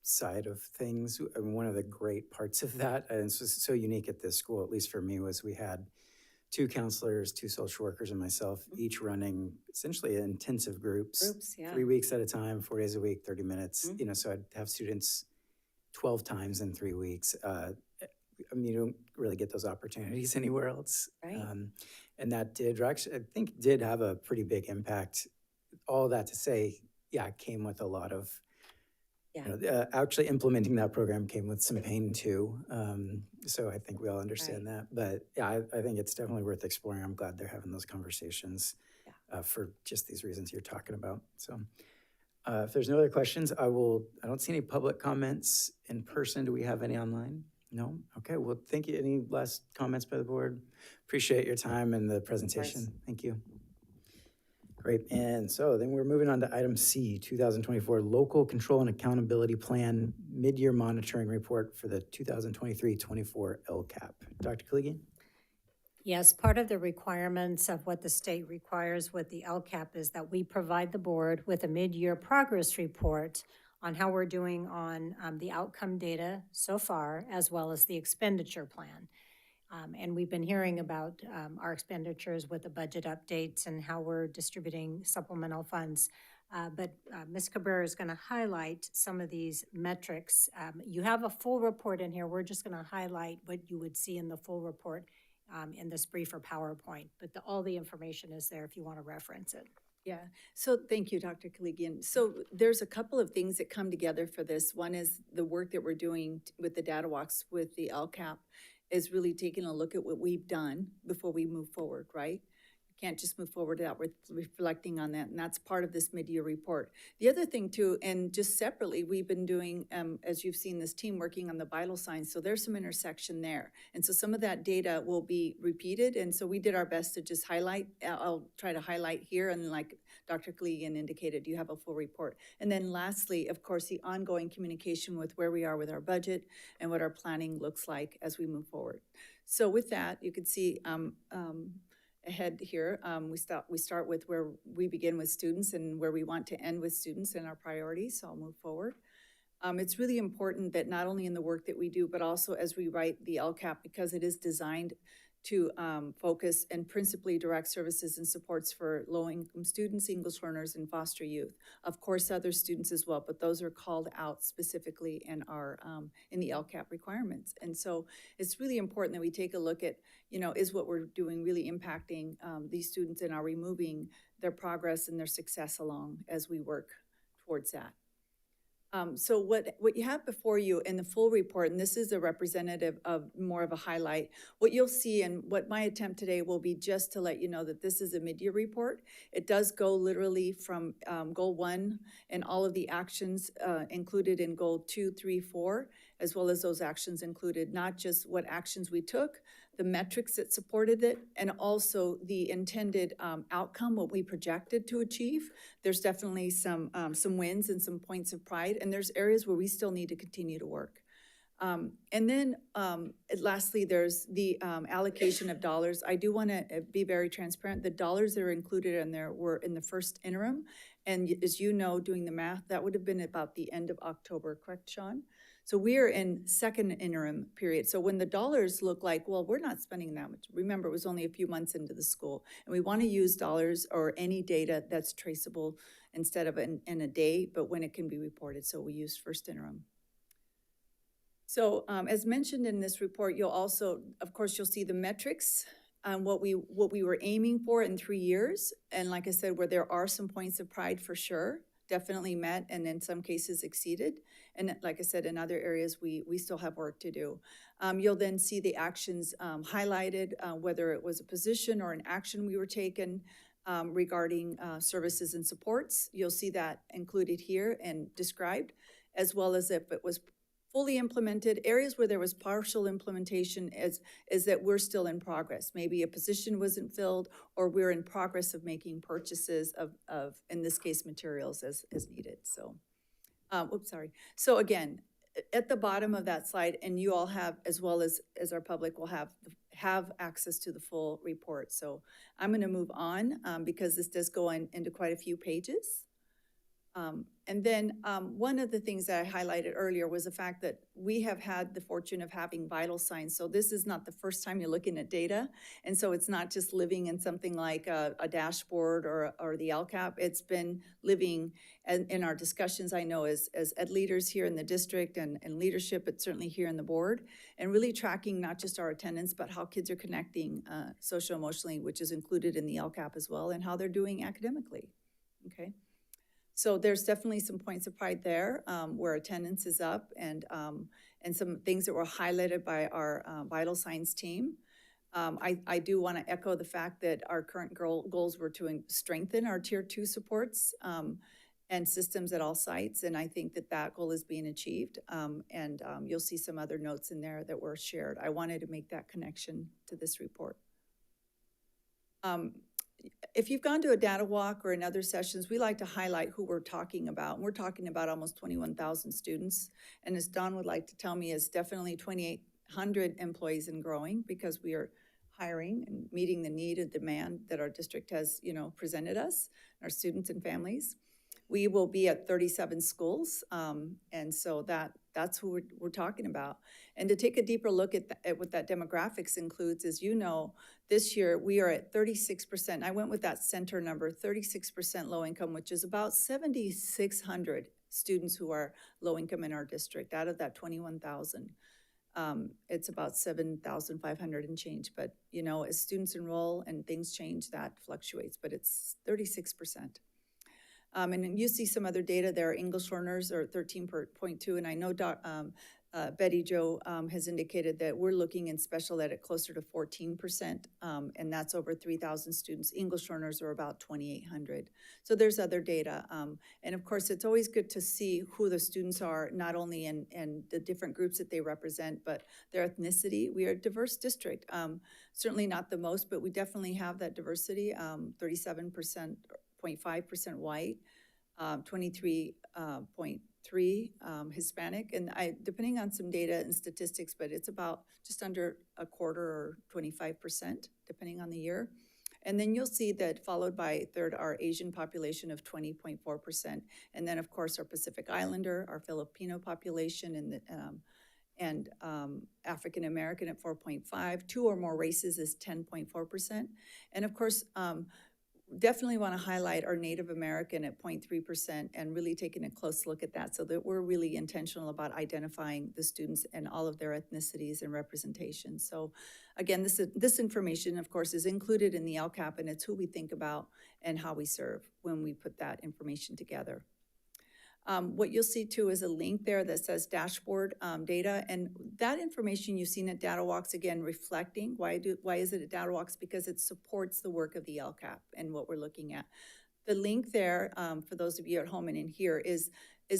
[SPEAKER 7] side of things, I mean, one of the great parts of that, and it's just so unique at this school, at least for me, was we had 2 counselors, 2 social workers, and myself, each running essentially intensive groups,
[SPEAKER 11] yeah.
[SPEAKER 7] 3 weeks at a time, 4 days a week, 30 minutes. You know, so I'd have students 12 times in 3 weeks. I mean, you don't really get those opportunities anywhere else.
[SPEAKER 11] Right.
[SPEAKER 7] And that did actually, I think, did have a pretty big impact. All that to say, yeah, it came with a lot of, you know, actually implementing that program came with some pain too. So I think we all understand that. But yeah, I think it's definitely worth exploring. I'm glad they're having those conversations for just these reasons you're talking about. So if there's no other questions, I don't see any public comments in person. Do we have any online? No? Okay, well, thank you. Any last comments by the board? Appreciate your time and the presentation. Thank you. Great, and so then we're moving on to item C, 2024 Local Control and Accountability Plan Mid-Year Monitoring Report for the 2023-24 LCAP. Dr. Kaligian?
[SPEAKER 1] Yes, part of the requirements of what the state requires with the LCAP is that we provide the board with a mid-year progress report on how we're doing on the outcome data so far, as well as the expenditure plan. And we've been hearing about our expenditures with the budget updates and how we're distributing supplemental funds. But Ms. Cabrera is going to highlight some of these metrics. You have a full report in here. We're just going to highlight what you would see in the full report in this briefer PowerPoint. But all the information is there if you want to reference it.
[SPEAKER 20] Yeah, so thank you, Dr. Kaligian. So there's a couple of things that come together for this. One is the work that we're doing with the data walks with the LCAP is really taking a look at what we've done before we move forward, right? You can't just move forward without reflecting on that, and that's part of this mid-year report. The other thing too, and just separately, we've been doing, as you've seen, this team working on the vital signs, so there's some intersection there. And so some of that data will be repeated, and so we did our best to just highlight, I'll try to highlight here, and like Dr. Kaligian indicated, you have a full report. And then lastly, of course, the ongoing communication with where we are with our budget and what our planning looks like as we move forward. So with that, you can see ahead here, we start with where we begin with students and where we want to end with students and our priorities, so I'll move forward. It's really important that not only in the work that we do, but also as we write the LCAP, because it is designed to focus and principally direct services and supports for low-income students, English learners, and foster youth. Of course, other students as well, but those are called out specifically and are in the LCAP requirements. And so it's really important that we take a look at, is what we're doing really impacting these students, and are we moving their progress and their success along as we work towards that. So what you have before you in the full report, and this is a representative of more of a highlight, what you'll see, and what my attempt today will be just to let you know that this is a mid-year report. It does go literally from goal 1 and all of the actions included in goal 2, 3, 4, as well as those actions included, not just what actions we took, the metrics that supported it, and also the intended outcome, what we projected to achieve. There's definitely some wins and some points of pride, and there's areas where we still need to continue to work. And then lastly, there's the allocation of dollars. I do want to be very transparent. The dollars that are included in there were in the first interim, and as you know, doing the math, that would have been about the end of October, correct, Sean? So we are in second interim period. So when the dollars look like, well, we're not spending that much. Remember, it was only a few months into the school. And we want to use dollars or any data that's traceable instead of in a day, but when it can be reported. So we use first interim. So as mentioned in this report, you'll also, of course, you'll see the metrics on what we were aiming for in 3 years. And like I said, where there are some points of pride for sure, definitely met and in some cases exceeded. And like I said, in other areas, we still have work to do. You'll then see the actions highlighted, whether it was a position or an action we were taken regarding services and supports. You'll see that included here and described, as well as if it was fully implemented. Areas where there was partial implementation is that we're still in progress. Maybe a position wasn't filled, or we're in progress of making purchases of in this case, materials as needed. So, oops, sorry. So again, at the bottom of that slide, and you all have, as well as our public will have access to the full report. So I'm gonna move on because this does go into quite a few pages. And then one of the things that I highlighted earlier was the fact that we have had the fortune of having vital signs. So this is not the first time you're looking at data. And so it's not just living in something like a dashboard or the LCAP. It's been living in our discussions, I know, as ed leaders here in the district and leadership, but certainly here in the board, and really tracking not just our attendance, but how kids are connecting socio-emotionally, which is included in the LCAP as well, and how they're doing academically, okay? So there's definitely some points of pride there where attendance is up, and some things that were highlighted by our vital signs team. I do want to echo the fact that our current goals were to strengthen our Tier 2 supports and systems at all sites, and I think that goal is being achieved. You'll see some other notes in there that were shared. I wanted to make that connection to this report. If you've gone to a data walk or in other sessions, we like to highlight who we're talking about. And we're talking about almost 21,000 students. And as Don would like to tell me, it's definitely 2,800 employees and growing, because we are hiring and meeting the need and demand that our district has, presented us, our students and families. We will be at 37 schools, and so that's who we're talking about. And to take a deeper look at what that demographics includes, as you know, this year we are at 36%. I went with that center number, 36% low income, which is about 7,600 students who are low income in our district. Out of that 21,000, it's about 7,500 and change. But, as students enroll and things change, that fluctuates, but it's 36%. And you see some other data there. English learners are 13.2, and I know Betty Jo has indicated that we're looking in special ed at closer to 14%, and that's over 3,000 students. English learners are about 2,800. So there's other data. And of course, it's always good to see who the students are, not only in the different groups that they represent, but their ethnicity. We are a diverse district. Certainly not the most, but we definitely have that diversity, 37.5% white, 23.3 Hispanic, and depending on some data and statistics, but it's about just under a quarter or 25%, depending on the year. And then you'll see that followed by third, our Asian population of 20.4%. And then of course, our Pacific Islander, our Filipino population, and African American at 4.5, 2 or more races is 10.4%. And of course, definitely want to highlight our Native American at 0.3% and really taking a close look at that so that we're really intentional about identifying the students and all of their ethnicities and representation. So again, this information, of course, is included in the LCAP, and it's who we think about and how we serve when we put that information together. What you'll see too is a link there that says dashboard data, and that information you've seen at Data Walks, again, reflecting. Why is it at Data Walks? Because it supports the work of the LCAP and what we're looking at. The link there, for those of you at home and in here, is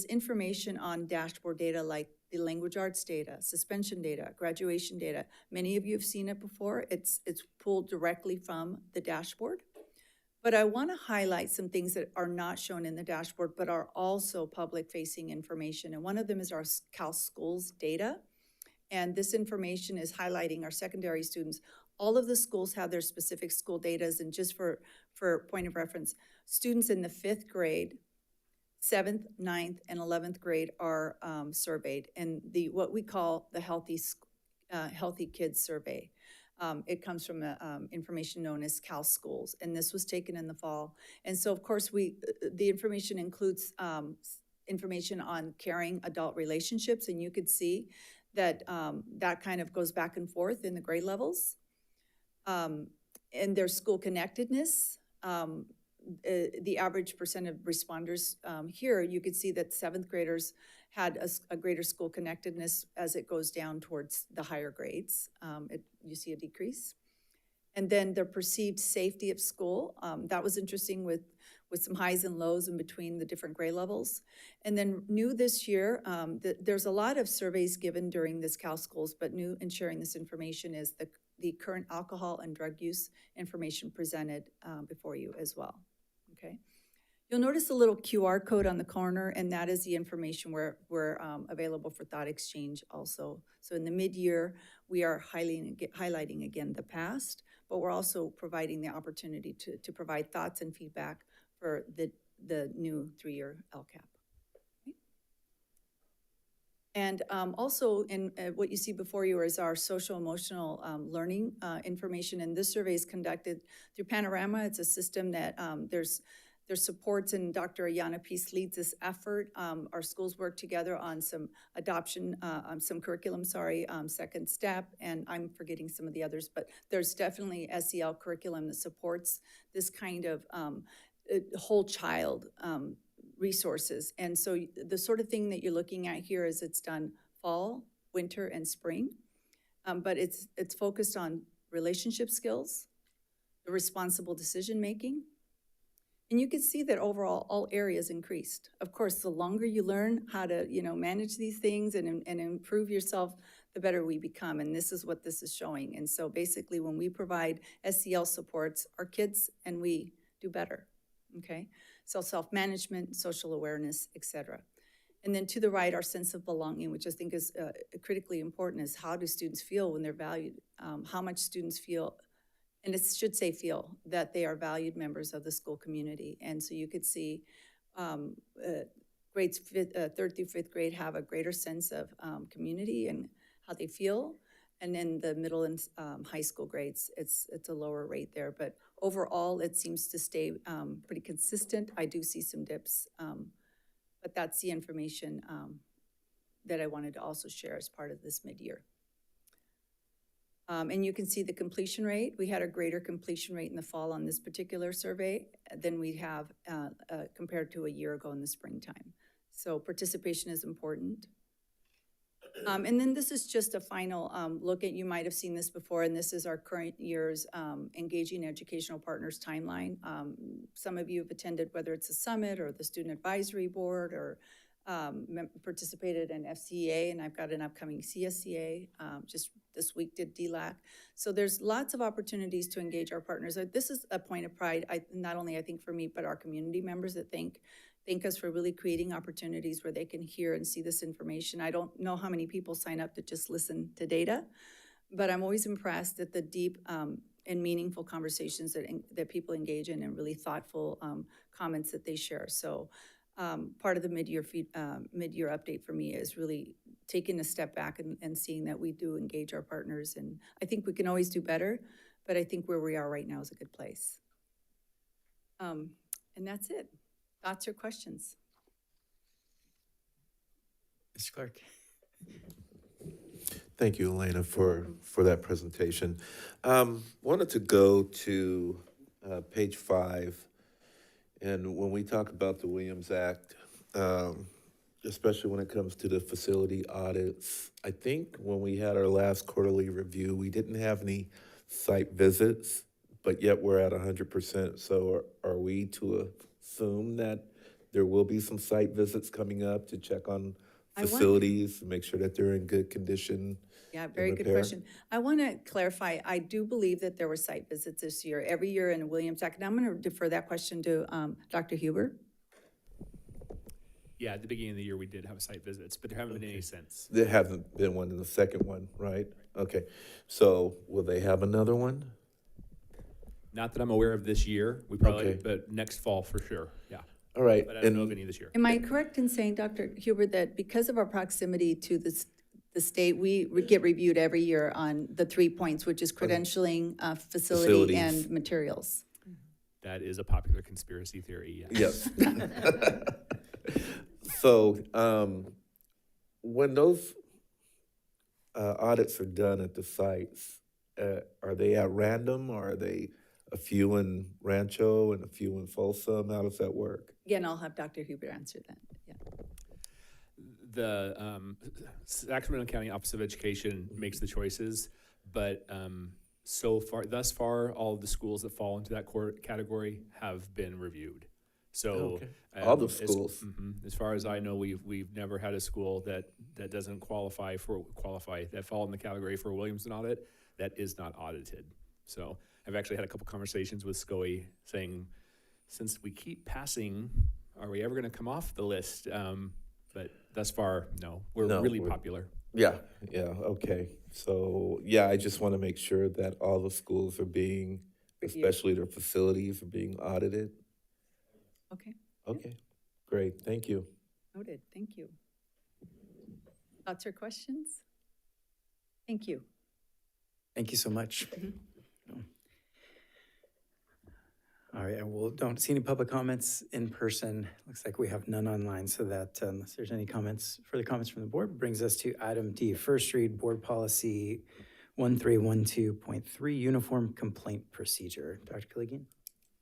[SPEAKER 20] information on dashboard data like the language arts data, suspension data, graduation data. Many of you have seen it before. It's pulled directly from the dashboard. But I want to highlight some things that are not shown in the dashboard, but are also public-facing information. And one of them is our Cal Schools data. And this information is highlighting our secondary students. All of the schools have their specific school data. And just for point of reference, students in the 5th grade, 7th, 9th, and 11th grade are surveyed in what we call the Healthy Kids Survey. It comes from information known as Cal Schools, and this was taken in the fall. And so, of course, the information includes information on caring adult relationships, and you could see that that kind of goes back and forth in the grade levels. And their school connectedness, the average percent of responders here, you could see that 7th graders had a greater school connectedness as it goes down towards the higher grades. You see a decrease. And then the perceived safety of school, that was interesting with some highs and lows in between the different grade levels. And then new this year, there's a lot of surveys given during this Cal Schools, but new in sharing this information is the current alcohol and drug use information presented before you as well, okay? You'll notice a little QR code on the corner, and that is the information we're available for thought exchange also. So in the mid-year, we are highlighting again the past, but we're also providing the opportunity to provide thoughts and feedback for the new 3-year LCAP. Okay. And also in what you see before you is our social emotional learning information, and this survey is conducted through Panorama. It's a system that there's supports, and Dr. Ayana Peace leads this effort. Our schools work together on some adoption, some curriculum, Second Step, and I'm forgetting some of the others, but there's definitely SEL curriculum that supports this kind of whole child resources. And so the sort of thing that you're looking at here is it's done fall, winter, and spring, but it's focused on relationship skills, the responsible decision-making. And you can see that overall, all areas increased. Of course, the longer you learn how to, manage these things and improve yourself, the better we become. And this is what this is showing. And so basically, when we provide SEL supports, our kids and we do better, okay? So self-management, social awareness, etc. And then to the right, our sense of belonging, which I think is critically important, is how do students feel when they're valued? How much students feel, and it should say feel, that they are valued members of the school community. And so you could see grades 3rd through 5th grade have a greater sense of community and how they feel. And in the middle and high school grades, it's a lower rate there. But overall, it seems to stay pretty consistent. I do see some dips, but that's the information that I wanted to also share as part of this mid-year. And you can see the completion rate. We had a greater completion rate in the fall on this particular survey than we have compared to a year ago in the springtime. So participation is important. And then this is just a final look at, you might have seen this before, and this is our current year's Engaging Educational Partners timeline. Some of you have attended, whether it's a summit or the Student Advisory Board, or participated in FCEA, and I've got an upcoming CSCA, just this week did DLAC. So there's lots of opportunities to engage our partners. This is a point of pride, not only I think for me, but our community members that thank us for really creating opportunities where they can hear and see this information. I don't know how many people sign up to just listen to data, but I'm always impressed at the deep and meaningful conversations that people engage in, and really thoughtful comments that they share. So part of the mid-year update for me is really taking a step back and seeing that we do engage our partners. And I think we can always do better, but I think where we are right now is a good place. And that's it. Thoughts or questions?
[SPEAKER 7] Mr. Clark.
[SPEAKER 3] Thank you, Elena, for that presentation. Wanted to go to page 5, and when we talk about the Williams Act, especially when it comes to the facility audits, I think when we had our last quarterly review, we didn't have any site visits, but yet we're at 100%. So are we to assume that there will be some site visits coming up to check on facilities, to make sure that they're in good condition?
[SPEAKER 20] Yeah, very good question. I want to clarify, I do believe that there were site visits this year, every year in Williams Act, and I'm going to defer that question to Dr. Huber.
[SPEAKER 10] Yeah, at the beginning of the year, we did have site visits, but there haven't been any since.
[SPEAKER 3] There hasn't been one in the second one, right? Okay, so will they have another one?
[SPEAKER 10] Not that I'm aware of this year. We probably, but next fall for sure, yeah.
[SPEAKER 3] All right.
[SPEAKER 10] But I don't know of any this year.
[SPEAKER 20] Am I correct in saying, Dr. Huber, that because of our proximity to the state, we get reviewed every year on the 3 points, which is credentialing, facility, and materials?
[SPEAKER 10] That is a popular conspiracy theory, yes.
[SPEAKER 3] Yes. So when those audits are done at the sites, are they at random, or are they a few in Rancho and a few in Folsom? How does that work?
[SPEAKER 20] Again, I'll have Dr. Huber answer that. Yeah.
[SPEAKER 10] The Sacramento County Office of Education makes the choices, but thus far, all of the schools that fall into that category have been reviewed. So
[SPEAKER 3] all the schools.
[SPEAKER 10] As far as I know, we've never had a school that doesn't qualify that fall in the category for a Williamson audit that is not audited. So I've actually had a couple conversations with SCOE saying, since we keep passing, are we ever going to come off the list? But thus far, no. We're really popular.
[SPEAKER 3] Yeah, okay. So, yeah, I just want to make sure that all the schools are being, especially their facilities, are being audited.
[SPEAKER 20] Okay.
[SPEAKER 3] Okay, great, thank you.
[SPEAKER 20] Noted, thank you. Thoughts or questions? Thank you.
[SPEAKER 7] Thank you so much. All right, and don't see any public comments in person. Looks like we have none online, so that unless there's any further comments from the board, brings us to item D, first read board policy 1312.3, uniform complaint procedure. Dr. Kaligian?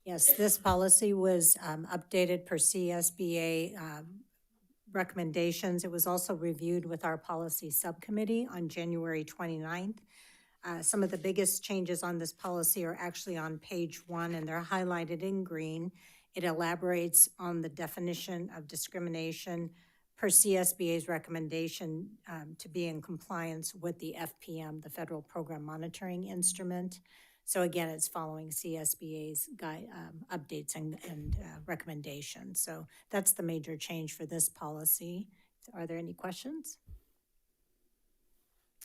[SPEAKER 1] Yes, this policy was updated per CSBA recommendations. It was also reviewed with our policy subcommittee on January 29th. Some of the biggest changes on this policy are actually on page 1, and they're highlighted in green. It elaborates on the definition of discrimination per CSBA's recommendation to be in compliance with the FPM, the Federal Program Monitoring Instrument. So again, it's following CSBA's updates and recommendations. So that's the major change for this policy. Are there any questions?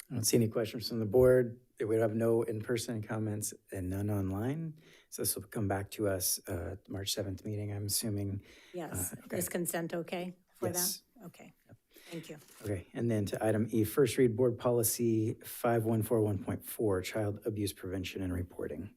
[SPEAKER 7] I don't see any questions from the board. We have no in-person comments and none online. So this will come back to us March 7th meeting, I'm assuming.
[SPEAKER 1] Yes.
[SPEAKER 7] Okay.
[SPEAKER 1] Is consent okay for
[SPEAKER 7] Yes.
[SPEAKER 1] that? Okay. Yep. Thank you.
[SPEAKER 7] Okay, and then to item E, first read board policy 5141.4, child abuse prevention and reporting.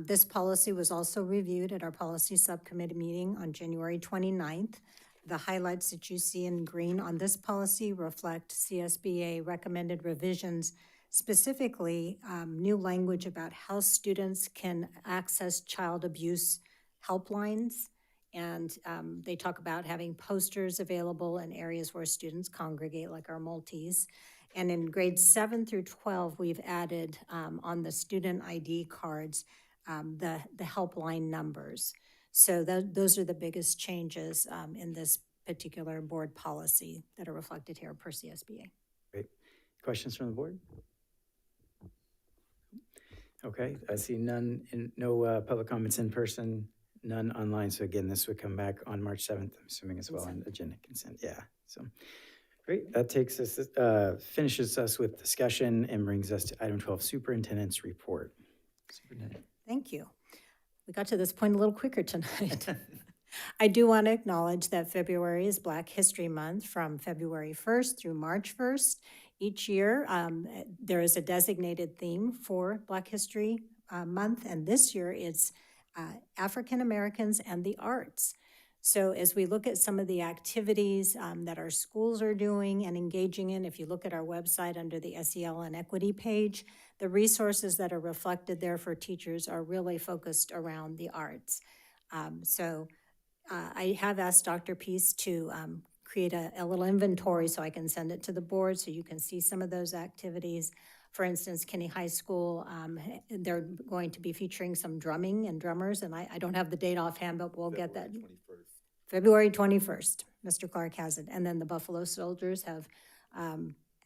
[SPEAKER 1] This policy was also reviewed at our policy subcommittee meeting on January 29th. The highlights that you see in green on this policy reflect CSBA recommended revisions, specifically new language about how students can access child abuse helplines
[SPEAKER 17] And they talk about having posters available in areas where students congregate, like our multis. And in grades 7 through 12, we've added on the student ID cards the helpline numbers. So those are the biggest changes in this particular board policy that are reflected here per CSBA.
[SPEAKER 7] Great. Questions from the board? Okay, I see none, no public comments in person, none online. So again, this would come back on March 7th, I'm assuming as well, on agenda consent. Yeah, so great. That takes us, finishes us with discussion and brings us to item 12, Superintendent's Report. Superintendent.
[SPEAKER 17] Thank you. We got to this point a little quicker tonight. I do want to acknowledge that February is Black History Month from February 1st through March 1st. Each year, there is a designated theme for Black History Month, and this year it's African Americans and the arts. So as we look at some of the activities that our schools are doing and engaging in, if you look at our website under the SEL and Equity page, the resources that are reflected there for teachers are really focused around the arts. I have asked Dr. Peace to create a little inventory so I can send it to the board so you can see some of those activities. For instance, Kinney High School, they're going to be featuring some drumming and drummers, and I don't have the date offhand, but we'll get that. February 21st, Mr. Clark has it. And then the Buffalo Soldiers have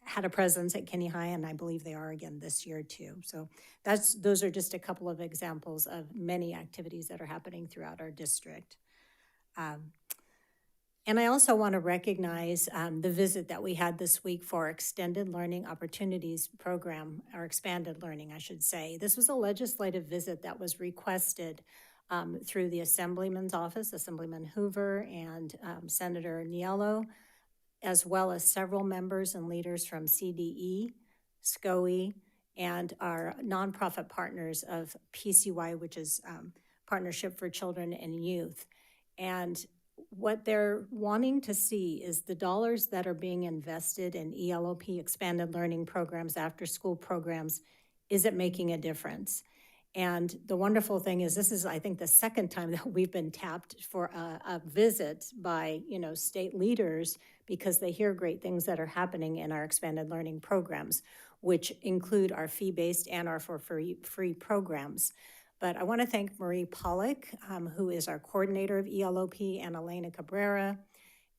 [SPEAKER 17] had a presence at Kinney High, and I believe they are again this year too. So those are just a couple of examples of many activities that are happening throughout our district. And I also want to recognize the visit that we had this week for our Extended Learning Opportunities Program, or Expanded Learning, I should say. This was a legislative visit that was requested through the Assemblyman's office, Assemblyman Hoover and Senator Niello, as well as several members and leaders from CDE, SCOE, and our nonprofit partners of PCY, which is Partnership for Children and Youth. And what they're wanting to see is the dollars that are being invested in ELOP, expanded learning programs, after school programs, is it making a difference? And the wonderful thing is this is, I think, the second time that we've been tapped for a visit by, state leaders because they hear great things that are happening in our expanded learning programs, which include our fee-based and our for free programs. But I want to thank Marie Pollock, who is our coordinator of ELOP, and Elena Cabrera,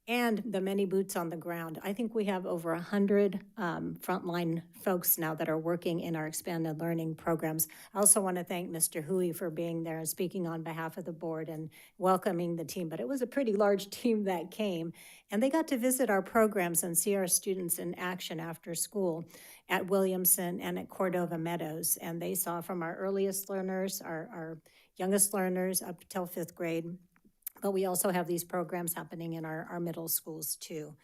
[SPEAKER 17] and the many boots on the ground. I think we have over 100 frontline folks now that are working in our expanded learning programs. I also want to thank Mr. Hui for being there and speaking on behalf of the board and welcoming the team. But it was a pretty large team that came, and they got to visit our programs and see our students in action after school at Williamson and at Cordova Meadows. And they saw from our earliest learners, our youngest learners up till 5th grade, but we also have these programs happening in our middle schools too.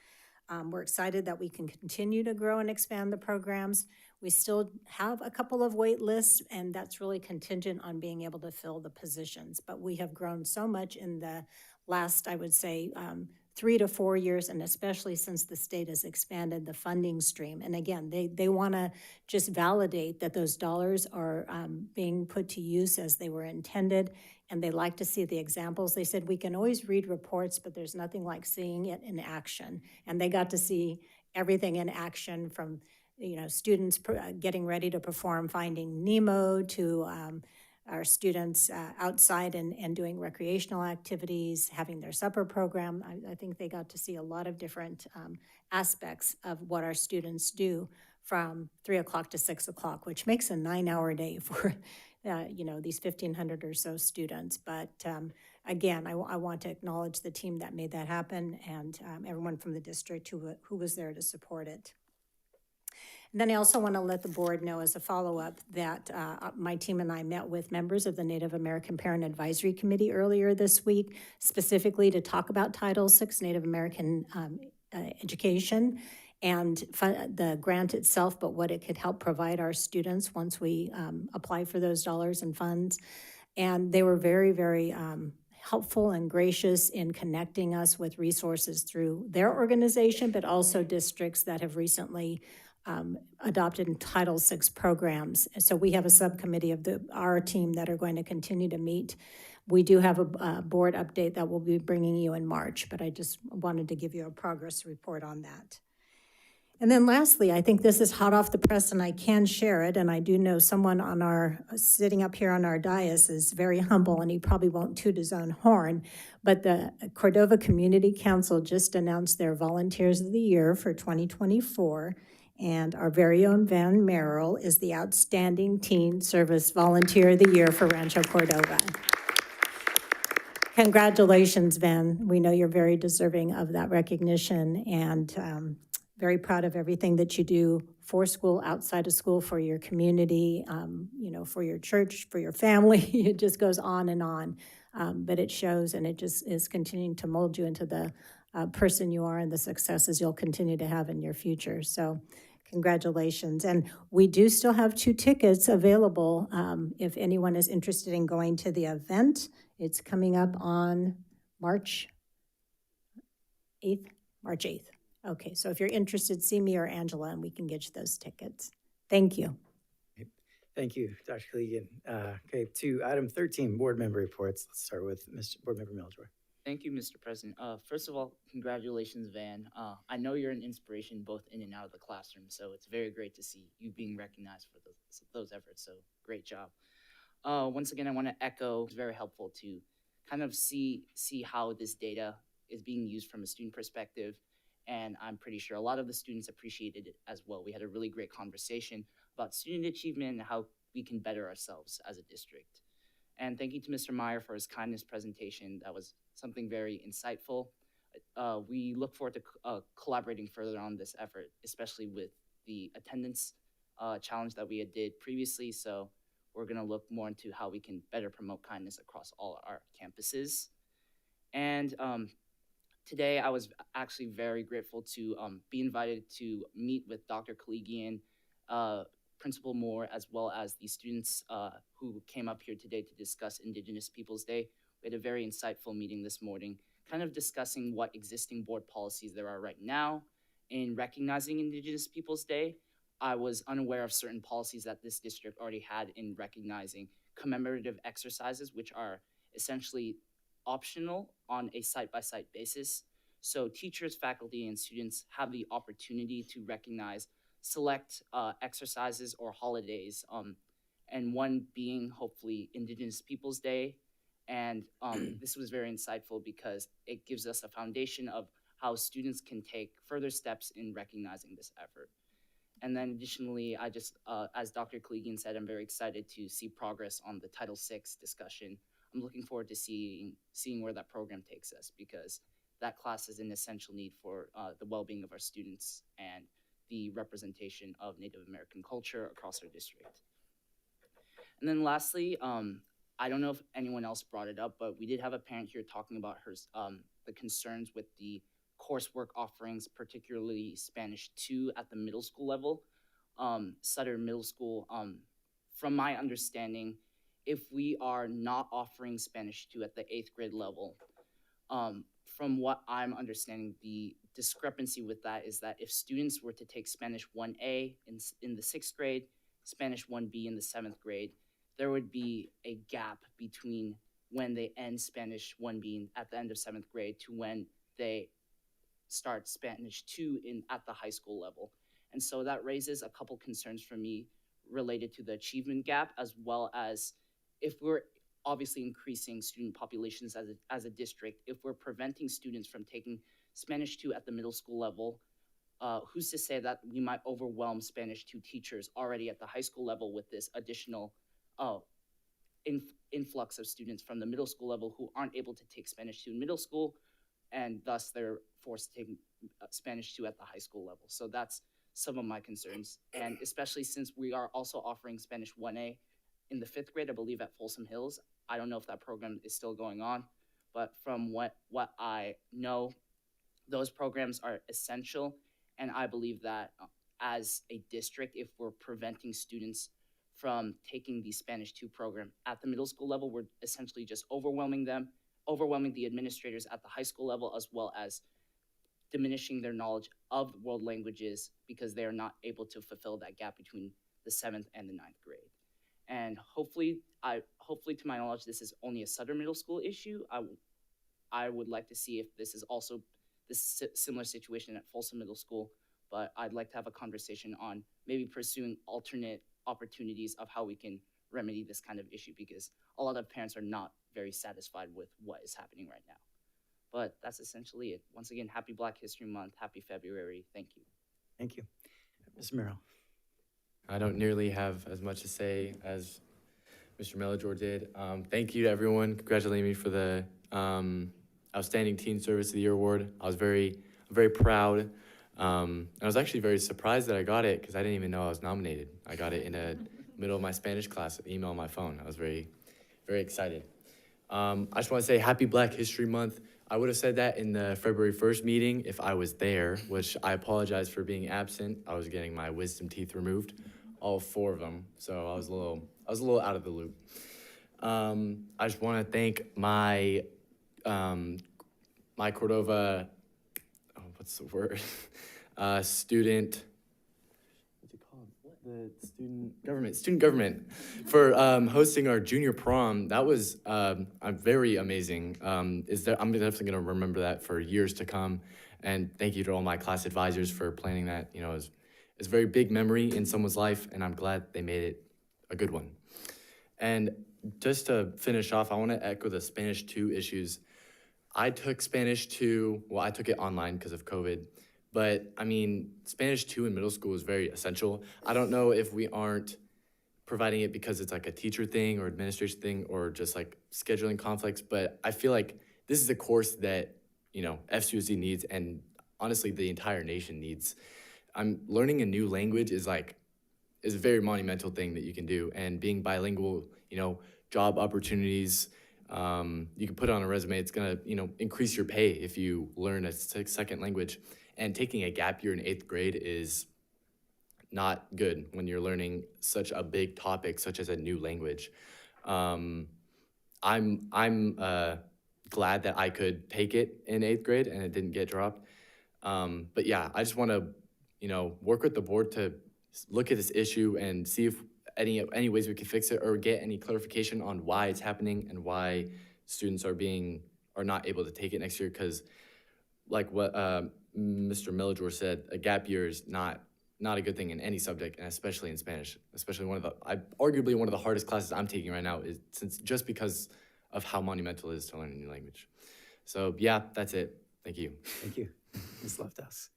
[SPEAKER 17] We're excited that we can continue to grow and expand the programs. We still have a couple of wait lists, and that's really contingent on being able to fill the positions. But we have grown so much in the last, I would say, 3 to 4 years, and especially since the state has expanded the funding stream. And again, they want to just validate that those dollars are being put to use as they were intended, and they like to see the examples. They said, we can always read reports, but there's nothing like seeing it in action. And they got to see everything in action, from students getting ready to perform Finding Nemo to our students outside and doing recreational activities, having their supper program. I think they got to see a lot of different aspects of what our students do from 3 o'clock to 6 o'clock, which makes a 9-hour day for these 1,500 or so students. But again, I want to acknowledge the team that made that happen, and everyone from the district who was there to support it. And then I also want to let the board know, as a follow-up, that my team and I met with members of the Native American Parent Advisory Committee earlier this week, specifically to talk about Title VI Native American education and the grant itself, but what it could help provide our students once we apply for those dollars and funds. And they were very, very helpful and gracious in connecting us with resources through their organization, but also districts that have recently adopted in Title VI programs. So we have a subcommittee of our team that are going to continue to meet. We do have a board update that we'll be bringing you in March, but I just wanted to give you a progress report on that. And then lastly, I think this is hot off the press and I can share it, and I do know someone sitting up here on our dais is very humble and he probably won't toot his own horn, but the Cordova Community Council just announced their Volunteers of the Year for 2024, and our very own Van Merrill is the Outstanding Teen Service Volunteer of the Year for Rancho Cordova. Congratulations, Van. We know you're very deserving of that recognition, and very proud of everything that you do for school, outside of school, for your community, for your church, for your family. It just goes on and on. But it shows, and it just is continuing to mold you into the person you are and the successes you'll continue to have in your future. So congratulations. And we do still have 2 tickets available if anyone is interested in going to the event. It's coming up on March 8th. March 8th. Okay, so if you're interested, see me or Angela, and we can get you those tickets. Thank you.
[SPEAKER 7] Thank you, Dr. Collegian. Okay, to item 13, board member reports. Let's start with Mr. Board Member Melchor.
[SPEAKER 12] Thank you, Mr. President. First of all, congratulations, Van. I know you're an inspiration both in and out of the classroom, so it's very great to see you being recognized for those efforts, so great job. Once again, I want to echo, it's very helpful to kind of see how this data is being used from a student perspective. And I'm pretty sure a lot of the students appreciated it as well. We had a really great conversation about student achievement and how we can better ourselves as a district. And thank you to Mr. Meyer for his kindness presentation. That was something very insightful. We look forward to collaborating further on this effort, especially with the attendance challenge that we did previously. So we're gonna look more into how we can better promote kindness across all our campuses. And today, I was actually very grateful to be invited to meet with Dr. Collegian, Principal Moore, as well as the students who came up here today to discuss Indigenous Peoples Day. We had a very insightful meeting this morning, kind of discussing what existing board policies there are right now in recognizing Indigenous Peoples Day. I was unaware of certain policies that this district already had in recognizing commemorative exercises, which are essentially optional on a site-by-site basis. So teachers, faculty, and students have the opportunity to recognize select exercises or holidays, and one being hopefully Indigenous Peoples Day. And this was very insightful because it gives us a foundation of how students can take further steps in recognizing this effort. And then additionally, I just, as Dr. Collegian said, I'm very excited to see progress on the Title VI discussion. I'm looking forward to seeing where that program takes us, because that class is an essential need for the well-being of our students and the representation of Native American culture across our district. And then lastly, I don't know if anyone else brought it up, but we did have a parent here talking about the concerns with the coursework offerings, particularly Spanish 2 at the middle school level. Sutter Middle School, from my understanding, if we are not offering Spanish 2 at the 8th grade level, from what I'm understanding, the discrepancy with that is that if students were to take Spanish 1A in the 6th grade, Spanish 1B in the 7th grade, there would be a gap between when they end Spanish 1B at the end of 7th grade to when they start Spanish 2 at the high school level. And so that raises a couple concerns for me related to the achievement gap, as well as if we're obviously increasing student populations as a district, if we're preventing students from taking Spanish 2 at the middle school level, who's to say that we might overwhelm Spanish 2 teachers already at the high school level with this additional influx of students from the middle school level who aren't able to take Spanish 2 in middle school, and thus they're forced to take Spanish 2 at the high school level. So that's some of my concerns, and especially since we are also offering Spanish 1A in the 5th grade, I believe at Folsom Hills. I don't know if that program is still going on, but from what I know, those programs are essential, and I believe that as a district, if we're preventing students from taking the Spanish 2 program at the middle school level, we're essentially just overwhelming the administrators at the high school level, as well as diminishing their knowledge of world languages because they are not able to fulfill that gap between the 7th and the 9th grade. And hopefully to my knowledge, this is only a Sutter Middle School issue. I would like to see if this is also this similar situation at Folsom Middle School, but I'd like to have a conversation on maybe pursuing alternate opportunities of how we can remedy this kind of issue, because a lot of parents are not very satisfied with what is happening right now. But that's essentially it. Once again, happy Black History Month, happy February. Thank you.
[SPEAKER 7] Thank you. Ms. Merrill.
[SPEAKER 14] I don't nearly have as much to say as Mr. Melajor did. Thank you to everyone congratulating me for the Outstanding Teen Service of the Year award. I was very proud. I was actually very surprised that I got it because I didn't even know I was nominated. I got it in the middle of my Spanish class, email on my phone. I was very excited. I just want to say happy Black History Month. I would have said that in the February 1st meeting if I was there, which I apologize for being absent. I was getting my wisdom teeth removed, all 4 of them. So I was a little out of the loop. I just want to thank my Cordova, what's the word? Student, what's it called? The student government for hosting our junior prom. That was very amazing. I'm definitely gonna remember that for years to come. And thank you to all my class advisors for planning that. You know, it's a very big memory in someone's life, and I'm glad they made it a good one. And just to finish off, I want to echo the Spanish 2 issues. I took Spanish 2, well, I took it online because of COVID, but I mean, Spanish 2 in middle school is very essential. I don't know if we aren't providing it because it's like a teacher thing or administration thing or just like scheduling conflicts, but I feel like this is a course that, you know, FCUSD needs, and honestly, the entire nation needs. Learning a new language is a very monumental thing that you can do, and being bilingual, you know, job opportunities, you can put it on a resume. It's gonna, you know, increase your pay if you learn a second language. And taking a gap year in 8th grade is not good when you're learning such a big topic, such as a new language. I'm glad that I could take it in 8th grade and it didn't get dropped. But yeah, I just want to, you know, work with the board to look at this issue and see if any ways we can fix it or get any clarification on why it's happening and why students are not able to take it next year. Because like what Mr. Melajor said, a gap year is not a good thing in any subject, and especially in Spanish. Especially arguably one of the hardest classes I'm taking right now, is just because of how monumental it is to learn a new language. So yeah, that's it. Thank you.
[SPEAKER 7] Thank you. Ms. Lofthouse.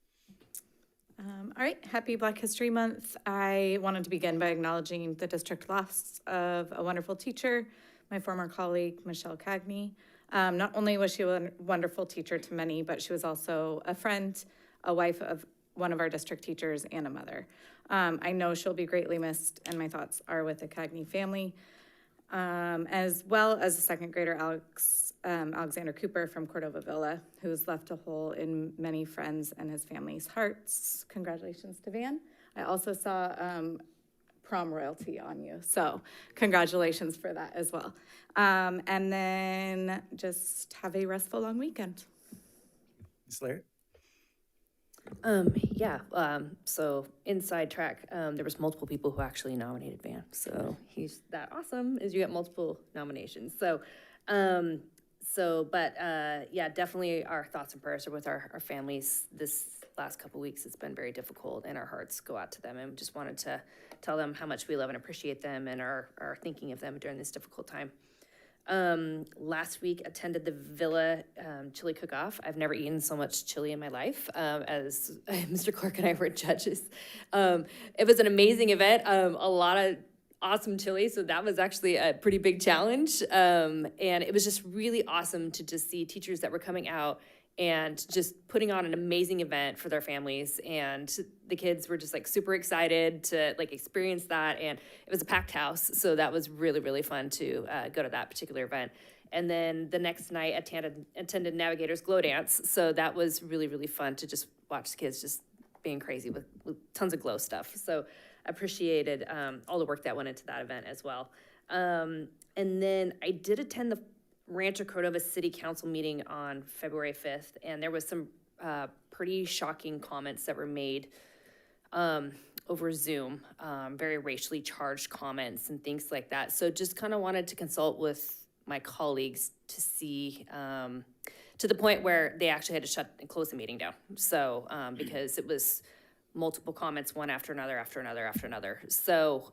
[SPEAKER 6] All right, happy Black History Month. I wanted to begin by acknowledging the district loss of a wonderful teacher, my former colleague, Michelle Cagney. Not only was she a wonderful teacher to many, but she was also a friend, a wife of one of our district teachers, and a mother. I know she'll be greatly missed, and my thoughts are with the Cagney family, as well as the 2nd grader, Alexander Cooper from Cordova Villa, who's left a hole in many friends and his family's hearts. Congratulations to Van. I also saw prom royalty on you, so congratulations for that as well. And then just have a restful long weekend.
[SPEAKER 7] Ms. Laird?
[SPEAKER 19] So inside track, there was multiple people who actually nominated Van. So he's that awesome is you get multiple nominations. Definitely our thoughts and prayers are with our families. This last couple weeks, it's been very difficult, and our hearts go out to them. And we just wanted to tell them how much we love and appreciate them and are thinking of them during this difficult time. Last week attended the Villa chili cook-off. I've never eaten so much chili in my life as Mr. Clark and I were judges. It was an amazing event, a lot of awesome chili, so that was actually a pretty big challenge. And it was just really awesome to just see teachers that were coming out and just putting on an amazing event for their families. And the kids were just like super excited to like experience that. And it was a packed house. So that was really, really fun to go to that particular event. And then the next night attended Navigator's Glow Dance. So that was really, really fun to just watch the kids just being crazy with tons of glow stuff. So I appreciated all the work that went into that event as well. And then I did attend the Rancho Cordova City Council meeting on February 5th, and there was some pretty shocking comments that were made over Zoom, very racially charged comments and things like that. So just kind of wanted to consult with my colleagues to see, to the point where they actually had to shut and close the meeting down. So, because it was multiple comments, one after another, after another, after another. So,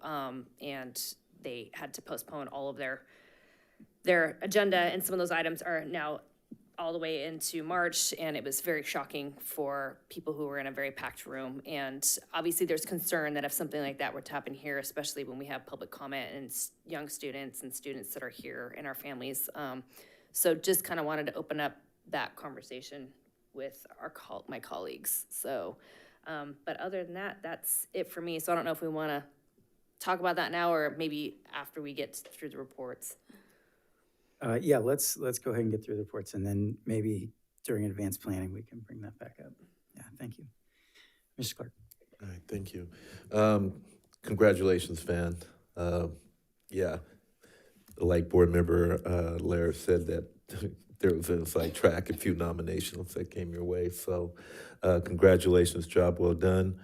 [SPEAKER 19] and they had to postpone all of their agenda, and some of those items are now all the way into March, and it was very shocking for people who were in a very packed room. And obviously there's concern that if something like that were to happen here, especially when we have public comment and young students and students that are here and our families. So just kind of wanted to open up that conversation with my colleagues. So, but other than that, that's it for me. So I don't know if we want to talk about that now or maybe after we get through the reports.
[SPEAKER 7] Yeah, let's go ahead and get through the reports, and then maybe during advanced planning, we can bring that back up. Yeah, thank you. Mr. Clark.
[SPEAKER 3] All right, thank you. Congratulations, Van. Yeah, like board member Lara said that there was a inside track, a few nominations that came your way. So congratulations, job well done.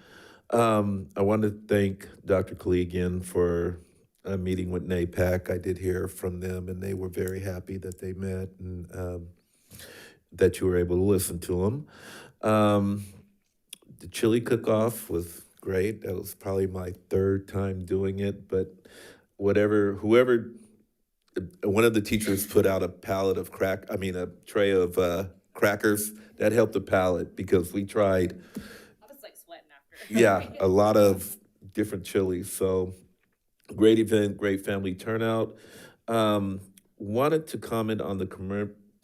[SPEAKER 3] I want to thank Dr. Collegian for a meeting with NAPAC. I did hear from them, and they were very happy that they met and that you were able to listen to them. The chili cook-off was great. That was probably my third time doing it, but whoever, one of the teachers put out a tray of crackers. That helped the palate because we tried.
[SPEAKER 19] I was like sweating after.
[SPEAKER 3] Yeah, a lot of different chilies. So great event, great family turnout. Wanted to comment on the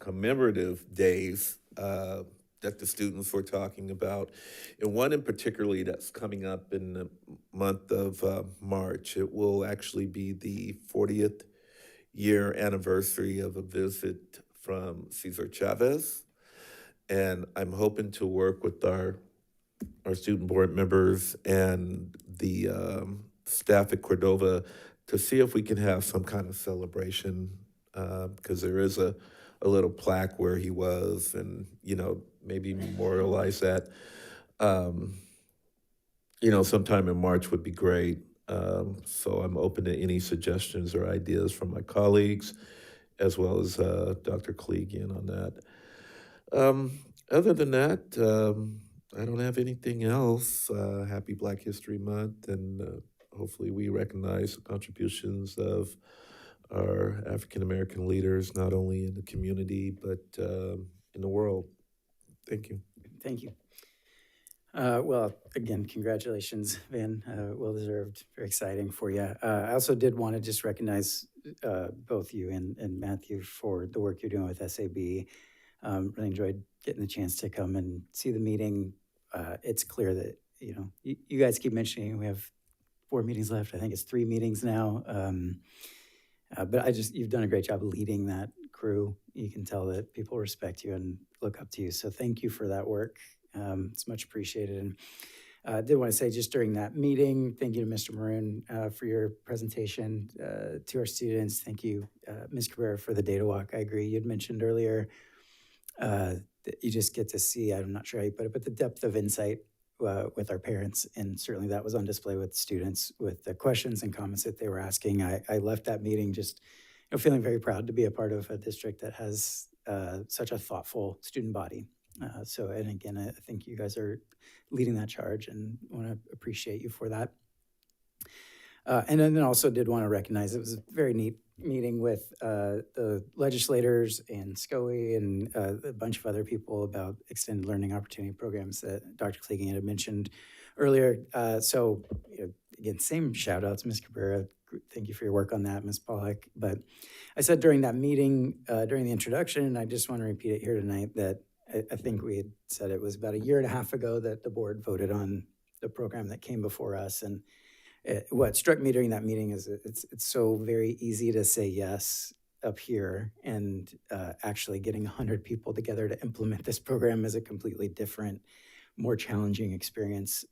[SPEAKER 3] commemorative days that the students were talking about, and one in particularly that's coming up in the month of March. It will actually be the 40th year anniversary of a visit from Cesar Chavez, and I'm hoping to work with our student board members and the staff at Cordova to see if we can have some kind of celebration, because there is a little plaque where he was, and, maybe memorialize that. Sometime in March would be great. So I'm open to any suggestions or ideas from my colleagues, as well as Dr. Collegian on that. Other than that, I don't have anything else. Happy Black History Month, and hopefully we recognize the contributions of our African-American leaders, not only in the community, but in the world. Thank you.
[SPEAKER 7] Thank you. Well, again, congratulations, Van. Well deserved. Very exciting for you. I also did want to just recognize both you and Matthew for the work you're doing with SAB. Really enjoyed getting the chance to come and see the meeting. It's clear that, you guys keep mentioning we have 4 meetings left. I think it's 3 meetings now. But you've done a great job leading that crew. You can tell that people respect you and look up to you. So thank you for that work. It's much appreciated. And I did want to say just during that meeting, thank you to Mr. Maroon for your presentation to our students. Thank you, Ms. Cabrera, for the data walk. I agree. You'd mentioned earlier that you just get to see, I'm not sure how you put it, but the depth of insight with our parents. And certainly that was on display with students, with the questions and comments that they were asking. I left that meeting just feeling very proud to be a part of a district that has such a thoughtful student body. And again, I think you guys are leading that charge and want to appreciate you for that. And then also did want to recognize it was a very neat meeting with the legislators and SCOE and a bunch of other people about extended learning opportunity programs that Dr. Klegan had mentioned earlier. Again, same shout outs, Ms. Cabrera. Thank you for your work on that, Ms. Pollack. But I said during that meeting, during the introduction, and I just want to repeat it here tonight, that I think we had said it was about 1.5 years ago that the board voted on the program that came before us. And what struck me during that meeting is it's so very easy to say yes up here, and actually getting 100 people together to implement this program is a completely different, more challenging experience.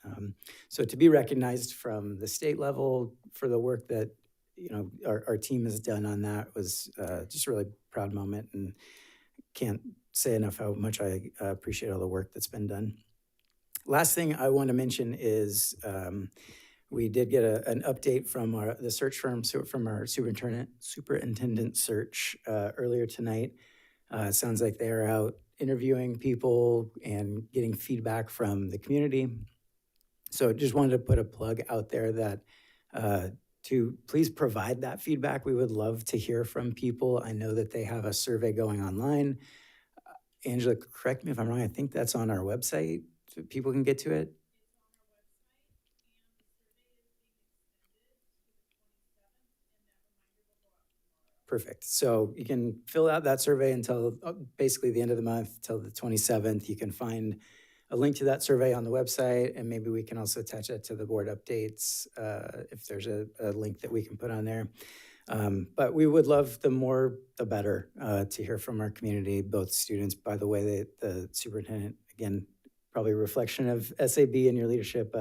[SPEAKER 7] So to be recognized from the state level for the work that our team has done on that was just a really proud moment, and can't say enough how much I appreciate all the work that's been done. Last thing I want to mention is we did get an update from the search firm, from our superintendent search earlier tonight. It sounds like they're out interviewing people and getting feedback from the community. So just wanted to put a plug out there that to please provide that feedback. We would love to hear from people. I know that they have a survey going online. Angela, correct me if I'm wrong, I think that's on our website, so people can get to it. Perfect. So you can fill out that survey until basically the end of the month, till the 27th. You can find a link to that survey on the website, and maybe we can also attach that to the board updates if there's a link that we can put on there. But we would love the more, the better to hear from our community, both students. By the way, the superintendent, again, probably a reflection of SAB and your leadership.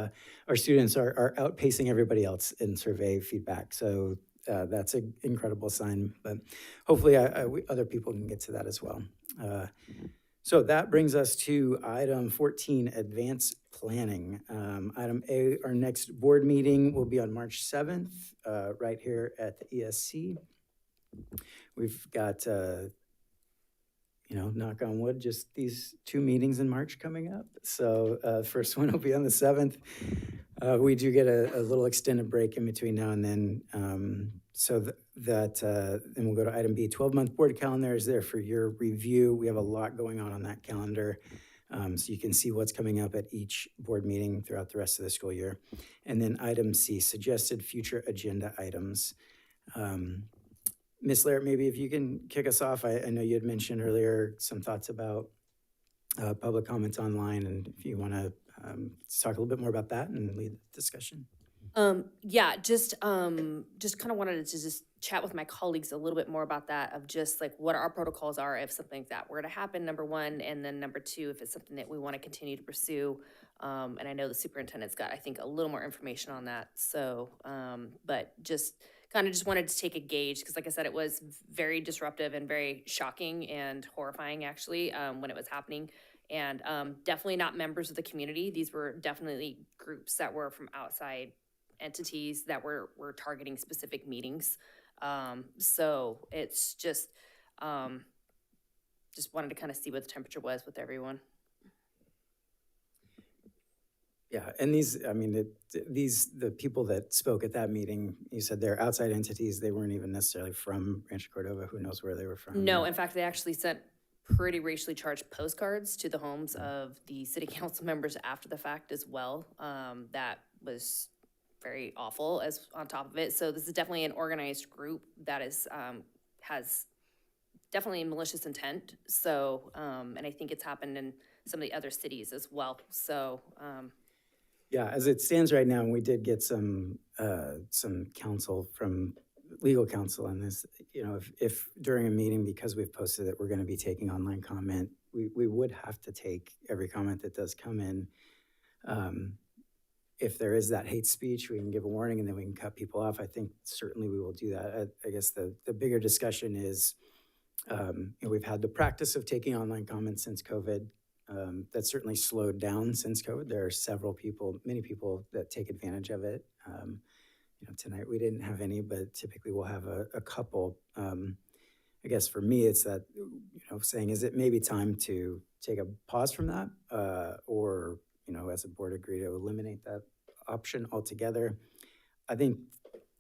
[SPEAKER 7] Our students are outpacing everybody else in survey feedback. So that's an incredible sign, but hopefully other people can get to that as well. So that brings us to item 14, advanced planning. Item A, our next board meeting will be on March 7th, right here at the ESC. We've got, knock on wood, just these 2 meetings in March coming up. So first one will be on the 7th. We do get a little extended break in between now and then. Then we'll go to item B, 12-month board calendar is there for your review. We have a lot going on that calendar. So you can see what's coming up at each board meeting throughout the rest of the school year. And then item C, suggested future agenda items. Ms. Laird, maybe if you can kick us off. I know you had mentioned earlier some thoughts about public comments online, and if you want to talk a little bit more about that and lead the discussion.
[SPEAKER 19] Just kind of wanted to just chat with my colleagues a little bit more about that, of just like what our protocols are if something like that were to happen, number one, and then number two, if it's something that we want to continue to pursue. And I know the superintendent's got, I think, a little more information on that. So, but just wanted to take a gauge, because like I said, it was very disruptive and very shocking and horrifying, actually, when it was happening. And definitely not members of the community. These were definitely groups that were from outside entities that were targeting specific meetings. So it's just wanted to kind of see what the temperature was with everyone.
[SPEAKER 7] Yeah, and the people that spoke at that meeting, you said they're outside entities. They weren't even necessarily from Rancho Cordova. Who knows where they were from?
[SPEAKER 19] No, in fact, they actually sent pretty racially charged postcards to the homes of the city council members after the fact as well. That was very awful as on top of it. So this is definitely an organized group that is has definitely malicious intent. So and I think it's happened in some of the other cities as well. So
[SPEAKER 7] yeah, as it stands right now, and we did get some counsel from legal counsel on this. If during a meeting, because we've posted that we're going to be taking online comment, we would have to take every comment that does come in. If there is that hate speech, we can give a warning and then we can cut people off. I think certainly we will do that. I guess the bigger discussion is, we've had the practice of taking online comments since COVID. That's certainly slowed down since COVID. There are many people that take advantage of it. Tonight we didn't have any, but typically we'll have a couple. I guess for me, it's that, saying, is it maybe time to take a pause from that? Or, as a board, agree to eliminate that option altogether? I think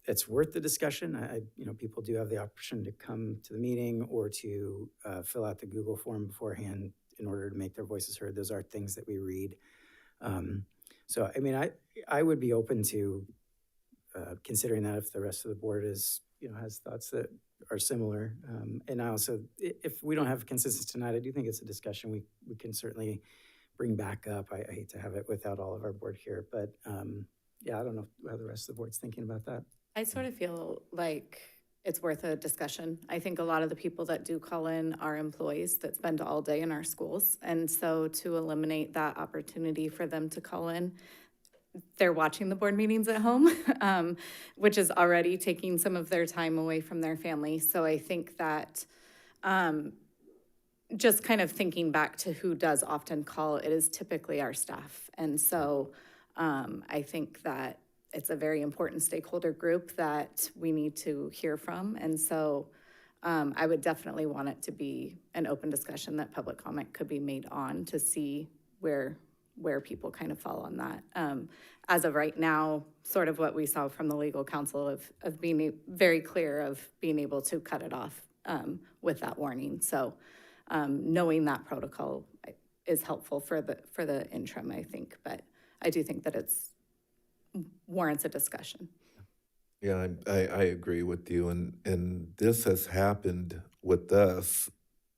[SPEAKER 7] it's worth the discussion. People do have the option to come to the meeting or to fill out the Google form beforehand in order to make their voices heard. Those are things that we read. So, I would be open to considering that if the rest of the board has thoughts that are similar. And I also, if we don't have consensus tonight, I do think it's a discussion we can certainly bring back up. I hate to have it without all of our board here, but I don't know how the rest of the board's thinking about that.
[SPEAKER 6] I sort of feel like it's worth a discussion. I think a lot of the people that do call in are employees that spend all day in our schools. And so to eliminate that opportunity for them to call in, they're watching the board meetings at home, which is already taking some of their time away from their family. So I think that just kind of thinking back to who does often call, it is typically our staff. And so I think that it's a very important stakeholder group that we need to hear from. And so I would definitely want it to be an open discussion that public comment could be made on to see where people kind of fall on that. As of right now, sort of what we saw from the legal counsel of being very clear of being able to cut it off with that warning. So knowing that protocol is helpful for the interim, I think, but I do think that it's warrants a discussion.
[SPEAKER 3] Yeah, I agree with you, and this has happened with us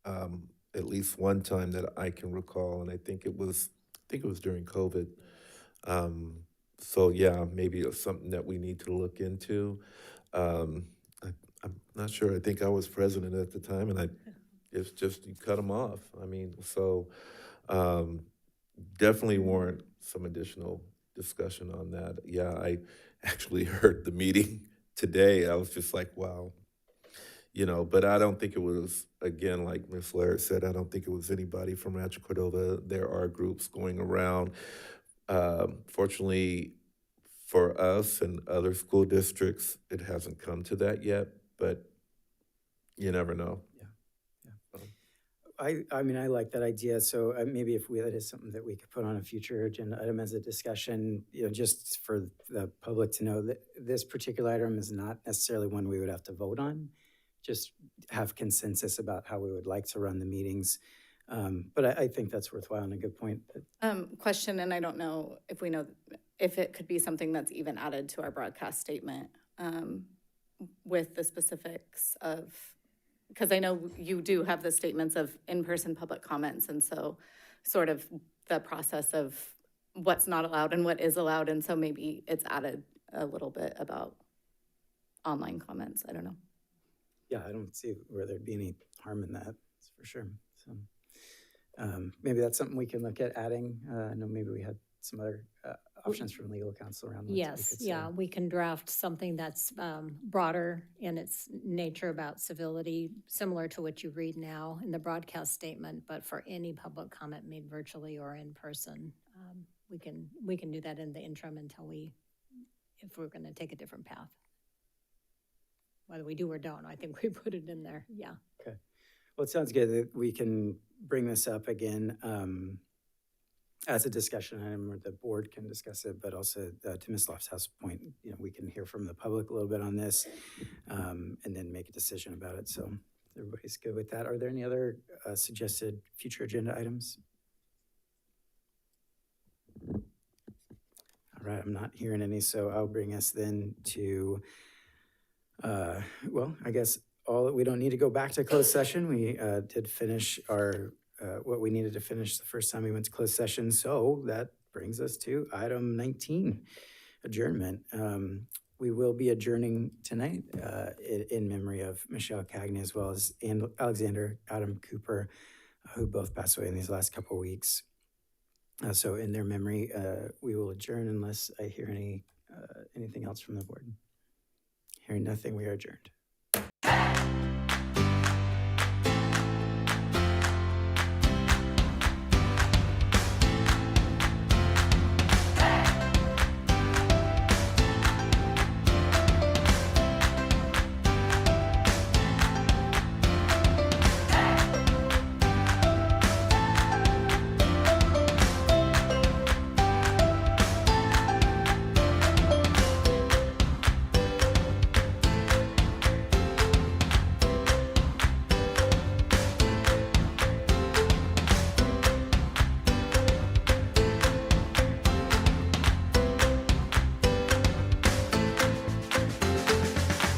[SPEAKER 3] at least one time that I can recall, and I think it was during COVID. So yeah, maybe it's something that we need to look into. I'm not sure. I think I was president at the time, and it's just you cut them off. I mean, so definitely warrant some additional discussion on that. Yeah, I actually heard the meeting today. I was just like, wow, but I don't think it was, again, like Ms. Laird said, I don't think it was anybody from Rancho Cordova. There are groups going around. Fortunately for us and other school districts, it hasn't come to that yet, but you never know.
[SPEAKER 7] I mean, I like that idea. So maybe if that is something that we could put on a future agenda item as a discussion, just for the public to know that this particular item is not necessarily one we would have to vote on. Just have consensus about how we would like to run the meetings. But I think that's worthwhile and a good point.
[SPEAKER 6] Question, and I don't know if we know if it could be something that's even added to our broadcast statement with the specifics of, because I know you do have the statements of in-person public comments, and so sort of the process of what's not allowed and what is allowed, and so maybe it's added a little bit about online comments. I don't know.
[SPEAKER 7] Yeah, I don't see where there'd be any harm in that, that's for sure. So maybe that's something we can look at adding. I know maybe we had some other options from legal counsel around that.
[SPEAKER 17] Yes, yeah, we can draft something that's broader in its nature about civility, similar to what you read now in the broadcast statement, but for any public comment made virtually or in person, we can do that in the interim until if we're going to take a different path. Whether we do or don't, I think we put it in there, yeah.
[SPEAKER 7] Okay, well, it sounds good that we can bring this up again as a discussion item where the board can discuss it, but also to Ms. Loftus' point, we can hear from the public a little bit on this and then make a decision about it. So everybody's good with that. Are there any other suggested future agenda items? All right, I'm not hearing any, so I'll bring us then to, well, I guess we don't need to go back to closed session. We did finish our what we needed to finish the first time we went to closed session. So that brings us to item 19, adjournment. We will be adjourning tonight in memory of Michelle Cagney as well as Alexander Adam Cooper, who both passed away in these last couple of weeks. So in their memory, we will adjourn unless I hear anything else from the board. Hearing nothing, we are adjourned.